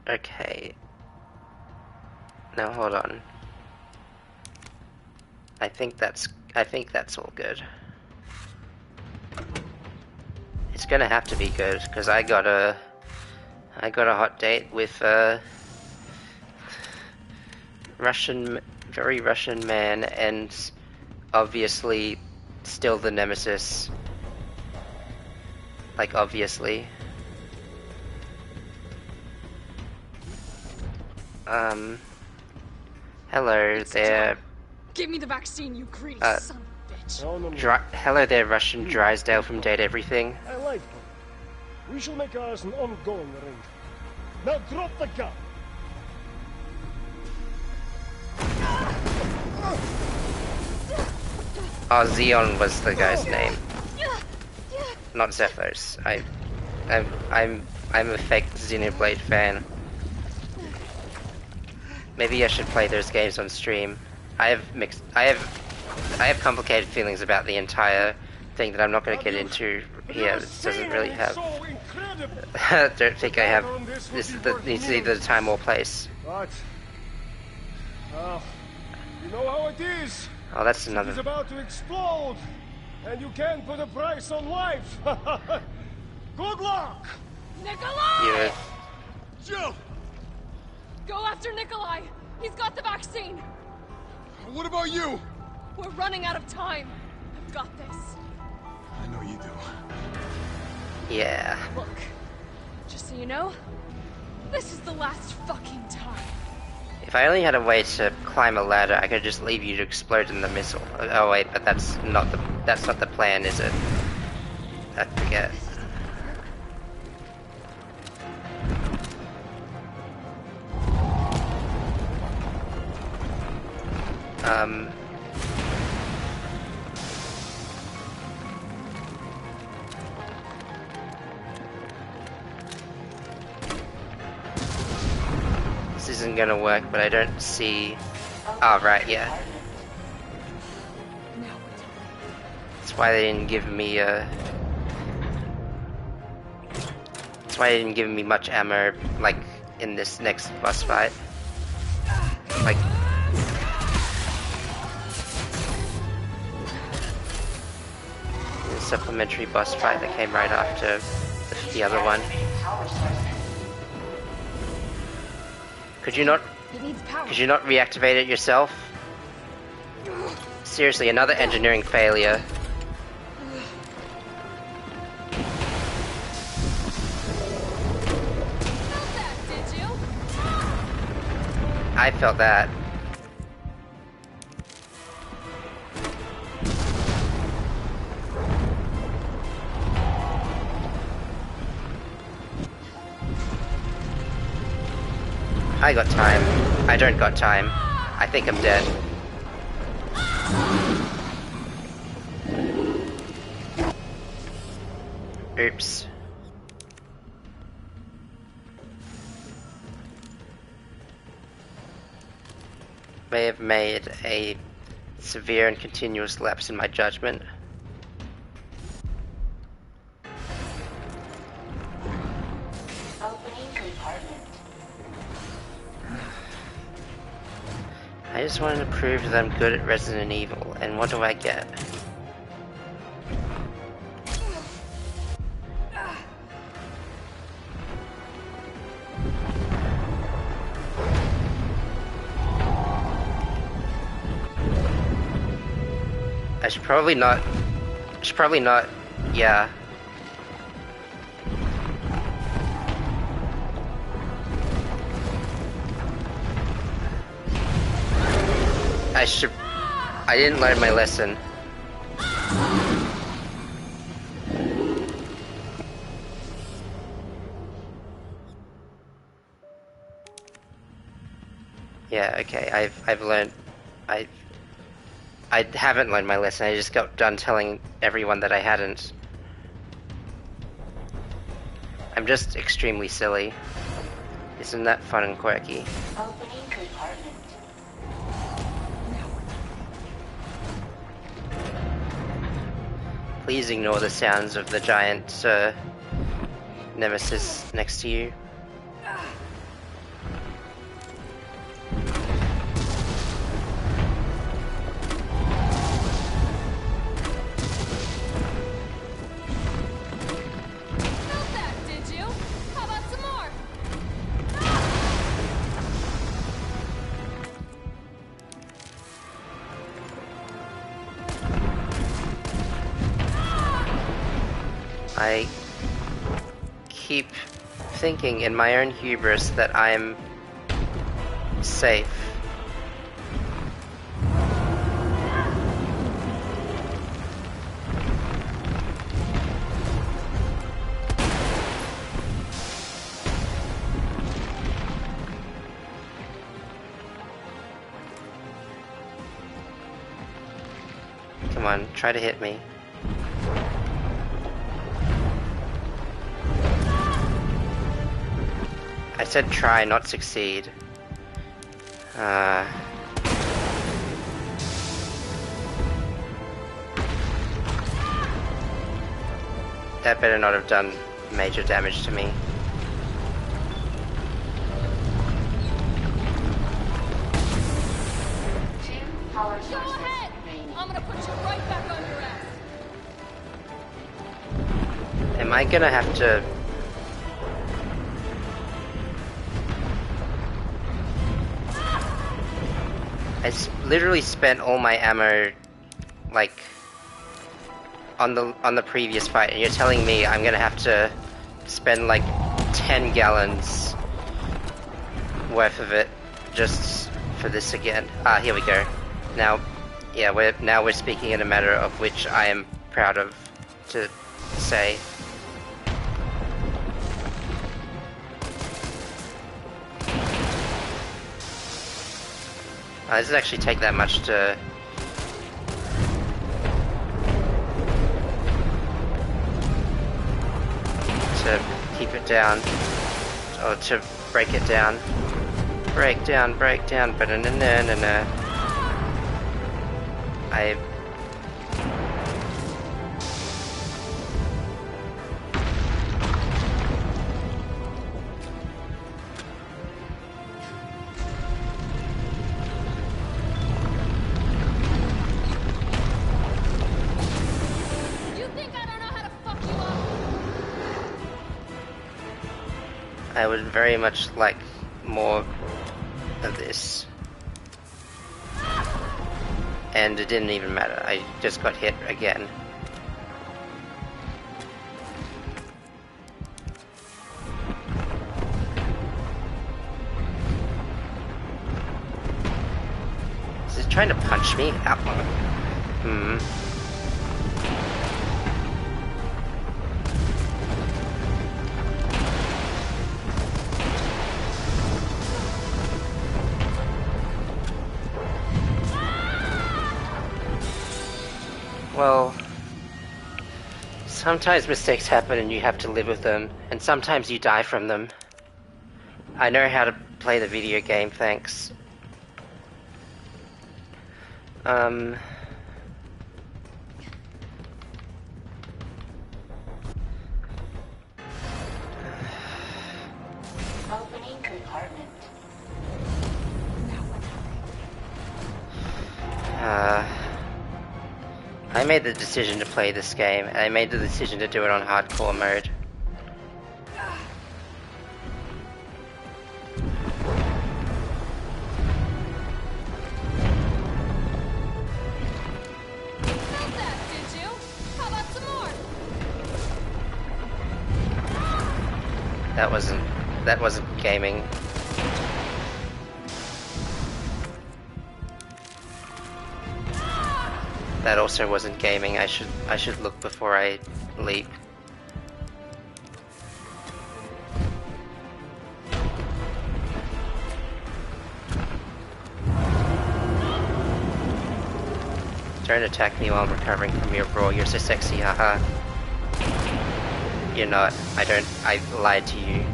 Okay. Now hold on. I think that's all good. It's gonna have to be good because I got a hot date with a very Russian man, and obviously still the nemesis. Like, obviously. Hello there. Give me the vaccine, you greedy son of a bitch. Hello there, Russian Drysdale from Date Everything. I like her. We shall make ours an ongoing arrangement. Now drop the gun. Oh, Xeon was the guy's name, not Zephos. I'm a fake Xenoblade fan. Maybe I should play those games on stream. I have complicated feelings about the entire thing that I'm not going to get into here. This doesn't really have. I don't think I have. This is either the time or place. But, you know how it is. Oh, that's another. It's about to explode, and you can't put a price on life. Good luck, Nikolai. Yeah. Jill. Go after Nikolai. He's got the vaccine. What about you? We're running out of time. I've got this. I know you do. Yeah. Look, just so you know, this is the last fucking time. If I only had a way to climb a ladder, I could just leave you to explode in the missile. Oh wait, but that's not the plan, is it? I forget. This isn't gonna work, but I don't see. Oh, right, yeah. That's why they didn't give me That's why they didn't give me much ammo, like in this next boss fight. Like. The supplementary boss fight that came right after the other one. Could you not reactivate it yourself? Seriously, another engineering failure. Did you? I felt that. I got time. I don't got time. I think I'm dead. Oops. May have made a severe and continuous lapse in my judgment. I just wanted to prove that I'm good at Resident Evil, and what do I get? I should probably not, yeah. I didn't learn my lesson. Yeah, okay, I've learned, I haven't learned my lesson, I just got done telling everyone that I hadn't. I'm just extremely silly. Isn't that fun and quirky? Please ignore the sounds of the giant nemesis next to you. I keep thinking in my own hubris that I'm safe. Come on, try to hit me. I said try, not succeed. That better not have done major damage to me. Go ahead! I'm gonna put you right back on your ass. Am I gonna have to... literally spent all my ammo, like, on the previous fight, and you're telling me I'm gonna have to spend like 10 gallons worth of it just for this again. Ah, here we go. Now, yeah, we're speaking in a matter of which I am proud of to say. It doesn't actually take that much to keep it down, or to break it down. Break down, but no. I would very much like more of this. And it didn't even matter, I just got hit again. Is it trying to punch me? Well, sometimes mistakes happen and you have to live with them, and sometimes you die from them. I know how to play the video game, thanks. Opening compartment. I made the decision to play this game, and I made the decision to do it on hardcore mode. That wasn't gaming. That also wasn't gaming. I should look before I leap. Don't attack me while I'm recovering from your brawl. You're so sexy, haha. You're not. I lied to you.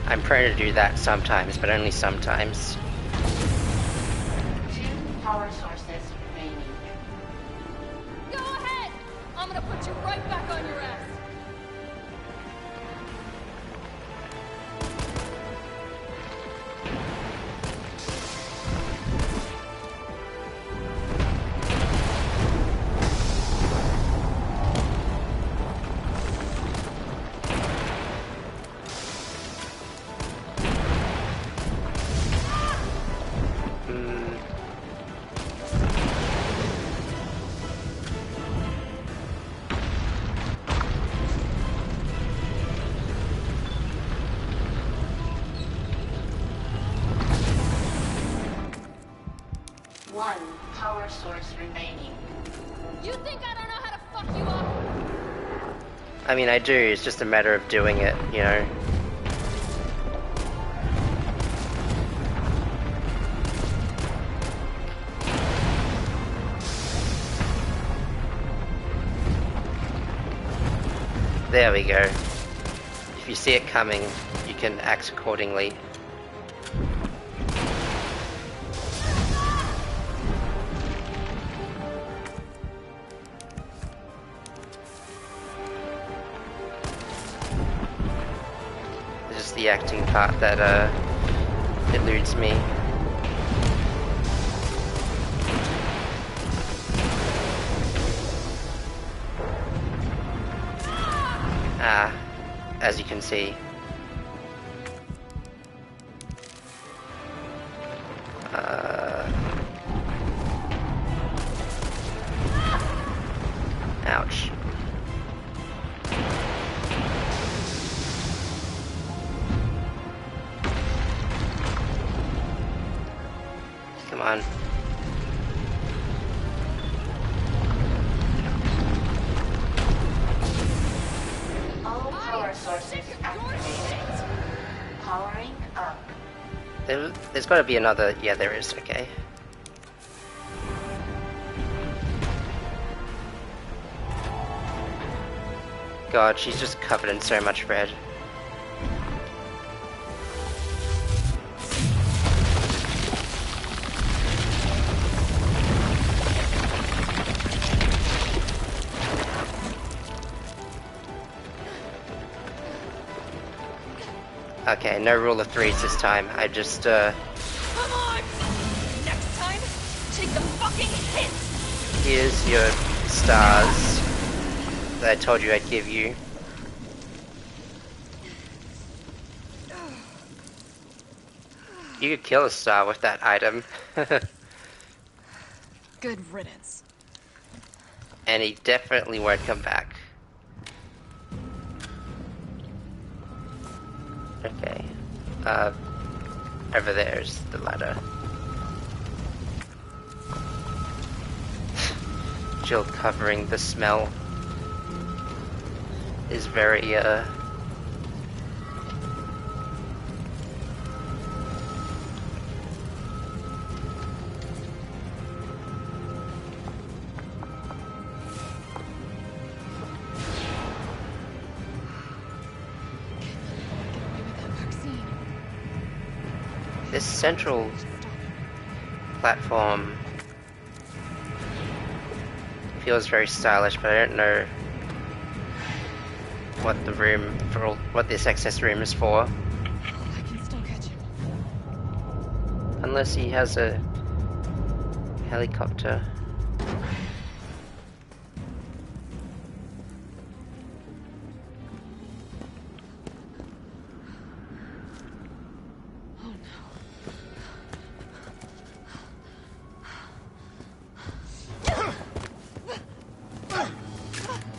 I'm prone to do that sometimes, but only sometimes. 2 power sources remaining. Go ahead! I'm gonna put you right back on your ass. one power source remaining. You think I don't know how to fuck you up? I mean, I do. It's just a matter of doing it, you know. There we go. If you see it coming, you can act accordingly. It's just the acting part that eludes me. As you can see. Ouch. Come on. All power sources activated. Powering up. There's got to be another. Yeah, there is. Okay. God, she's just covered in so much red. Okay, no rule of threes this time. I just, Come on! Next time, take the fucking hit! Here's your stars that I told you I'd give you. You could kill a star with that item. Good riddance. And he definitely won't come back. Okay. Over there's the ladder. Jill covering the smell is very, this central platform feels very stylish, but I don't know what the room for what this access room is for. I can still catch him. Unless he has a helicopter.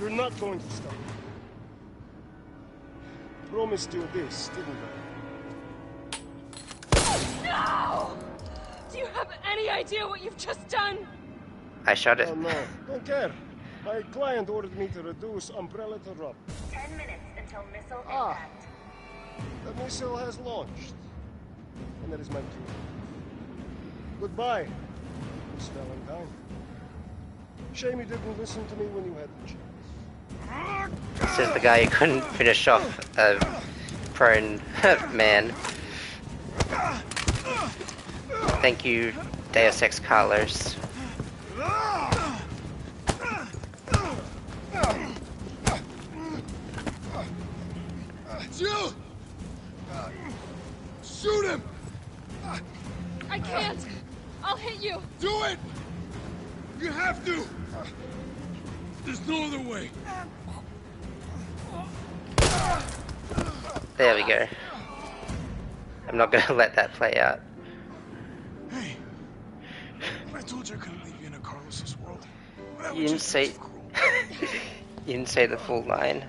You're not going to stop. Promised you this, didn't I? No! Do you have any idea what you've just done? I shot it. Oh no, don't care. My client ordered me to reduce Umbrella to rubber. 10 minutes until missile impact. The missile has launched. And that is my cue. Goodbye, Miss Valentine. Shame you didn't listen to me when you had the chance. This is the guy who couldn't finish off a prone man. Thank you, Deus Ex Carlos. Jill! Shoot him! I can't! I'll hit you! Do it! You have to! There's no other way. There we go. I'm not gonna let that play out. Hey, I told you I couldn't leave you in a Carlos's world. That You was didn't just say. cruel. You didn't say the full line.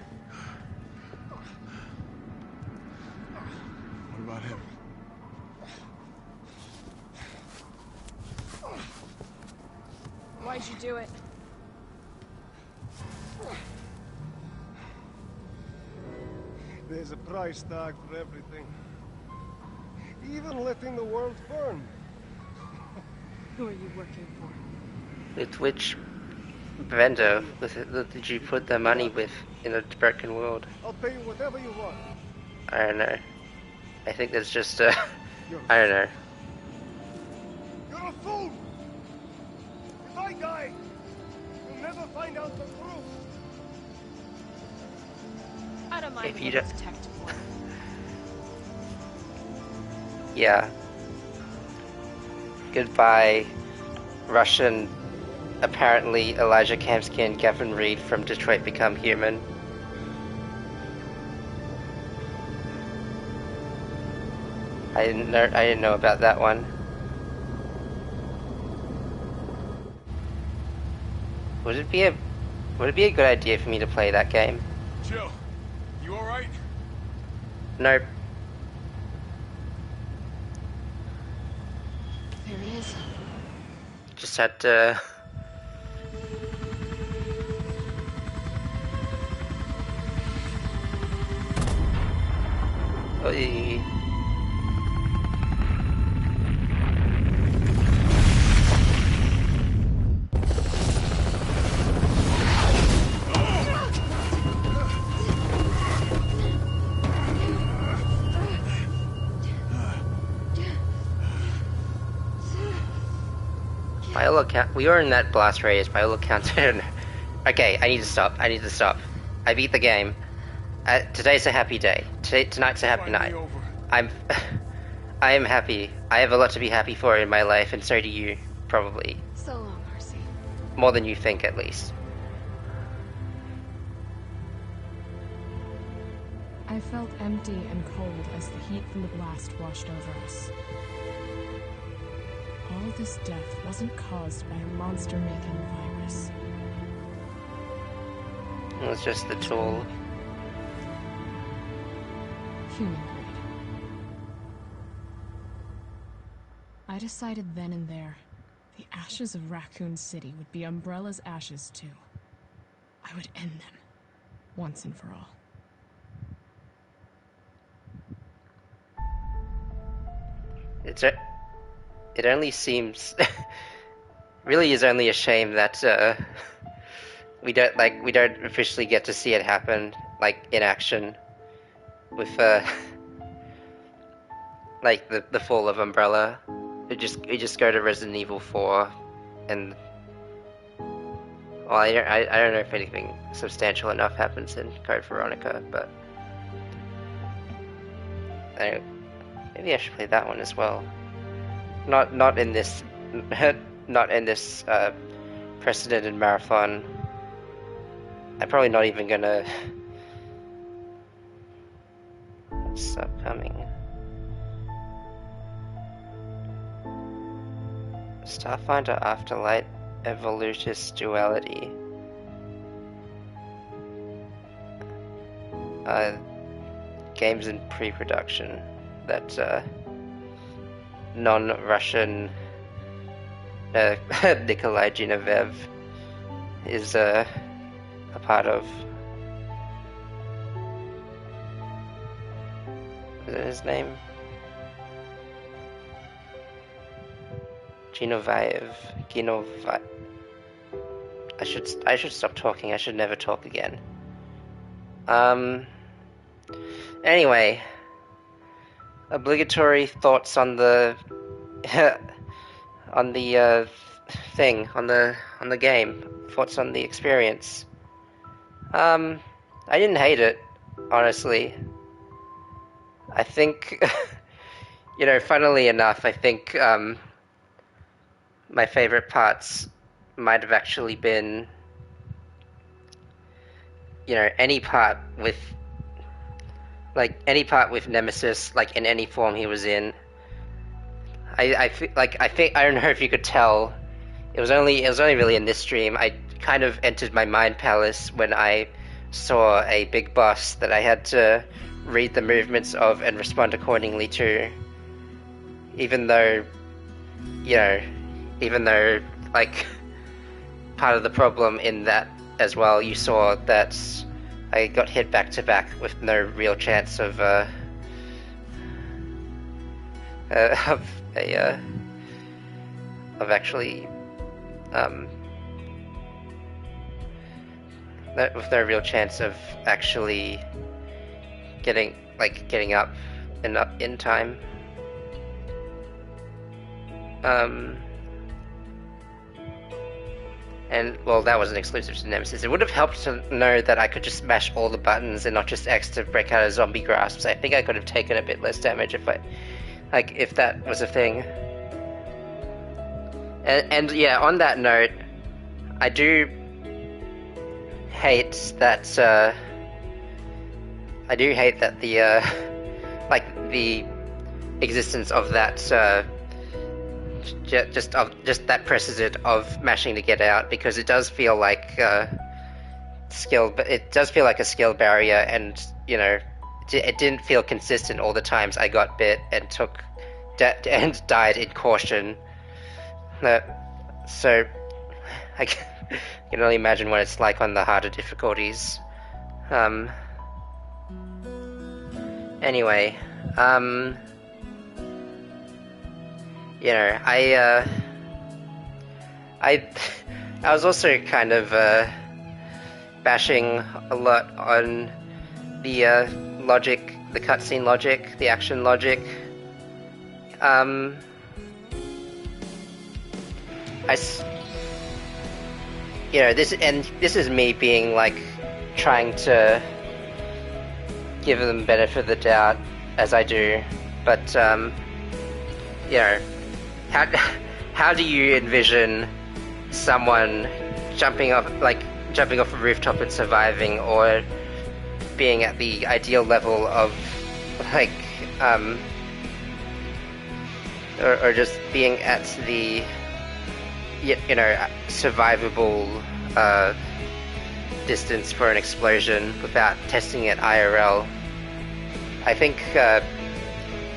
What about him? There's a price tag for everything. Even letting the world burn. Who are you working for? With which vendor did you put the money with in the broken world? I'll pay you whatever you want. I don't know. I think there's just a... I don't know. You're a fool! If I die, you'll never find out the truth. I don't mind If if you it don't... is tech to work. Yeah. Goodbye, Russian, apparently Elijah Kamsky and Gavin Reed from Detroit Become Human. I didn't know about that one. Would it be a good idea for me to play that game? Jill, you alright? Nope. There it is. Just had to... Oy. By all account, we were in that blast radius. By all accounts, I don't know. Okay, I need to stop. I beat the game. Today's a happy day. Tonight's a happy night. I am happy. I have a lot to be happy for in my life, and so do you, probably. So long, Marcy. More than you think, at least. I felt empty and cold as the heat from the blast washed over us. All this death wasn't caused by a monster-making virus. It was just the tool. Human grade. I decided then and there, the ashes of Raccoon City would be Umbrella's ashes too. I would end them, once and for all. It only seems... really is only a shame that, we don't officially get to see it happen, like, in action. With, like, the fall of Umbrella. We just go to Resident Evil 4, and... Well, I don't know if anything substantial enough happens in Code Veronica, but... Maybe I should play that one as well. Not in this precedented marathon. I'm probably not even gonna... What's upcoming? Starfinder Afterlight Evolutus Duality. Games in pre-production that non-Russian Nikolai Genevev is a part of. Is that his name? Genovaev. I should stop talking. I should never talk again. Anyway, obligatory thoughts on the on the game. Thoughts on the experience. I didn't hate it, honestly. I think, funnily enough, I think my favorite parts might have actually been, any part with Nemesis, like in any form he was in. I think I don't know if you could tell. It was only really in this stream. I kind of entered my mind palace when I saw a big boss that I had to read the movements of and respond accordingly to. Even though like part of the problem in that as well, you saw that I got hit back to back with no real chance of actually with no real chance of actually getting up in time. And, well, that wasn't exclusive to Nemesis. It would have helped to know that I could just mash all the buttons and not just X to break out of zombie grasps. I think I could have taken a bit less damage if if that was a thing. And yeah, on that note, I do hate that, the existence of that, just that precedent of mashing to get out, because it does feel like skill, but it does feel like a skill barrier, and it didn't feel consistent all the times I got bit and and died in caution. So I can only imagine what it's like on the harder difficulties. Anyway, I was also kind of bashing a lot on the logic, the cutscene logic, the action logic. This is me being trying to give them benefit of the doubt, as I do, but how do you envision someone jumping off a rooftop and surviving, or being at the ideal level of or just being at the survivable distance for an explosion without testing it IRL? I think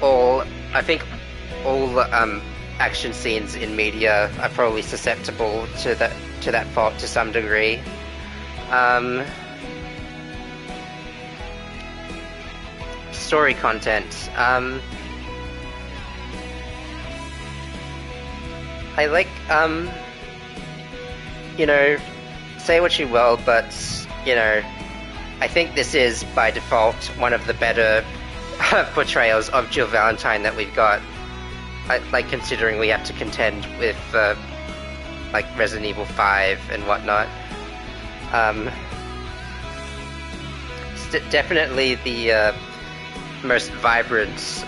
all action scenes in media are probably susceptible to that fault to some degree. Story content. Say what you will, but I think this is by default one of the better portrayals of Jill Valentine that we've got. Considering we have to contend with Resident Evil 5 and whatnot. Definitely the most vibrant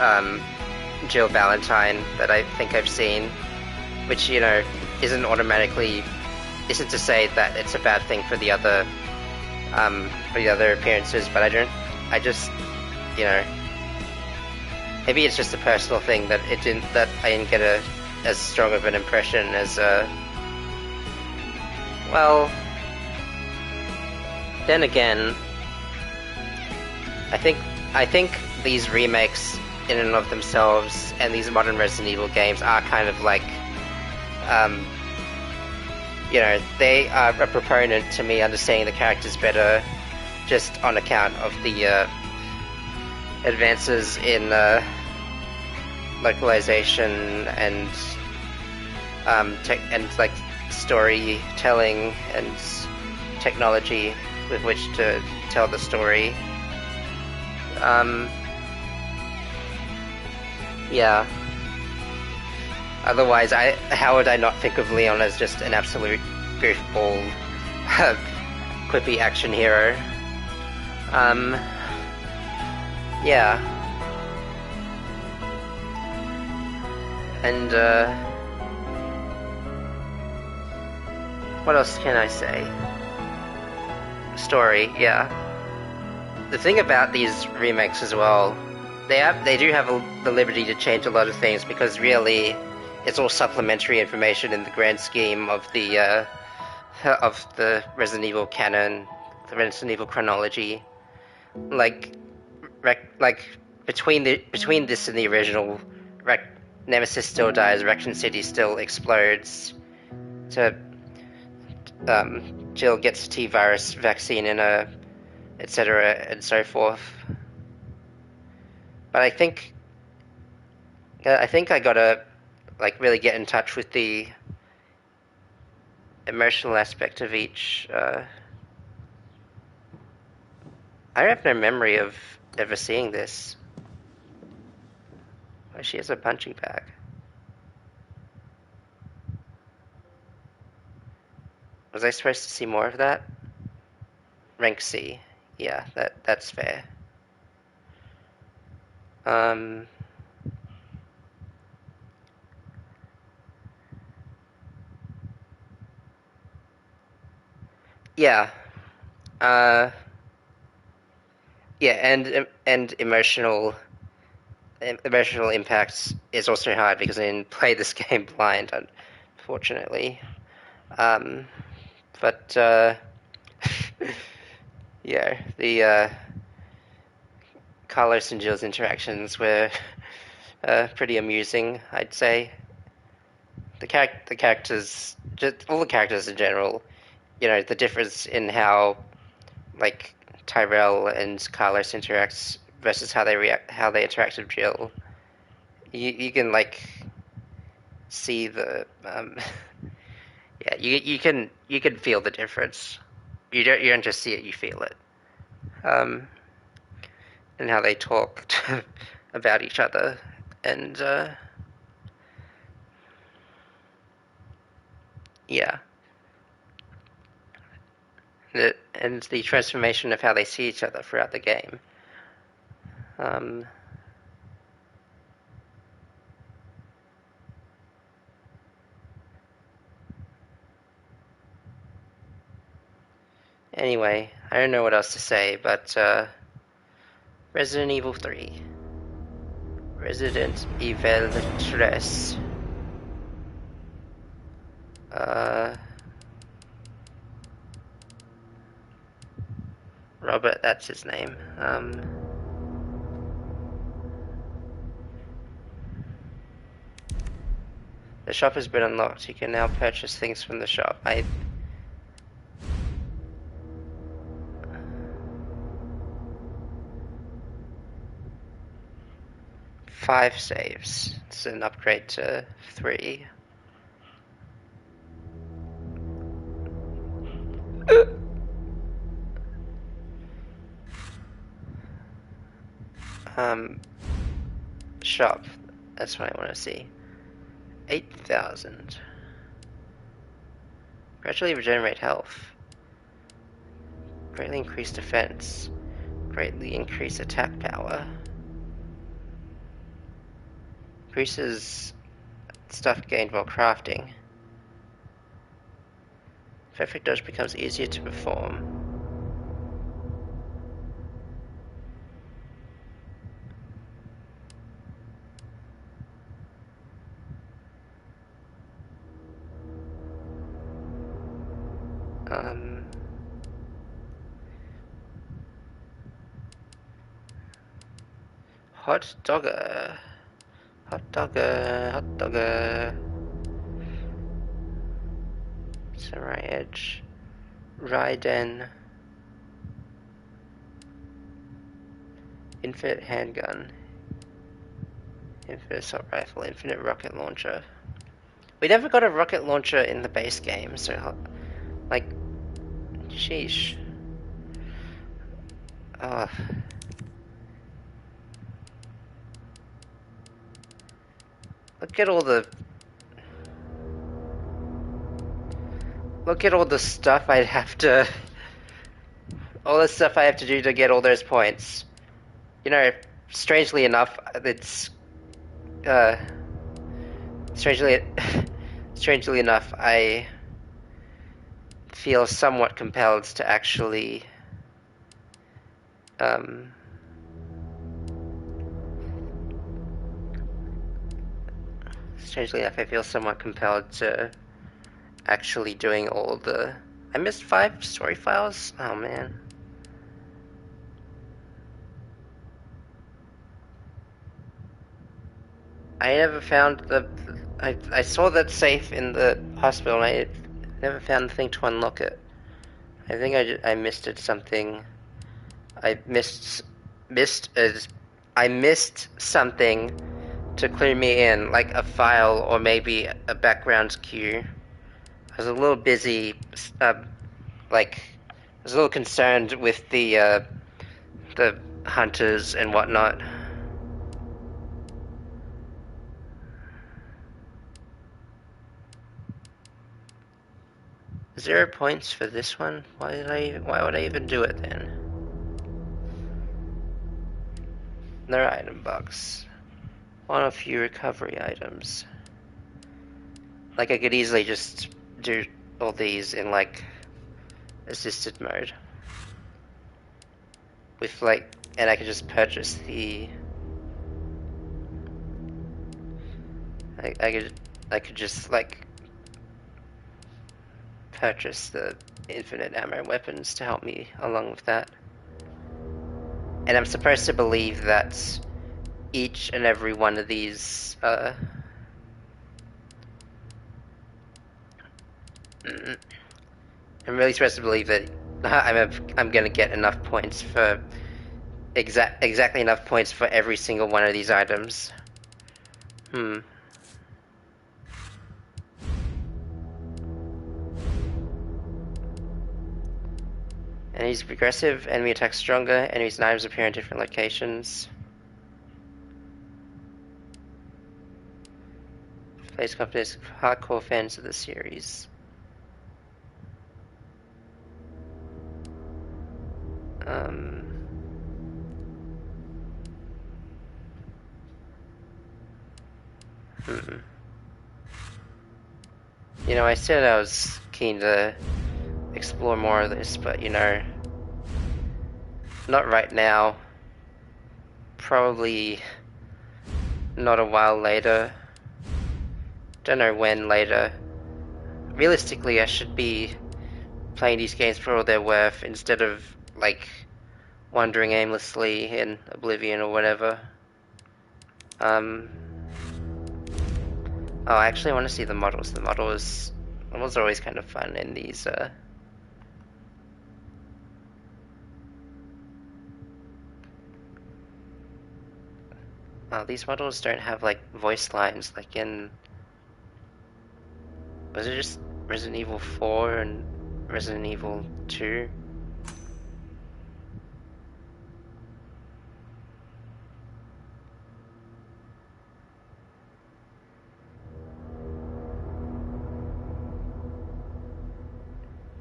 Jill Valentine that I think I've seen, which isn't to say that it's a bad thing for the other appearances, but maybe it's just a personal thing that I didn't get as strong of an impression as well. Then again, I think these remakes in and of themselves and these modern Resident Evil games are kind of they are a proponent to me understanding the characters better, just on account of the advances in localization and storytelling and technology with which to tell the story. Yeah. Otherwise, how would I not think of Leon as just an absolute goofball, quippy action hero? Yeah. And, what else can I say? Story, yeah. The thing about these remakes as well, they do have the liberty to change a lot of things, because really, it's all supplementary information in the grand scheme of the Resident Evil canon, the Resident Evil chronology. Between this and the original, Nemesis still dies, Raccoon City still explodes. Jill gets a T-virus vaccine in a, etc. and so forth. But I think I gotta like really get in touch with the emotional aspect of each. I have no memory of ever seeing this. Oh, she has a punching bag. Was I supposed to see more of that? Rank C. Yeah, that's fair. Yeah. Yeah, and emotional impacts is also hard because I didn't play this game blind, unfortunately. But yeah, the Carlos and Jill's interactions were pretty amusing, I'd say. The characters, just all the characters in general, the difference in how like Tyrell and Carlos interacts versus how they interact with Jill. You can like see the yeah, you can feel the difference. You don't just see it, you feel it. And how they talk about each other, and yeah, and the transformation of how they see each other throughout the game. Anyway, I don't know what else to say, but Resident Evil 3. Resident Evil 3. Robert, that's his name. The shop has been unlocked. You can now purchase things from the shop. 5 saves. It's an upgrade to 3. Shop. That's what I want to see. 8,000. Gradually regenerate health. Greatly increase defense. Greatly increase attack power. Increases stuff gained while crafting. Perfect dodge becomes easier to perform. Hot dogger. Hot dogger. Hot dogger. Samurai Edge. Raiden. Infinite handgun. Infinite assault rifle. Infinite rocket launcher. We never got a rocket launcher in the base game, so like, sheesh. Oh. Look at all the stuff I'd have to, all the stuff I have to do to get all those points. Strangely enough, it's, strangely enough, I feel somewhat compelled to actually, strangely enough, I feel somewhat compelled to actually doing all the... I missed 5 story files? Oh, man. I never found the... I saw that safe in the hospital, and Never found the thing to unlock it. I think I missed it something. I missed something to clue me in, like a file or maybe a background cue. I was a little busy, like I was a little concerned with the hunters and whatnot. 0 points for this one? Why would I even do it then? No item box. One of few recovery items. Like I could easily just do all these in like assisted mode. With like, and I could just purchase the. I could just like purchase the infinite ammo weapons to help me along with that. And I'm supposed to believe that each and every one of these I'm really supposed to believe that I'm gonna get enough points for exactly enough points for every single one of these items. Enemies progressive, enemy attacks stronger, enemies' knives appear in different locations. Plays companies hardcore fans of the series. You know, I said I was keen to explore more of this, but you know, not right now. Probably not a while later. Don't know when later. Realistically, I should be playing these games for all they're worth instead of, like, wandering aimlessly in Oblivion or whatever. Oh, I actually want to see the models. The models are always kind of fun in these, Oh, these models don't have, like, voice lines like in... Was it just Resident Evil 4 and Resident Evil 2?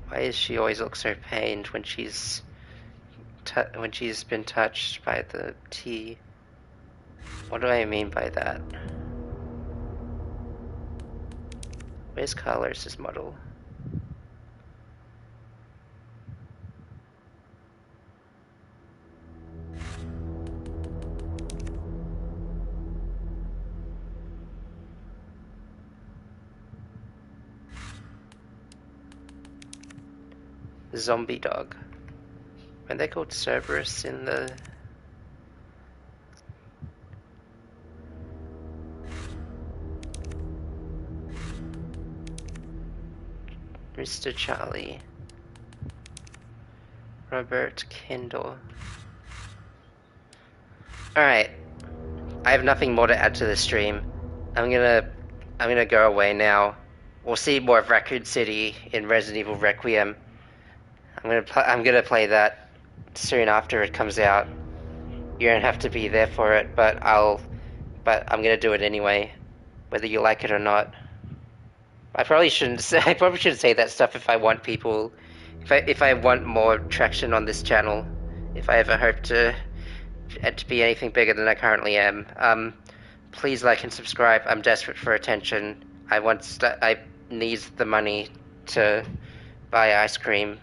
Why does she always look so pained when she's been touched by the T? What do I mean by that? Where's Carlos's model? Zombie dog. When they called Cerberus in the... Mr. Charlie. Robert Kendall. Alright. I have nothing more to add to the stream. I'm gonna go away now. We'll see more of Raccoon City in Resident Evil Requiem. I'm gonna play that soon after it comes out. You don't have to be there for it, but I'm gonna do it anyway, whether you like it or not. I probably shouldn't say that stuff if I want people, if I want more traction on this channel, if I ever hope to be anything bigger than I currently am. Please like and subscribe. I'm desperate for attention. I need the money to buy ice cream.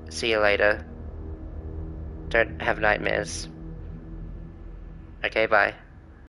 See you later. Don't have nightmares. Okay, bye.